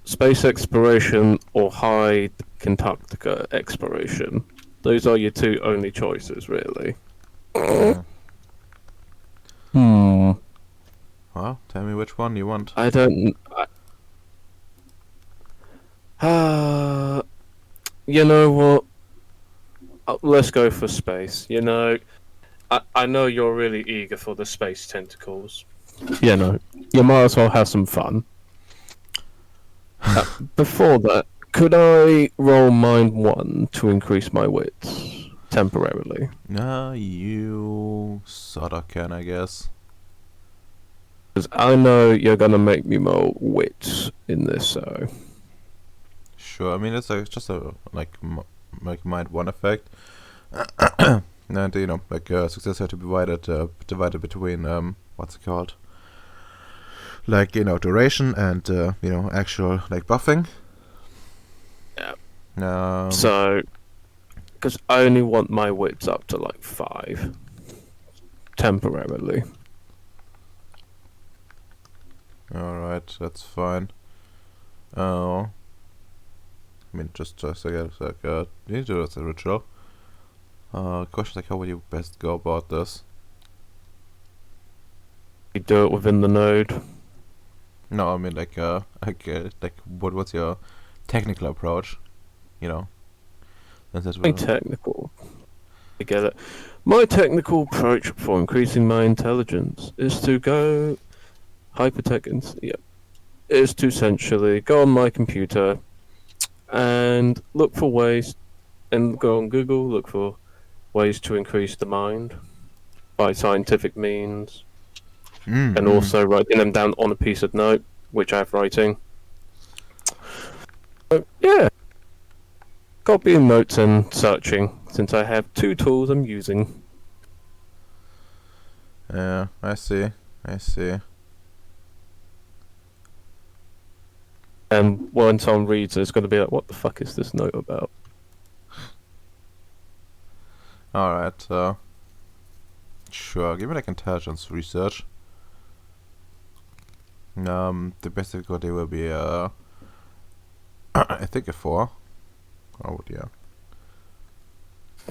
space exploration or high Antarctica exploration. Those are your two only choices, really. Mm. Hmm. Well, tell me which one you want. I don't. You know what? Let's go for space. You know, I know you're really eager for the space tentacles. You know, you might as well have some fun. Before that, could I roll Mind 1 to increase my wits temporarily? You sorta can, I guess. Because I know you're gonna make me roll wits in this, so. Sure. I mean, it's like just a like Mind 1 effect, and you know, like success had to be divided between what's it called? Like, you know, duration and you know, actual like buffing. Yeah. So, because I only want my wits up to like 5 temporarily. All right, that's fine. I mean, just I guess like you need to do this as a ritual. Question like, how would you best go about this? You do it within the node. No, I mean like what's your technical approach? You know, is it My technical. I get it. My technical approach for increasing my intelligence is to go hypertext. Yep. Is to essentially go on my computer and look for ways, and go on Google, look for ways to increase the mind by scientific means, and also writing them down on a piece of note, which I have writing. So, yeah. Copying notes and searching, since I have 2 tools I'm using. Yeah, I see. And when someone reads it, it's going to be like, what the fuck is this note about? Alright, sure, give me like intelligence research. The best difficulty will be I think a 4. Oh dear.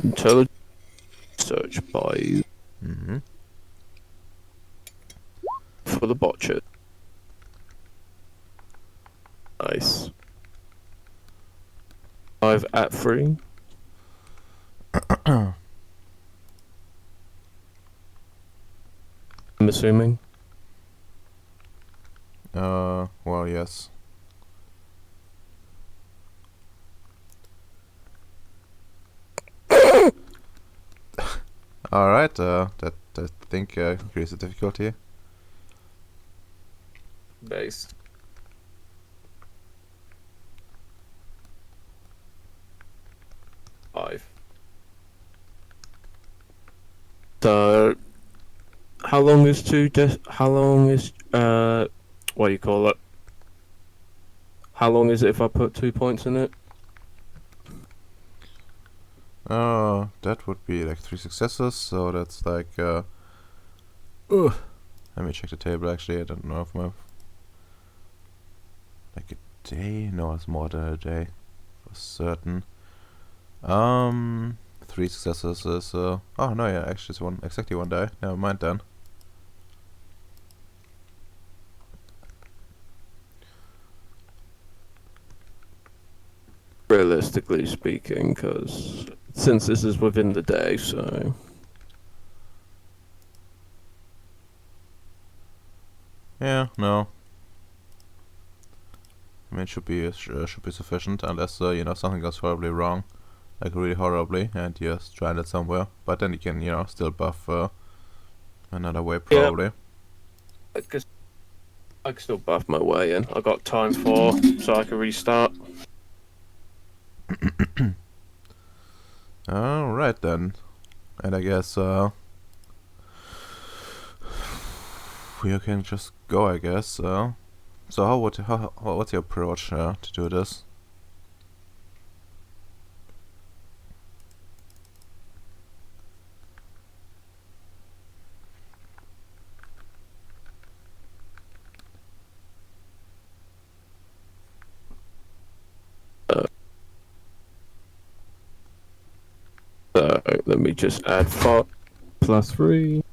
Intelligence search by for the botcher. Nice. 5 at 3. I'm assuming. Well, yes. Alright, that I think increase the difficulty. Base. Five. So, how long is what do you call it? How long is it if I put 2 points in it? That would be like 3 successes, so that's like, let me check the table actually, I don't know if my... Like a day? No, it's more than a day, for certain. 3 successes is, oh no, yeah, actually it's exactly 1 die, never mind then. Realistically speaking, because since this is within the day, so Yeah, no. I mean, it should be sufficient, unless you know, something goes horribly wrong, like really horribly, and you're stranded somewhere. But then you can, you know, still buff another way probably. I guess I can still buff my way in. I got times 4, so I can restart. Alright then, and I guess we can just go. I guess. So what's your approach to do this? So let me just add 4 plus 3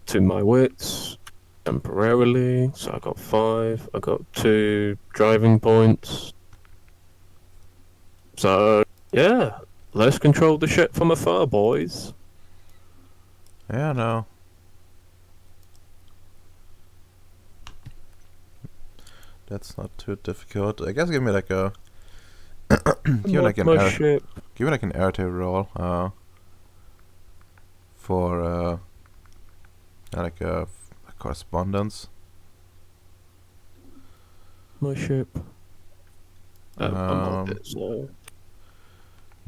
to my wits temporarily. So I got 5. I got 2 driving points. So yeah, let's control the ship from afar, boys. Yeah, no. That's not too difficult. I guess give me like a give me like an air tail roll for like a correspondence. My ship. I'm on it, so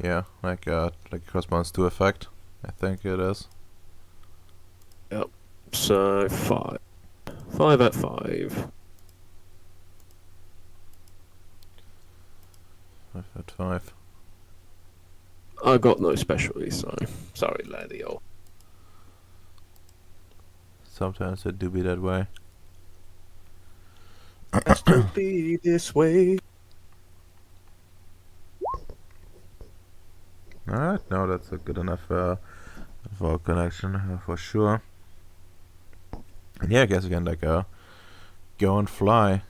Yeah, like corresponds to effect. I think it is. so 5. 5 at 5. 5 at 5. I got no specialty, so sorry, laddie. Sometimes it do be that way. Has to be this way. Alright, no, that's a good enough for connection for sure. And yeah, I guess we can like go and fly.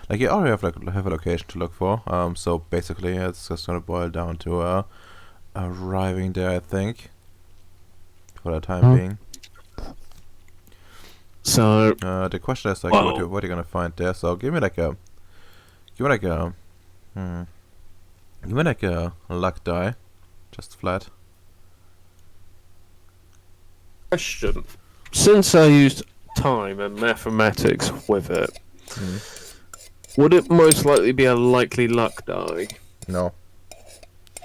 Like you already have a location to look for. So basically it's just gonna boil down to arriving there, I think, for the time being. So the question is like, what are you gonna find there? So give me like a luck die, just flat. question. Since I used time and mathematics with it, would it most likely be a likely luck die? No,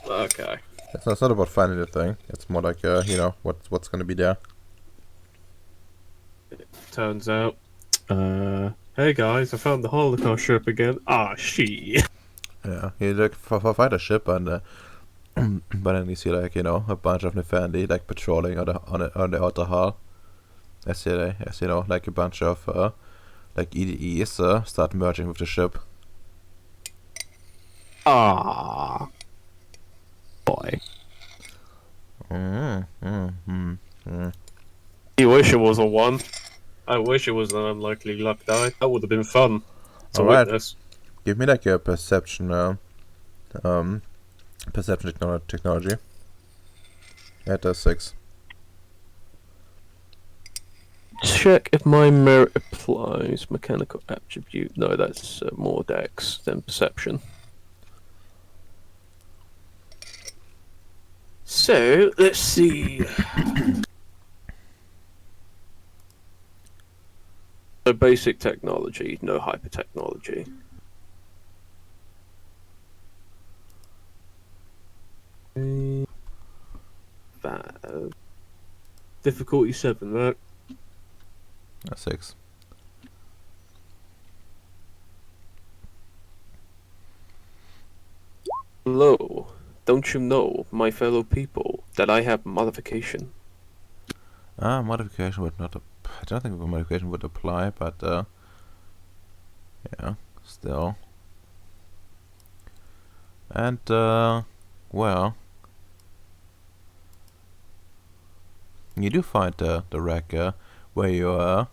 Okay. it's not about finding the thing. It's more like you know, what's gonna be there. Turns out, hey guys, I found the Holocaust ship again. Ah, shit. Yeah, you look for find a ship and but then you see like, you know, a bunch of Nefandi like patrolling on the outer hull. As you know, like a bunch of like EDEs start merging with the ship. Ah, boy. You wish it was a 1. I wish it was an unlikely luck die. That would have been fun to Alright. witness. Give me like a perception technology. At a 6. Check if my merit applies. Mechanical attribute. No, that's more dex than perception. So let's see. So basic technology, no hyper technology. That difficulty 7, right? 6. Hello, don't you know, my fellow people, that I have modification? Modification would not. I don't think the modification would apply, but yeah, still. And well, you do find the rack where you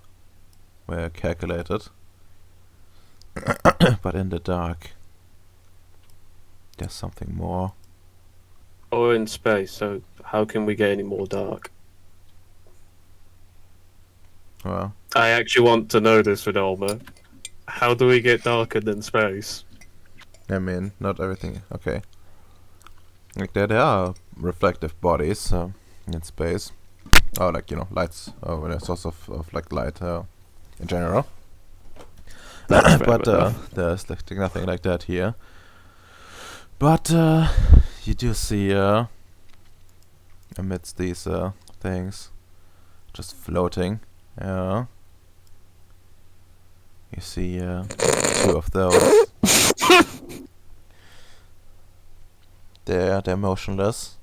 calculated, but in the dark, there's something more. Or in space, so how can we get any more dark? Well, I actually want to know this, Ronaldo. How do we get darker than space? I mean, not everything. Okay, like there are reflective bodies in space. Oh, like lights. Oh, a source of like light in general. That's fair But enough. there's like nothing like that here. But you do see amidst these things just floating. You see 2 of those. They're motionless.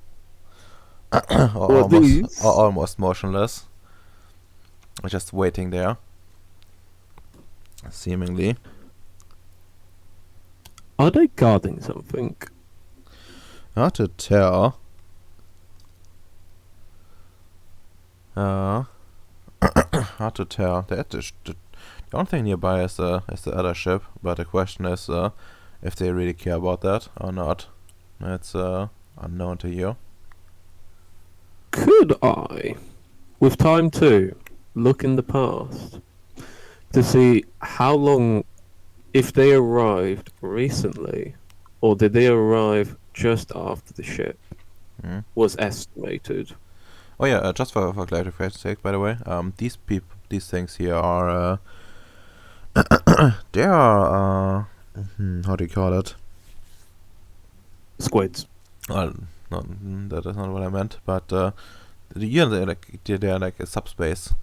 or almost motionless. Just waiting there. Seemingly. Are they guarding something? Hard to tell. Hard to tell. The only thing nearby is the other ship, but the question is if they really care about that or not. It's unknown to you. Could I, with time to, look in the past to see how long, if they arrived recently, or did they arrive just after the ship Hmm. was estimated? Oh yeah, just for clarification's sake, by the way, these things here are they are how do you call it? Squids. Well, no, that is not what I meant. But they're like a subspace,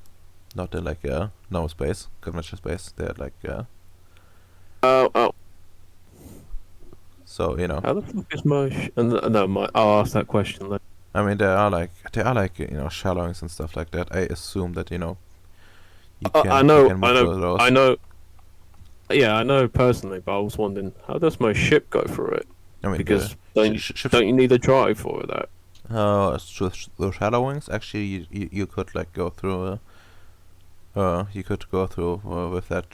not in like a normal space, conventional space. They're like Oh, so how the fuck is my? I'll ask that question later. I mean, they are like shallowings and stuff like that. I assume that you I can know, move through those. I know. Yeah, I know personally, but I was wondering how does my ship go through it? I mean, Because ships, don't you need a drive for that? through shallowings. Actually, you could like go through. You could go through with that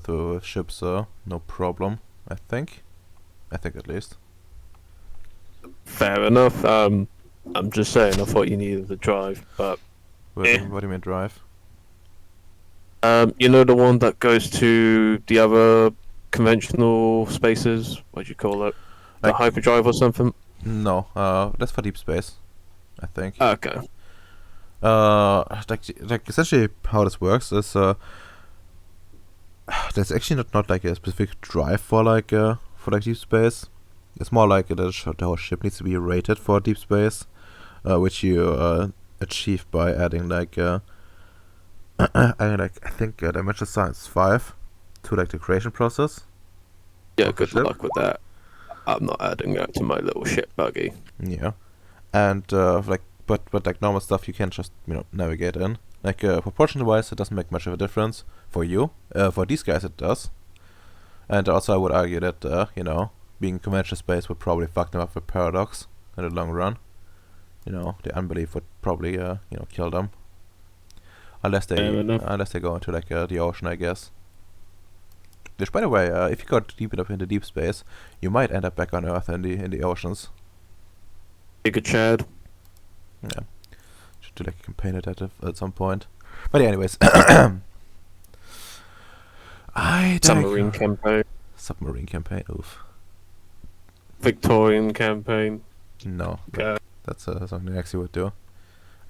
through with ships. No problem. I think at least. Fair enough. I'm just saying. I thought you needed the drive, but What do you mean drive? you know the one that goes to the other conventional spaces. What do you call it? The Like- hyperdrive or something? No. That's for deep space. I think. Okay. Like essentially how this works is there's actually not like a specific drive for like deep space. It's more like the whole ship needs to be rated for deep space, which you achieve by adding like I think dimension science 5 to like the creation process. Yeah, Of the good ship? luck with that. I'm not adding that to my little ship buggy. Yeah, and but like normal stuff you can just navigate in. Like proportion wise, it doesn't make much of a difference for you. For these guys, it does. And also, I would argue that being conventional space would probably fuck them up with paradox in the long run. The unbelief would probably kill them. Unless Fair enough. they go into like the ocean, I guess. Which, by the way, if you go deep enough into deep space, you might end up back on Earth in the oceans. Take a Chad. Yeah, should do like a campaign at some point. But yeah, anyways, Submarine campaign. Submarine campaign. Oof. Victorian campaign. No. Okay. That's something I actually would do.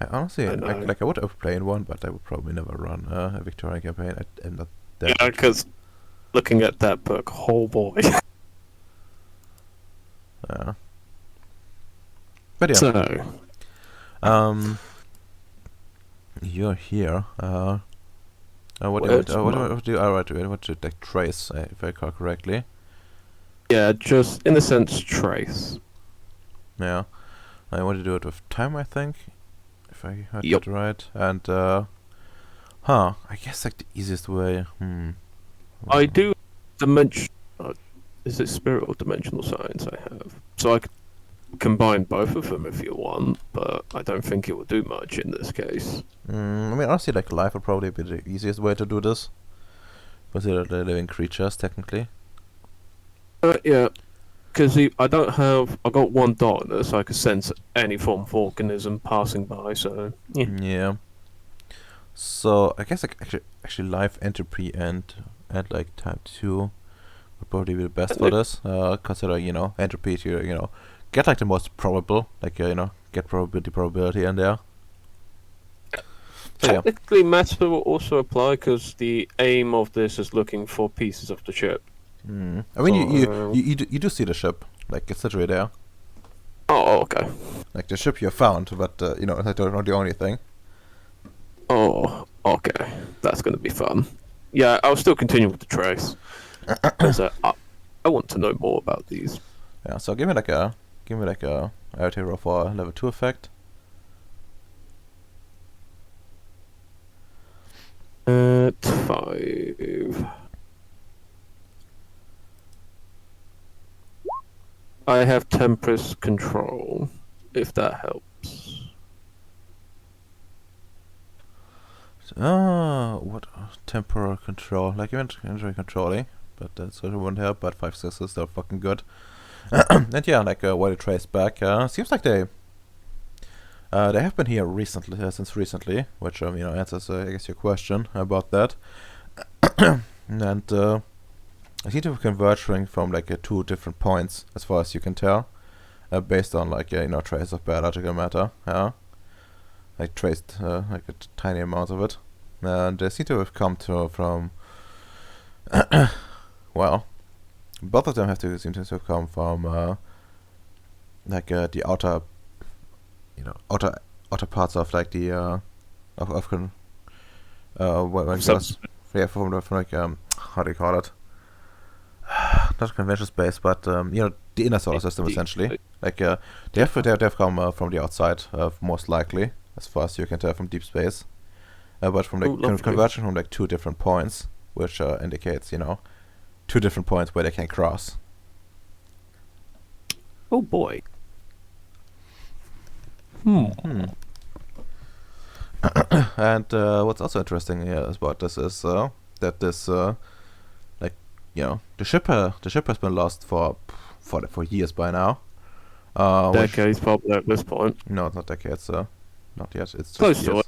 I honestly, I know. I would have played one, but I would probably never run a Victorian campaign. I'm not that. Yeah, because looking at that book, oh boy. But yeah, So, you're here. What do Where's what do you? Alright, what should like trace? If I recall correctly. yeah, just in a sense, trace. Yeah, I want to do it with time. I think, if I heard Yup. that right. And I guess like the easiest way. I do dimension. Is it spirit or dimensional science I have? So I could combine both of them if you want, but I don't think it will do much in this case. I mean, honestly, like life would probably be the easiest way to do this. Consider the living creatures, technically. Yeah, because I don't have. I got one darkness, so I could sense any form of organism passing by. So yeah. Yeah. So I guess like actually life entropy and like type 2 would probably be the best for this. Consider entropy to get like the most probable, like get probability in there. So yeah. Technically, matter will also apply because the aim of this is looking for pieces of the ship. I mean, you do see the ship, like it's literally there, Oh, okay. like the ship you found, but that's not the only thing. Oh, okay. That's going to be fun. Yeah, I'll still continue with the trace. 'Cause, I want to know more about these. Yeah. So give me like a IoT roll for level 2 effect. At 5. I have Temperance control, if that helps. What temporal control? Like you enjoy controlling, but that sort of won't help. But 5 successes, they're fucking good. And yeah, like while you trace back, seems like they have been here recently, since recently, which answers I guess your question about that. And I seem to be converging from like 2 different points, as far as you can tell, based on like trace of biological matter. Yeah. I traced like a tiny amount of it, and they seem to have come from well, both of them seem to have come from like the outer parts of like the from like how do you call it? Not convention space, but the inner solar system essentially. Like they have come from the outside, most likely, as far as you can tell from deep space. But from like converging from like 2 different points, which indicates 2 different points where they can cross. Oh boy. And what's also interesting here about this is that this the ship has been lost for years by now. Decades probably at this point. No, not decades. Not yet. It's just Close to years.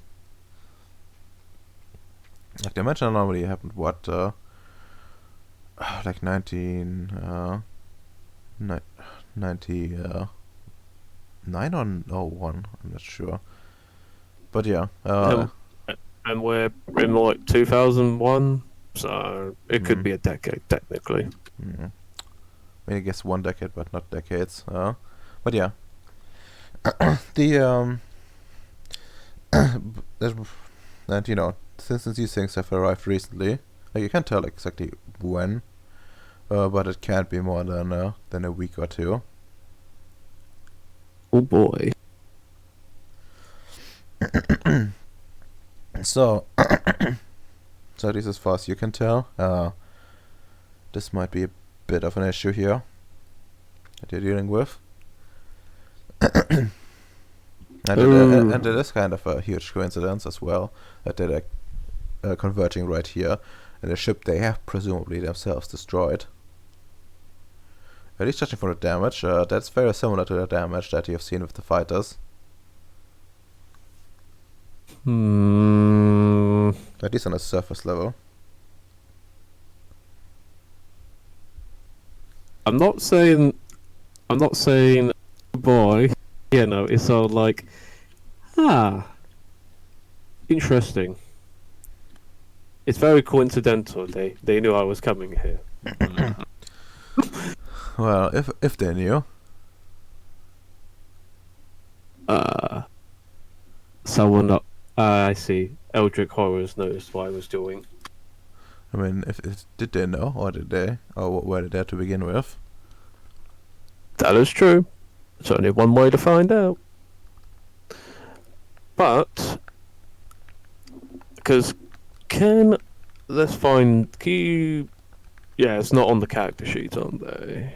it. Like the mention normally happened what like 99 or 01. I'm not sure. But yeah. And we're in like 2001, so it could be a decade technically. I mean, I guess 1 decade, but not decades. But yeah. The and since these things have arrived recently, like you can't tell exactly when, but it can't be more than a week or 2. Oh boy. So, so at least as far as you can tell, this might be a bit of an issue here that you're dealing with. And it is kind of a huge coincidence as well that they're converging right here, and the ship they have presumably themselves destroyed. At least judging from the damage, that's very similar to the damage that you've seen with the fighters. At least on a surface level. I'm not saying boy, You know, it's all like, ah, interesting. It's very coincidental. They knew I was coming here. Well, if they knew. Uh, someone up. I see. Eldritch Horrors noticed what I was doing. I mean, if did they know, or did they, or were they there to begin with? That is true. There's only one way to find out. But, because let's find, can you, yeah, it's not on the character sheet, aren't they?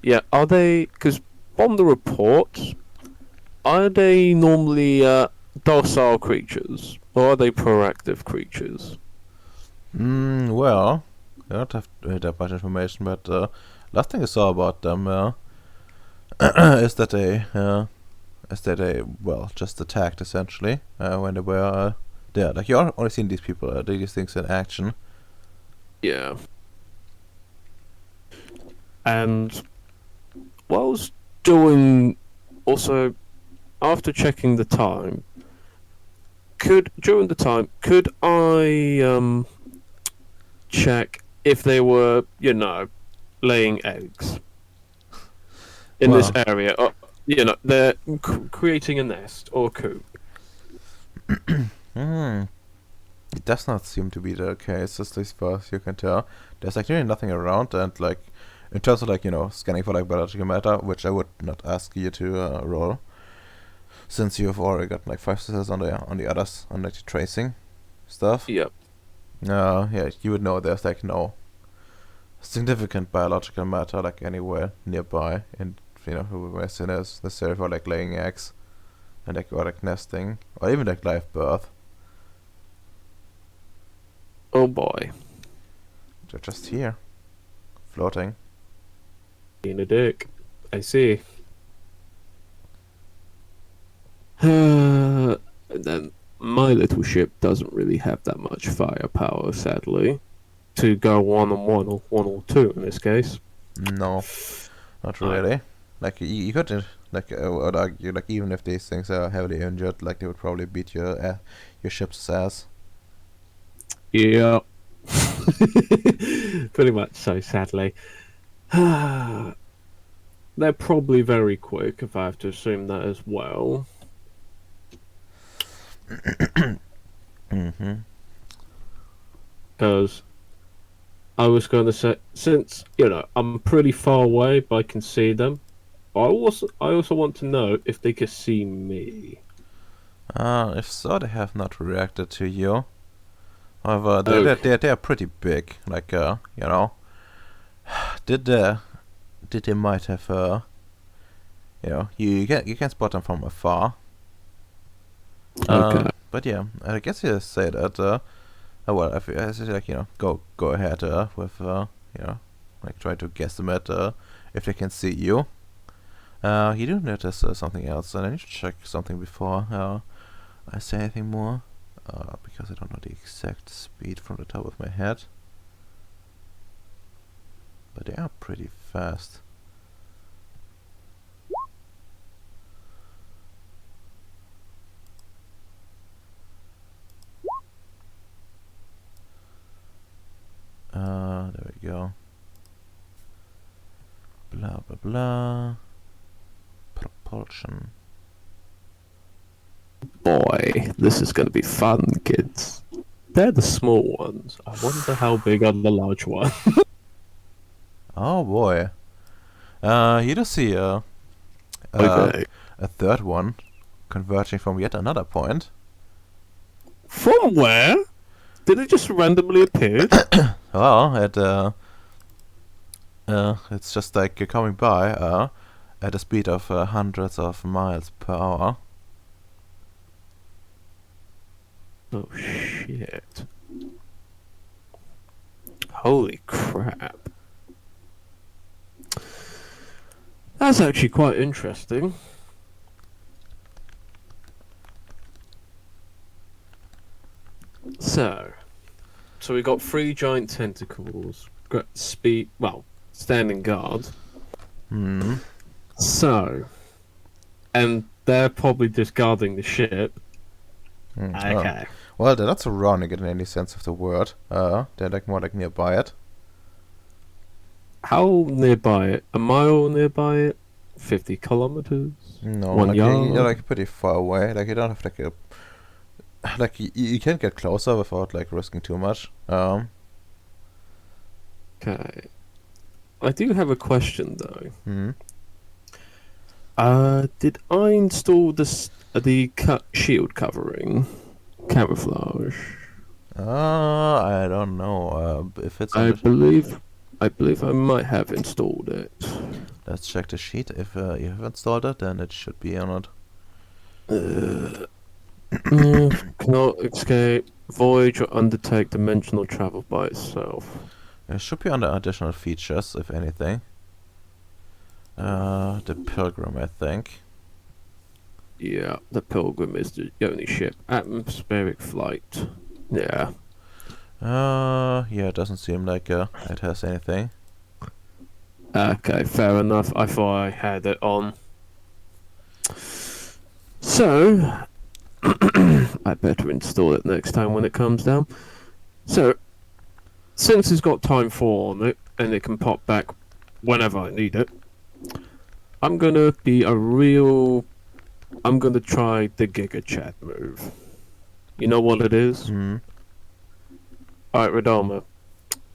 Yeah, are they, because on the reports, are they normally docile creatures, or are they proactive creatures? Well, I don't have that much information, but last thing I saw about them is that they well just attacked essentially when they were there. Like you only seen these people, these things in action. Yeah. And what I was doing also after checking the time, could I check if they were, laying eggs in this Well. area? Or, they're creating a nest or a coop. Hmm. It does not seem to be the case, as far as you can tell. There's like really nothing around, and like in terms of like scanning for like biological matter, which I would not ask you to roll, since you have already got like 5 successes on the others on like the tracing stuff. Yep. Yeah, you would know there's like no significant biological matter like anywhere nearby, and where Ceres necessary for like laying eggs, and like or like nesting, or even like live birth. Oh boy. They're just here, floating. Being a dick. I see. And then my little ship doesn't really have that much firepower, sadly, to go 1-on-1 or 1-or-2 in this case. No, not really. Like you could like I would argue like even if these things are heavily injured, like they would probably beat your ship's ass. Yeah. Pretty much so, sadly. They're probably very quick, if I have to assume that as well. Mm-hmm. Because I was going to say, since, I'm pretty far away, but I can see them, I also want to know if they can see me. If so, they have not reacted to you. However, Okay. they are pretty big. Like did they might have you can spot them from afar. Okay. But yeah, I guess you say that. Well, if I say like go ahead with like try to guesstimate if they can see you. You do notice something else, and I need to check something before I say anything more. Because I don't know the exact speed from the top of my head. But they are pretty fast. There we go. Blah blah blah. Propulsion. Boy, this is going to be fun, kids. They're the small ones. I wonder how big are the large ones. Oh boy. You do see Okay. a third one converging from yet another point. From where? Did it just randomly appear? Well, it's just like coming by at a speed of hundreds of miles per hour. Oh shit. Holy crap. That's actually quite interesting. So we got 3 giant tentacles, standing guard. Hmm. So, and they're probably discarding the ship. Oh. Okay. Well, they're not surrounding it in any sense of the word. They're like more like nearby it. How nearby it? A mile nearby it? 50 kilometers? No, 1 like yard? you're like pretty far away. Like you don't have like a like you can get closer without like risking too much. Okay. I do have a question though. Hmm. Did I install the shield covering camouflage? I don't know. If it's on I the believe I might have installed it. let's check the sheet. If you have installed it, then it should be on it. Cannot escape, voyage, or undertake dimensional travel by itself. It should be under additional features, if anything. The Pilgrim, I think. Yeah, the Pilgrim is the only ship. Atmospheric flight. Yeah. Yeah, it doesn't seem like it has anything. Okay, fair enough. I thought I had it on. So, I better install it next time when it comes down. So, since it's got time 4 on it, and it can pop back whenever I need it, I'm gonna try the Giga Chat move. You know what it is? Hmm. Alright, Radoma.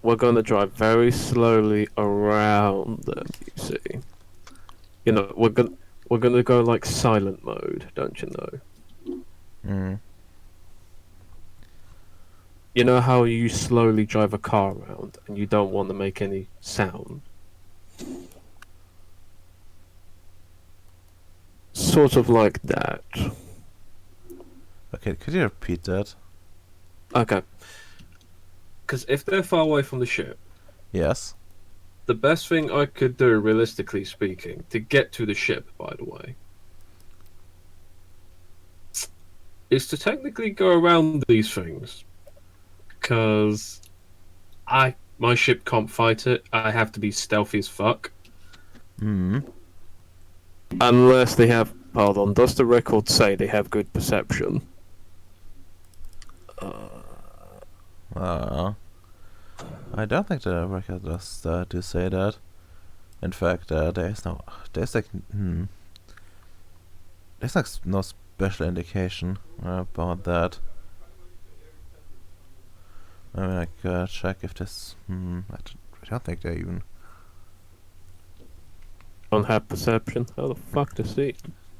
We're gonna drive very slowly around them, you see. You know, we're gonna go like silent mode, don't you know? Hmm. You know how you slowly drive a car around and you don't want to make any sound? Sort of like that. Okay, could you repeat that? Okay. Because if they're far away from the ship, Yes. the best thing I could do, realistically speaking, to get to the ship, by the way, is to technically go around these things. Because my ship can't fight it. I have to be stealthy as fuck. Hmm. Unless they have. Hold on, does the record say they have good perception? I don't think the record does to say that. In fact, there's like no special indication about that. I mean, I could check if this. I don't think they even. Don't have perception? How the fuck to see?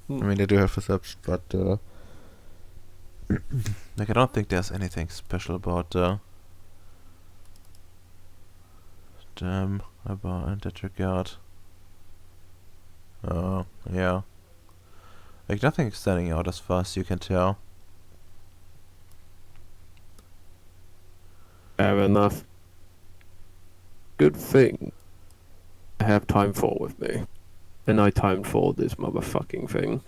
I mean, they do have perception, but like I don't think there's anything special about them about in that regard. Yeah. Like nothing standing out as far as you can tell. Fair enough. Good thing I have time 4 with me. And I timed 4 this motherfucking thing.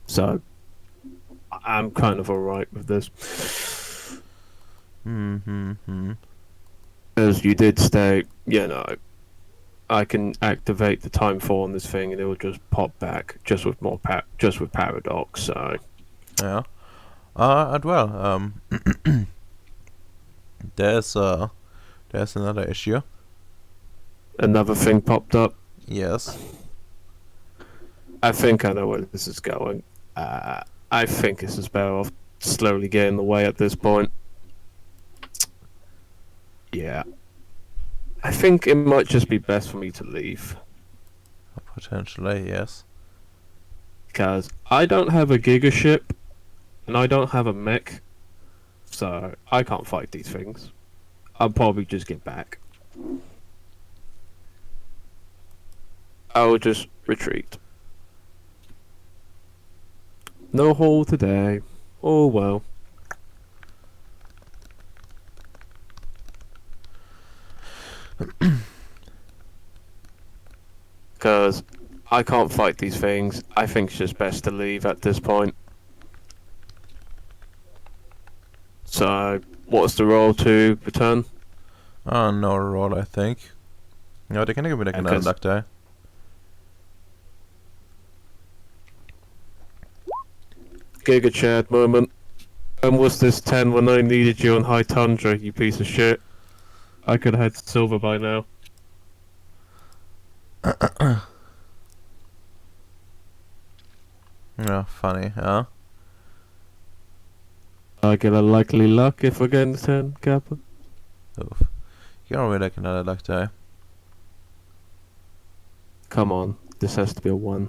So, I'm kind of alright with this. As you did state, you know, I can activate the time 4 on this thing and it will just pop back just with more just with paradox, so Yeah. And well, there's another issue. another thing popped up. Yes. I think I know where this is going. I think this is better off slowly getting away at this point. Yeah. I think it might just be best for me to leave. Potentially, yes. Because I don't have a Giga ship, and I don't have a mech, so I can't fight these things. I'll probably just get back. I will just retreat. No haul today. Oh well. Because I can't fight these things. I think it's just best to leave at this point. So, what's the roll to return? No roll, I think. No, they can give me like Yeah, another 'cause- luck die. Giga Chad moment. When was this 10 when I needed you on High Tundra, you piece of shit? I could have had silver by now. Yeah, funny, huh? I get a likely luck if we're getting 10, Kappa. Oof. You don't really like another luck die. Come on, this has to be a 1.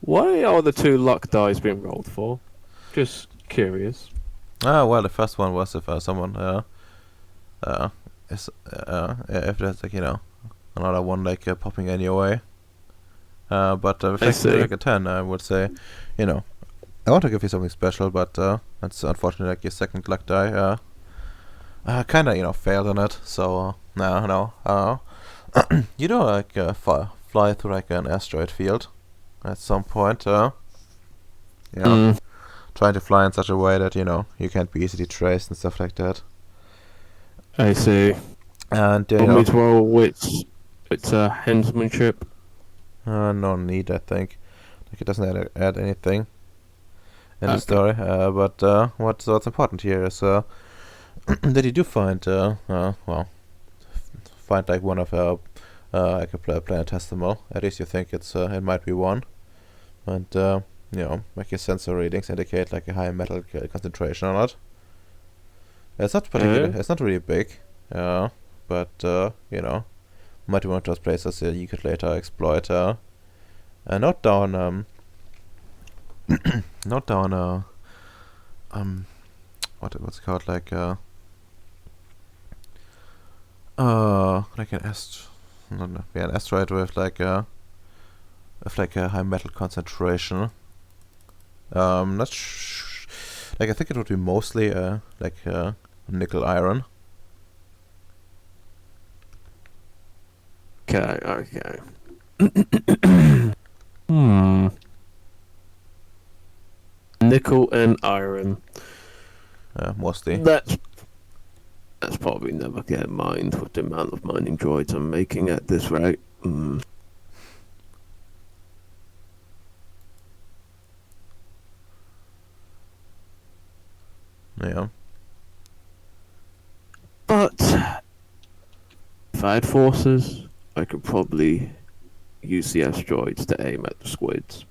Why are the 2 luck dice being rolled for? Just curious. Ah, well, the first one was if someone is if there's like another one like popping in your way. But reflecting see. like a 10, I would say, I want to give you something special, but it's unfortunately like your second luck die. Kind of failed on it. So no. You know, like fly through like an asteroid field at some point. Trying to fly in such a way that you can't be easily traced and stuff like that. I see. And Want me to roll which it's hensmanship? no need, I think. Like it doesn't add anything in the Okay. story. But what's important here is that you do find find like one of like a planetesimal. At least you think it might be one, and like your sensor readings indicate like a high metal concentration on it. It's not particularly. It's not really big. But might be one of those places you could later exploit. Note down note down what's it called, like an an asteroid with like a high metal concentration. Not like I think it would be mostly like nickel iron. Okay. Nickel and iron. Mostly. That's probably never get mined with the amount of mining droids I'm making at this rate. Yeah. But if I had forces, I could probably use the asteroids to aim at the squids,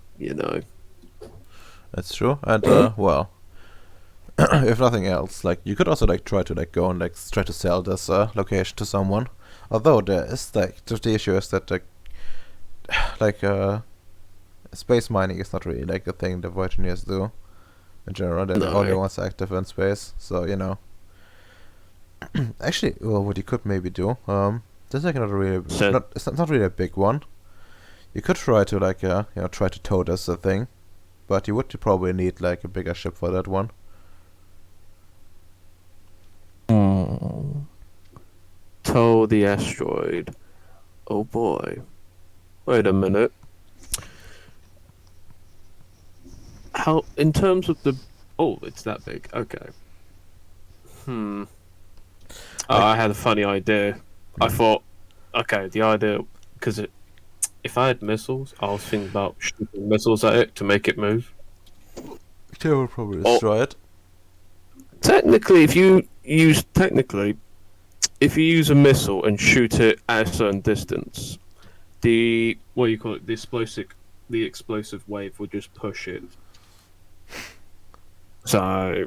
That's true. And well, if nothing else, like you could also like try to like go and like try to sell this location to someone. Although there is like the issue is that like space mining is not really like a thing the Voyagers do. In general, they're the only ones active in space. So actually, well, what you could maybe do, there's like not really it's not really a big one. You could try to like try to tow this thing, but you would probably need like a bigger ship for that one. Tow the asteroid. Oh boy. Wait a minute. How, in terms of the... Oh, it's that big. Okay. Oh, I had a funny idea. I thought, okay, the idea... Because if I had missiles, I was thinking about shooting missiles at it to make it move. They will probably destroy it. Technically, if you use a missile and shoot it at a certain distance, the explosive wave would just push it. So,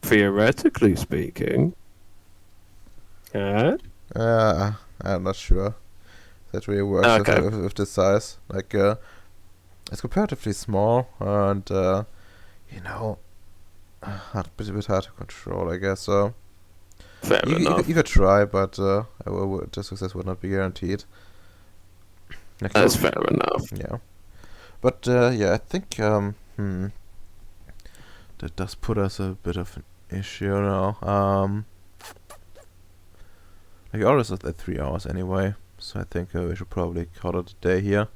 theoretically speaking, I'm not sure that really works with this size. Like, it's comparatively small and a bit hard to control, I guess. So fair enough. You could try, but the success would not be guaranteed. Like, That's fair enough. Yeah, but I think that does put us a bit of an issue now. Like, ours is at 3 hours anyway, so I think we should probably call it a day here.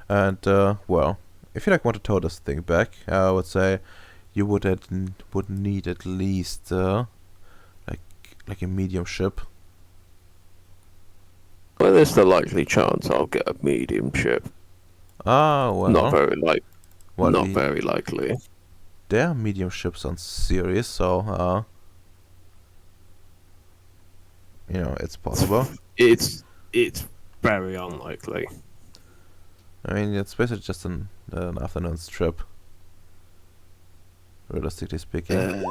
And well, if you like want to tow this thing back, I would say you would need at least like like a medium ship. Well, there's the likely chance I'll get a medium ship. Ah, well. Not very Well, not very likely. there are medium ships on Ceres, so it's possible. It's very unlikely. I mean, it's basically just an afternoon's trip, realistically speaking.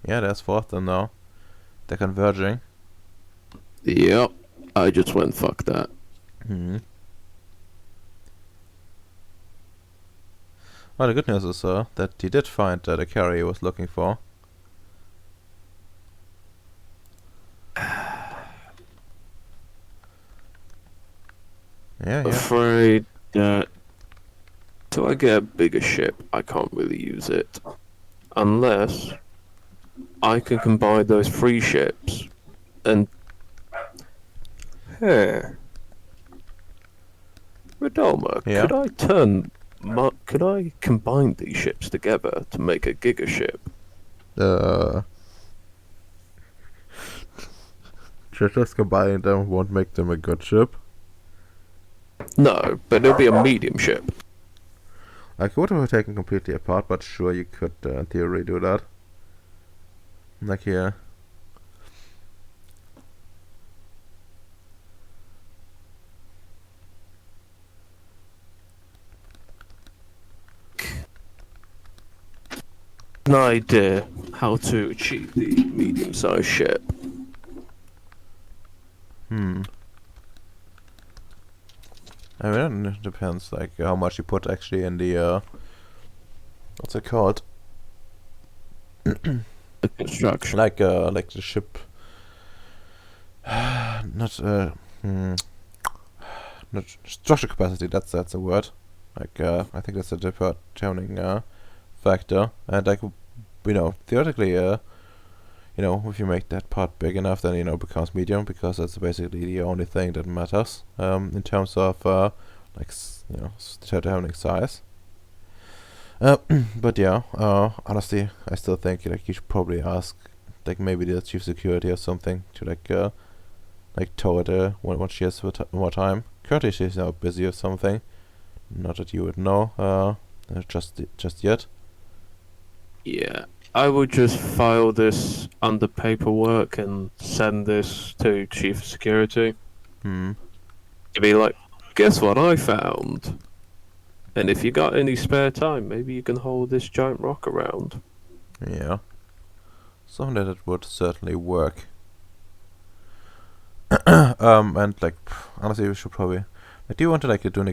Yeah, there's Fortin now. They're converging. Yep. I just went fuck that. Hmm. Well, the good news is that he did find the carrier he was looking for. Yeah. Afraid that till I get a bigger ship, I can't really use it. Unless I can combine those 3 ships and... Hey. Redoma, Yeah? could I combine these ships together to make a giga ship? Just combining them won't make them a good ship. No, but it'll be a medium ship. I could have taken completely apart, but sure, you could in theory do that. Like here. An idea how to achieve the medium-sized ship. I mean, it depends, like, how much you put actually in the, what's it called? The construction. Like the ship... not structure capacity, that's a word. Like, I think that's a determining, factor. And, like, theoretically, if you make that part big enough, then, it becomes medium, because that's basically the only thing that matters, in terms of, determining size. But yeah, honestly, I still think, like, you should probably ask, like, maybe the chief security or something to, like tow it, when she has more time. Currently, she's now busy or something. Not that you would know, just yet. Yeah, I would just file this under paperwork and send this to Chief of Security. To be like, guess what I found? And if you got any spare time, maybe you can hold this giant rock around. Yeah. Something that would certainly work. And like, honestly, we should probably... Like, do you want to like do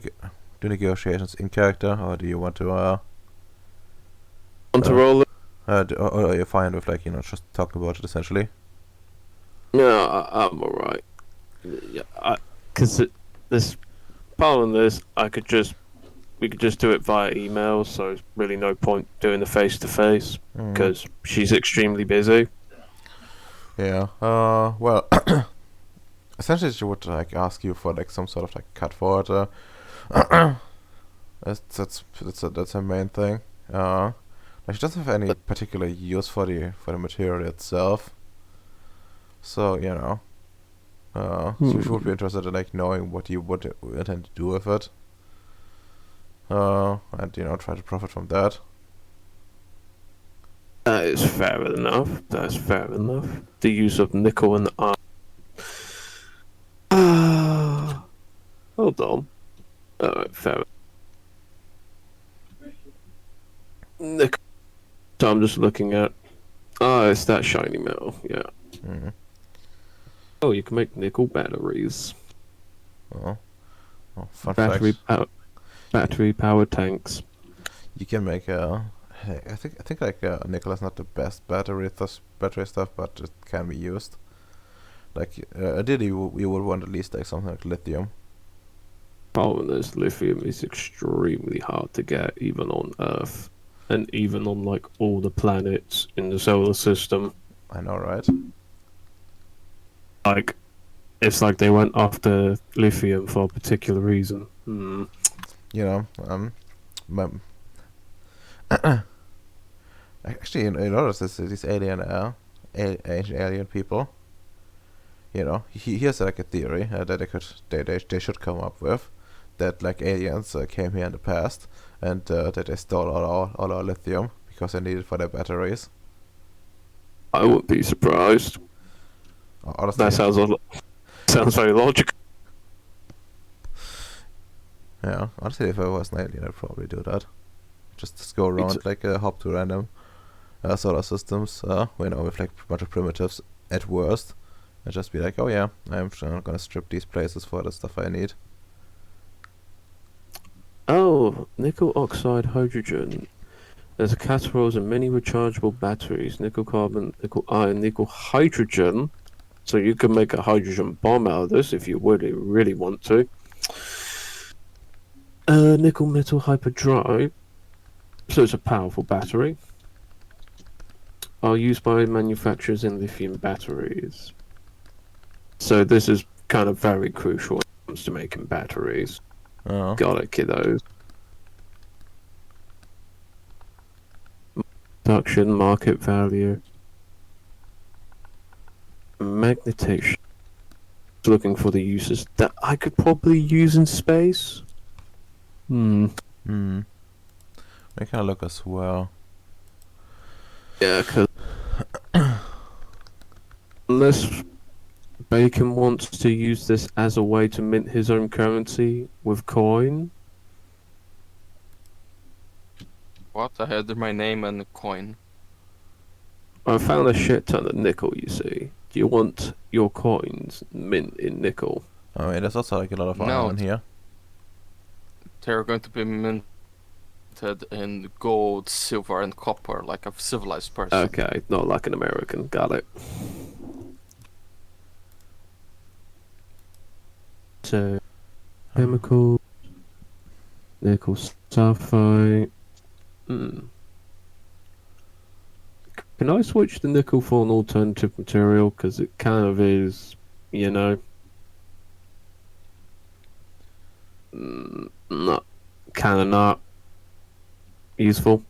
negotiations in character, or do you want to Want to roll it? or are you fine with like just talking about it essentially? Yeah, I'm alright. Yeah, because this part of this, we could just do it via email. So there's really no point doing the face to face because she's extremely busy. Yeah. Well, essentially, she would like ask you for like some sort of like cut for it. That's her main thing. Like she doesn't have any particular use for the material itself. So she would be interested in like knowing what you would intend to do with it. And try to profit from that. That is fair enough. That's fair enough. The use of nickel and iron. Hold on. Alright, fair. Nickel. So I'm just looking at. It's that shiny metal. Yeah. Oh, you can make nickel batteries. Oh, fun fact. Battery powered tanks. You can make I think like nickel is not the best battery stuff, but it can be used. Like ideally, you would want at least like something like lithium. Problem is, lithium is extremely hard to get, even on Earth, and even on like all the planets in the solar system. I know, right? Like, it's like they went after lithium for a particular reason. you know, my, actually, in order to these alien, ancient alien people, you know, here's like a theory that they should come up with, that like aliens came here in the past and that they stole all our lithium because they need it for their batteries. I wouldn't be surprised. Honestly, That sounds very logical. yeah. Honestly, if I was an alien, I'd probably do that. Just go around like hop to random solar systems, you know, with like a bunch of primitives at worst, and just be like, oh yeah, I'm gonna strip these places for the stuff I need. Oh, nickel oxide hydrogen. There's a categories and many rechargeable batteries: nickel carbon, nickel iron, nickel hydrogen. So you can make a hydrogen bomb out of this if you really want to. Nickel metal hyperdrive. So it's a powerful battery. Are used by manufacturers in lithium batteries. So this is kind of very crucial when it comes to making batteries. Oh. Got it, kiddos. Production, market value. Magnetation. Looking for the uses that I could probably use in space. I can look as well. Yeah, because unless Bacon wants to use this as a way to mint his own currency with coin. What? I had my name and a coin. I found a shit ton of nickel, you see. Do you want your coins mint in nickel? I mean, there's also like a lot of No, iron here. they're going to be minted in gold, silver, and copper, like a civilized person. Okay, not like an American. Got it. So, chemical, nickel sulfide. Can I switch the nickel for an alternative material? Because it kind of is, you know, not kind of not useful.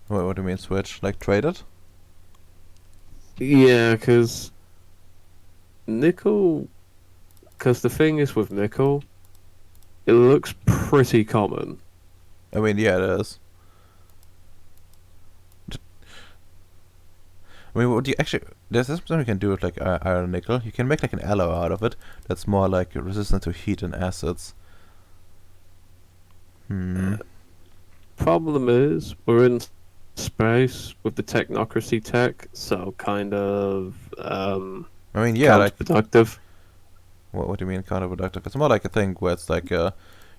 What do you mean switch? Like trade it? Yeah, because nickel. Because the thing is with nickel, it looks pretty common. I mean, yeah, it is. I mean, what do you actually? There's something you can do with like iron and nickel. You can make like an alloy out of it that's more like resistant to heat and acids. Problem is, we're in space with the technocracy tech, so kind of I mean, yeah, like counterproductive. what do you mean counterproductive? It's more like a thing where it's like you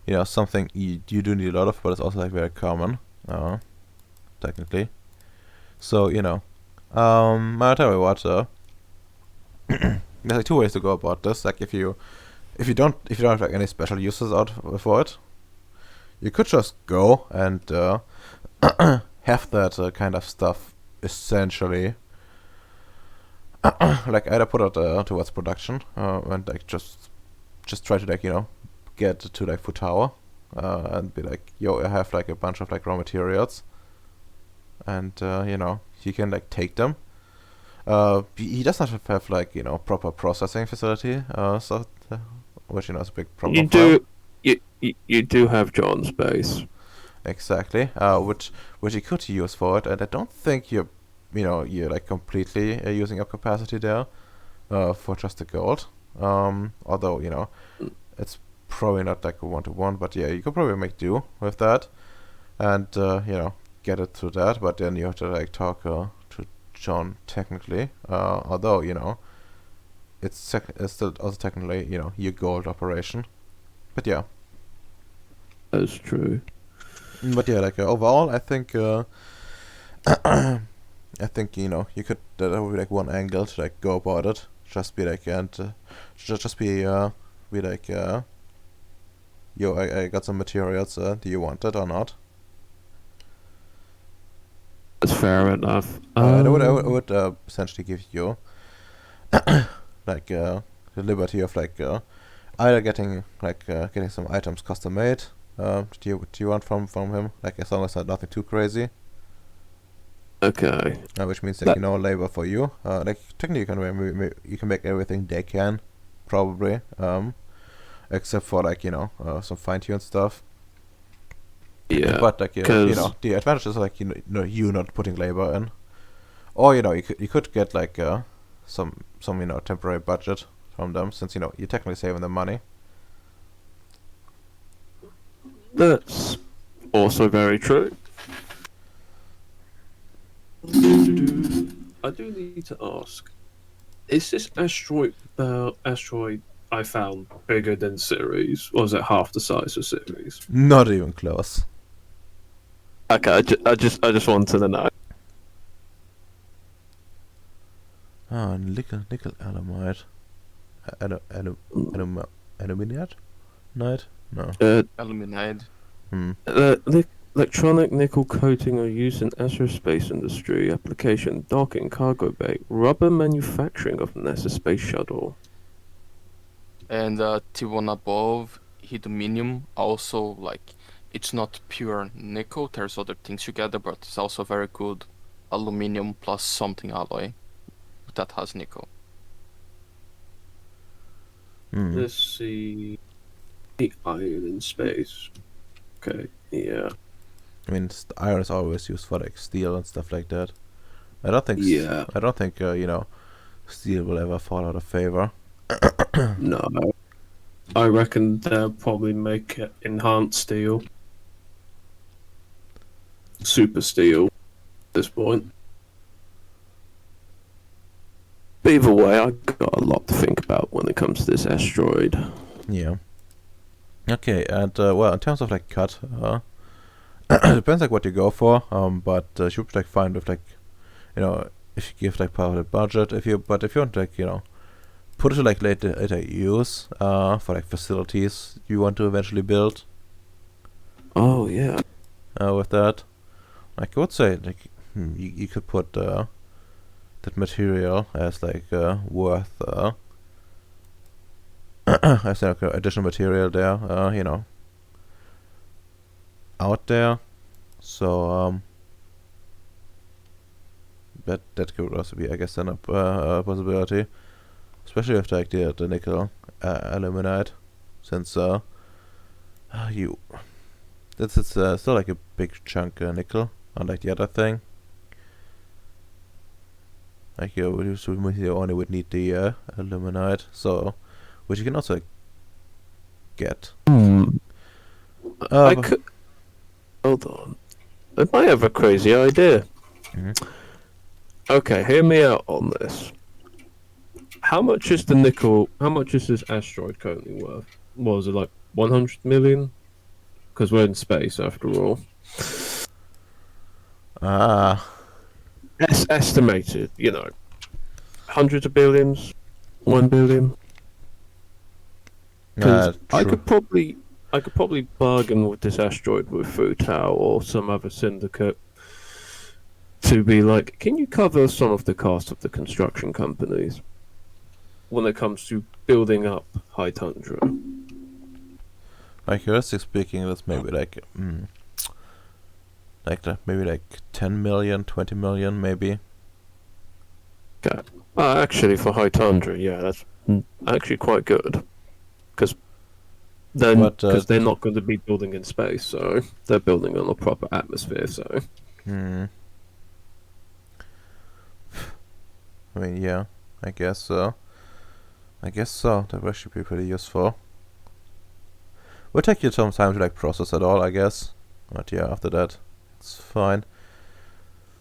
know, something you do need a lot of, but it's also like very common, technically. So you know, I'll tell you what. There's like two ways to go about this. Like if you don't have like any special uses out for it, you could just go and have that kind of stuff essentially like either put it towards production and like just try to like, you know, get to like Futawa and be like, yo, I have like a bunch of like raw materials and you know, he can like take them. He does not have like, you know, proper processing facility, so which, you know, is a big problem for him. You do have John's base. Exactly, which you could use for it, and I don't think you're like completely using up capacity there for just the gold. Although, you know, it's probably not like a 1-to-1, but yeah, you could probably make do with that, and you know, get it through that. But then you have to like talk to John technically. Although, you know, it's still also technically, you know, your gold operation. But yeah. That's true. But yeah, like overall, I think I think, you know, you could that would be like one angle to like go about it. Just be like and just be like yo, I got some materials. Do you want it or not? That's fair enough. I would essentially give you like the liberty of like either getting getting some items custom made. Do you want from him? Like as long as not nothing too crazy. Okay. Which means That- labor for you. Like technically you can make everything they can, probably. Except for some fine tuned stuff. Yeah. But Cause the advantage is you not putting labor in, or you could get some temporary budget from them, since you're technically saving them money. that's also very true. I do need to ask: is this asteroid I found bigger than Ceres, or is it half the size of Ceres? Not even close. Okay, I just wanted to know. Ah, nickel aluminide. Aluminide? Night? No. Aluminide. Electronic nickel coating are used in aerospace industry application, docking, cargo bay, rubber manufacturing of NASA space shuttle. And T1 above, aluminium, also like it's not pure nickel, there's other things together, but it's also very good aluminum plus something alloy that has nickel. Let's see. The iron in space. Okay, yeah. I mean, iron is always used for steel and stuff like that. I don't think. Yeah. I don't think steel will ever fall out of favor. No. I reckon they'll probably make it enhanced steel. Super steel at this point. But either way, I've got a lot to think about when it comes to this asteroid. Yeah. Okay, and well, in terms of cut, it depends what you go for. But you should be fine with if you give part of the budget. If you want to put it to later use for facilities you want to eventually build. Oh yeah. With that, I would say you could put that material as worth as additional material there, out there. So that could also be, I guess, a possibility, especially with the nickel aluminide, since you it's still a big chunk nickel, unlike the other thing. You only would need the aluminide, so which you can also get. I could. Hold on. I might have a crazy idea. Mhm. Okay, hear me out on this. How much is the nickel? How much is this asteroid currently worth? What was it, 100 million? Because we're in space after all. Estimated, hundreds of billions, 1 billion. Because I could probably bargain with this asteroid with Futao or some other syndicate to be like, can you cover some of the cost of the construction companies when it comes to building up High Tundra? Realistically speaking, that's maybe maybe 10 million, 20 million, maybe. Okay. Actually, for High Tundra, yeah, that's actually quite good. Because they're not going to be building in space, so they're building on a proper atmosphere, so... I mean, yeah, I guess so. That will should be pretty useful. Will take you some time to process it all, I guess. But yeah, after that, it's fine.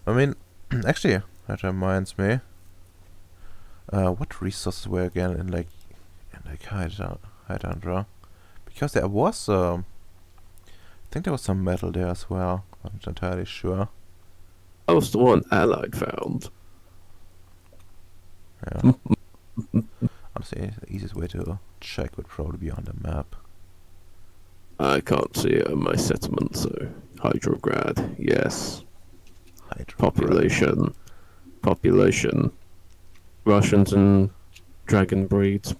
I mean, actually, that reminds me. What resources were again in High Tundra? Because there was I think there was some metal there as well. I'm not entirely sure. That was the one Allied found. Yeah. Honestly, the easiest way to check would probably be on the map. I can't see it in my settlement, so Hydrograd, yes. Population. Russians and dragon breeds.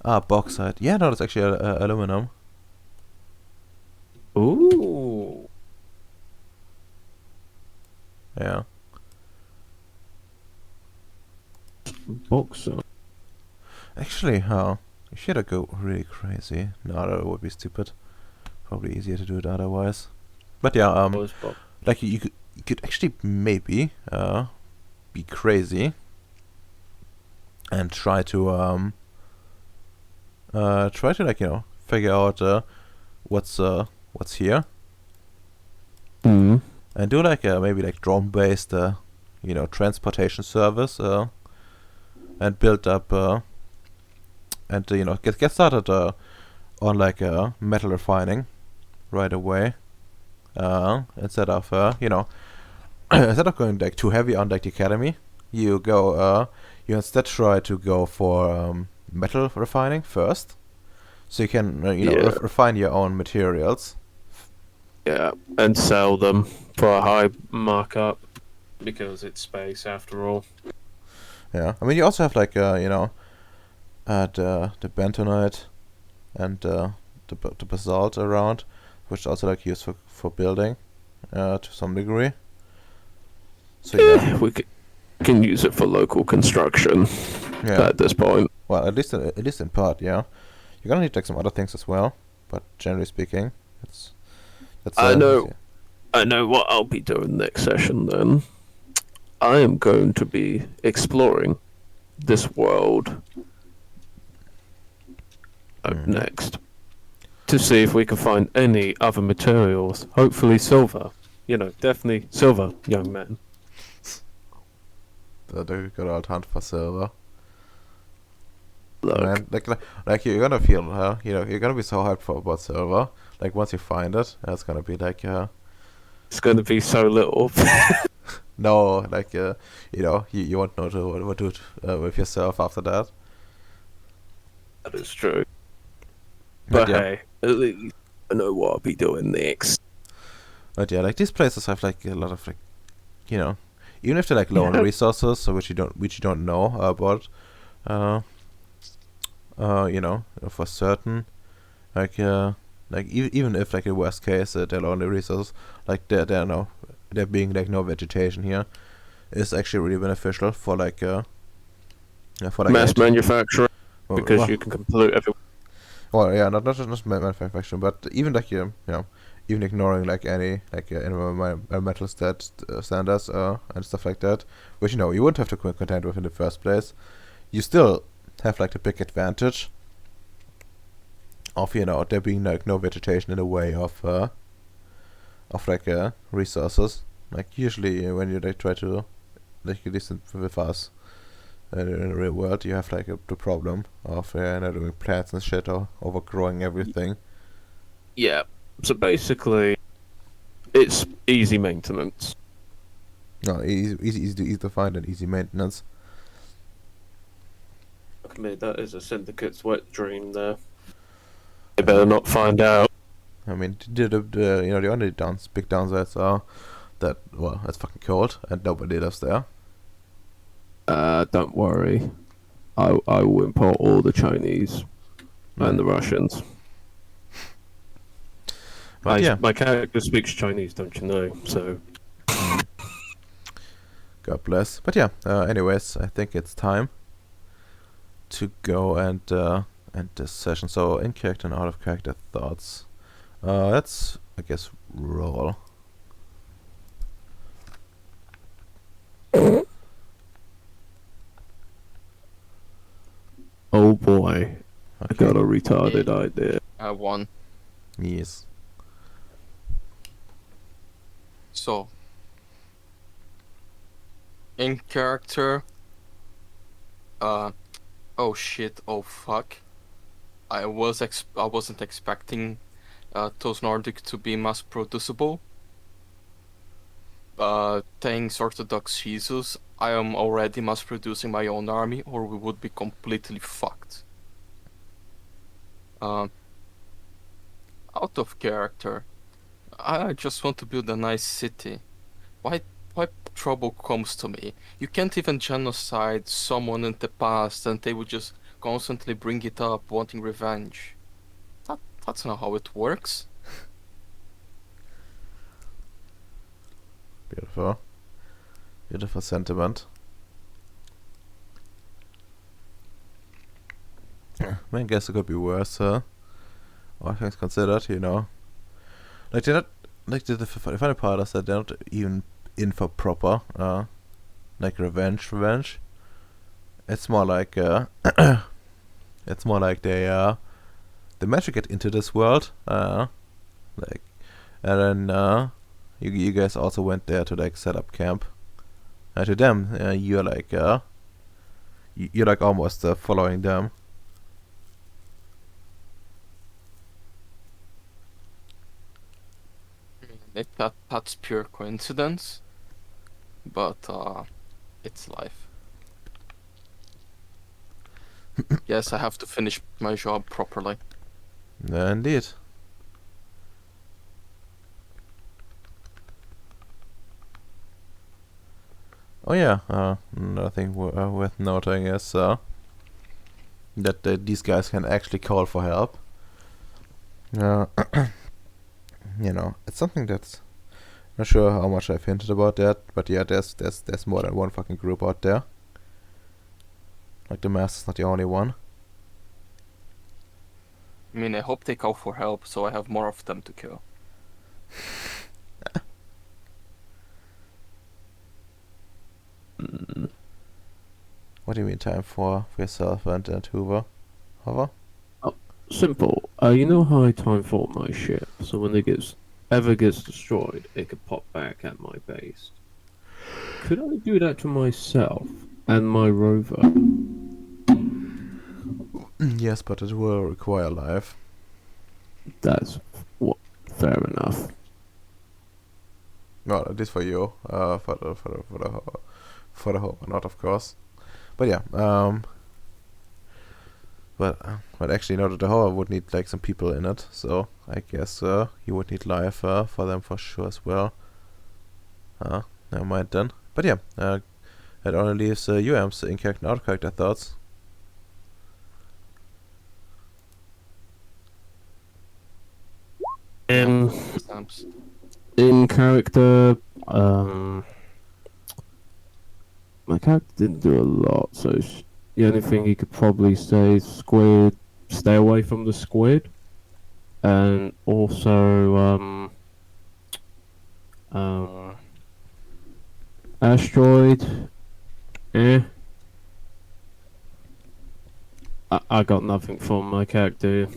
Bauxite. Yeah, no, that's actually aluminum. Ooh. Yeah. Boxer. Actually, if you had to go really crazy, no, that would be stupid. Probably easier to do it otherwise. But yeah, like you could actually maybe be crazy and try to like figure out what's here Mm. and do like maybe like drone based transportation service and build up and get started on like metal refining right away instead of instead of going like too heavy on like the academy. You go you instead try to go for metal refining first, so you can refine your own materials. Yeah, and sell them for a high markup because it's space after all. Yeah, I mean you also have like the bentonite and the basalt around, which is also like used for building to some degree. So yeah, We can use it for local construction yeah. at this point. Well, at least in part, yeah. You're gonna need like some other things as well, but generally speaking, that's I know what I'll be doing next session then. I am going to be exploring this world next to see if we can find any other materials. Hopefully silver. Definitely silver, young man. the good old hunt for silver. Look, Man, like you're gonna feel, you're gonna be so hyped for about silver. Like once you find it, it's gonna be like, it's going to be so little. no, like you won't know what to do with yourself after that. That is true. But But yeah. hey, at least I know what I'll be doing next. But yeah, like these places have like a lot of like, even if they're like low on resources, so which you don't know about, for certain, like even if like in worst case they're low on the resources, like there being like no vegetation here, is actually really beneficial for like for like Mass manufacturing, well, because well, you can pollute everyone. well, yeah, not just manufacturing, but even like even ignoring like any like environmental standards and stuff like that, which you wouldn't have to contend with in the first place. You still have like the big advantage of there being like no vegetation in the way of like resources. Like usually when you like try to like listen with us in the real world, you have like the problem of doing plants and shit or overgrowing everything. Yeah. So basically, it's easy maintenance. No, easy to find and easy maintenance. Look at me, that is a syndicate's wet dream there. They better not find out. I mean, the only big downsides are that, well, it's fucking cold and nobody lives there. Don't worry. I will import all the Chinese and the Russians. But yeah, My character speaks Chinese, don't you know? So God bless. But yeah, anyways, I think it's time to go and end this session. So in character and out of character thoughts. Let's, I guess, roll. oh boy, I Okay. got a retarded idea. 1. Yes. So, in character, oh shit, oh fuck. I wasn't expecting those Nordic to be mass producible. Thanks Orthodox Jesus, I am already mass producing my own army, or we would be completely fucked. Out of character, I just want to build a nice city. Why trouble comes to me? You can't even genocide someone in the past and they would just constantly bring it up, wanting revenge. That's not how it works. Beautiful. Beautiful sentiment. I mean, I guess it could be worse, all things considered, you know. Like, they're not, like, the funny part is that they're not even in for proper, like, revenge. It's more like, it's more like they managed to get into this world, like, and then, you guys also went there to, like, set up camp. To them, you're like, you're like almost following them. That's pure coincidence, but it's life. Yes, I have to finish my job properly. Indeed. Oh yeah, another thing worth noting is that these guys can actually call for help. You know, it's something that's not sure how much I've hinted about that, but yeah, there's more than one fucking group out there. Like the Master's not the only one. I mean, I hope they call for help, so I have more of them to kill. What do you mean time for yourself and Hoover? Hover? Simple. You know how I time fault my ship, so when it ever gets destroyed, it could pop back at my base. Could I do that to myself and my rover? Yes, but it will require life. That's fair enough. Well, at least for you, for the Hover, not of course. But yeah, but actually, no, the Hover would need like some people in it, so I guess you would need life for them for sure as well. Never mind then. But yeah, it only leaves UM's in-character and out-character thoughts. Stamps. In character, my character didn't do a lot, so the only thing you could probably say is squid, stay away from the squid, and also asteroid. I got nothing from my character.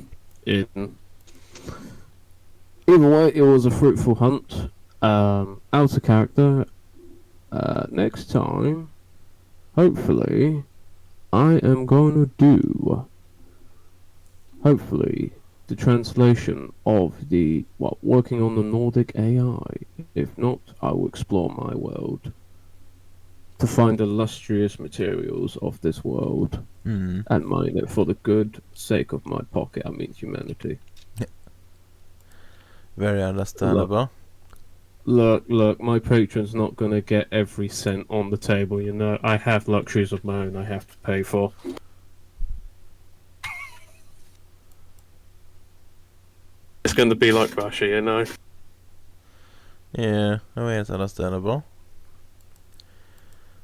Either way, it was a fruitful hunt. Out of character. Next time, hopefully, I am going to do, hopefully, the translation of working on the Nordic AI. If not, I will explore my world to find illustrious materials of this world and mine it for the good sake of my pocket, I mean humanity. Very understandable. Look, my patron's not gonna get every cent on the table, you know. I have luxuries of my own I have to pay for. It's going to be like Russia, you know. Yeah, I mean, it's understandable.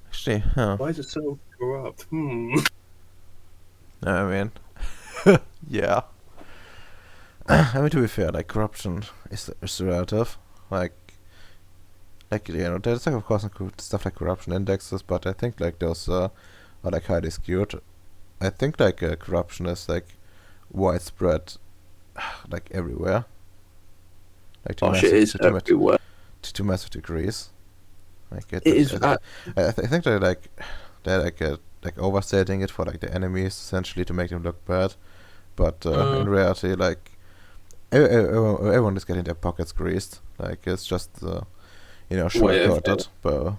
Actually, huh. Why is it so corrupt? I mean, yeah. I mean, to be fair, like, corruption is relative. Like, you know, there's like, of course, stuff like corruption indexes, but I think, like, those are, like, highly skewed. I think, like, corruption is, like, widespread, like, everywhere. Like, to massive degrees. Like, I think they're, like, overstating it for, like, the enemies, essentially, to make them look bad. But, in reality, like, everyone is getting their pockets greased. Like, it's just, you know, short-cutted, but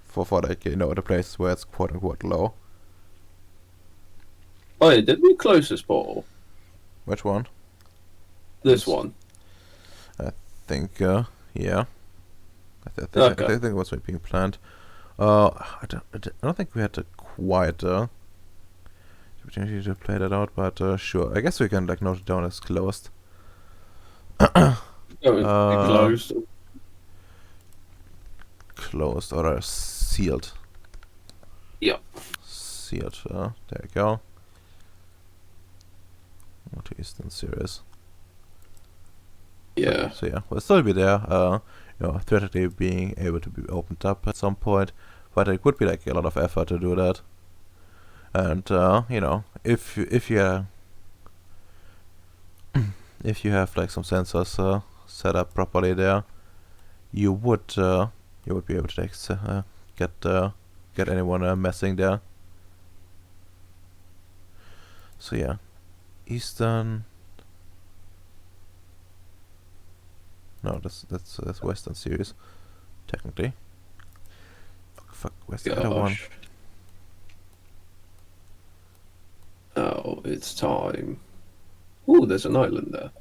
for like, you know, the places where it's quote-unquote low. Oh yeah, did we close this portal? Which one? This one. I think, yeah. I think it was being planned. I don't think we had to quite opportunity to play that out, but sure. I guess we can like note it down as closed. Oh, it's closed. Closed or sealed. Yep. Sealed. There you go. Northeastern Ceres. Yeah. So yeah, we'll still be there. Theoretically being able to be opened up at some point, but it would be like a lot of effort to do that. And if you if you have like some sensors set up properly there, you would be able to like get anyone messing there. So yeah, Eastern. No, that's Western Series, technically. Fuck, where's the other one? Gosh. Oh, it's time. Ooh, there's an island there.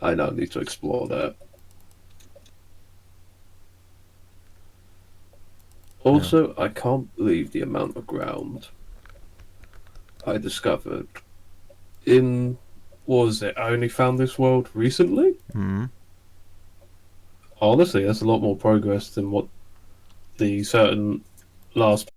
I now need to explore that. Also, I can't believe the amount of ground I discovered in... What was it? I only found this world recently? Hmm. Honestly, that's a lot more progress than what the certain last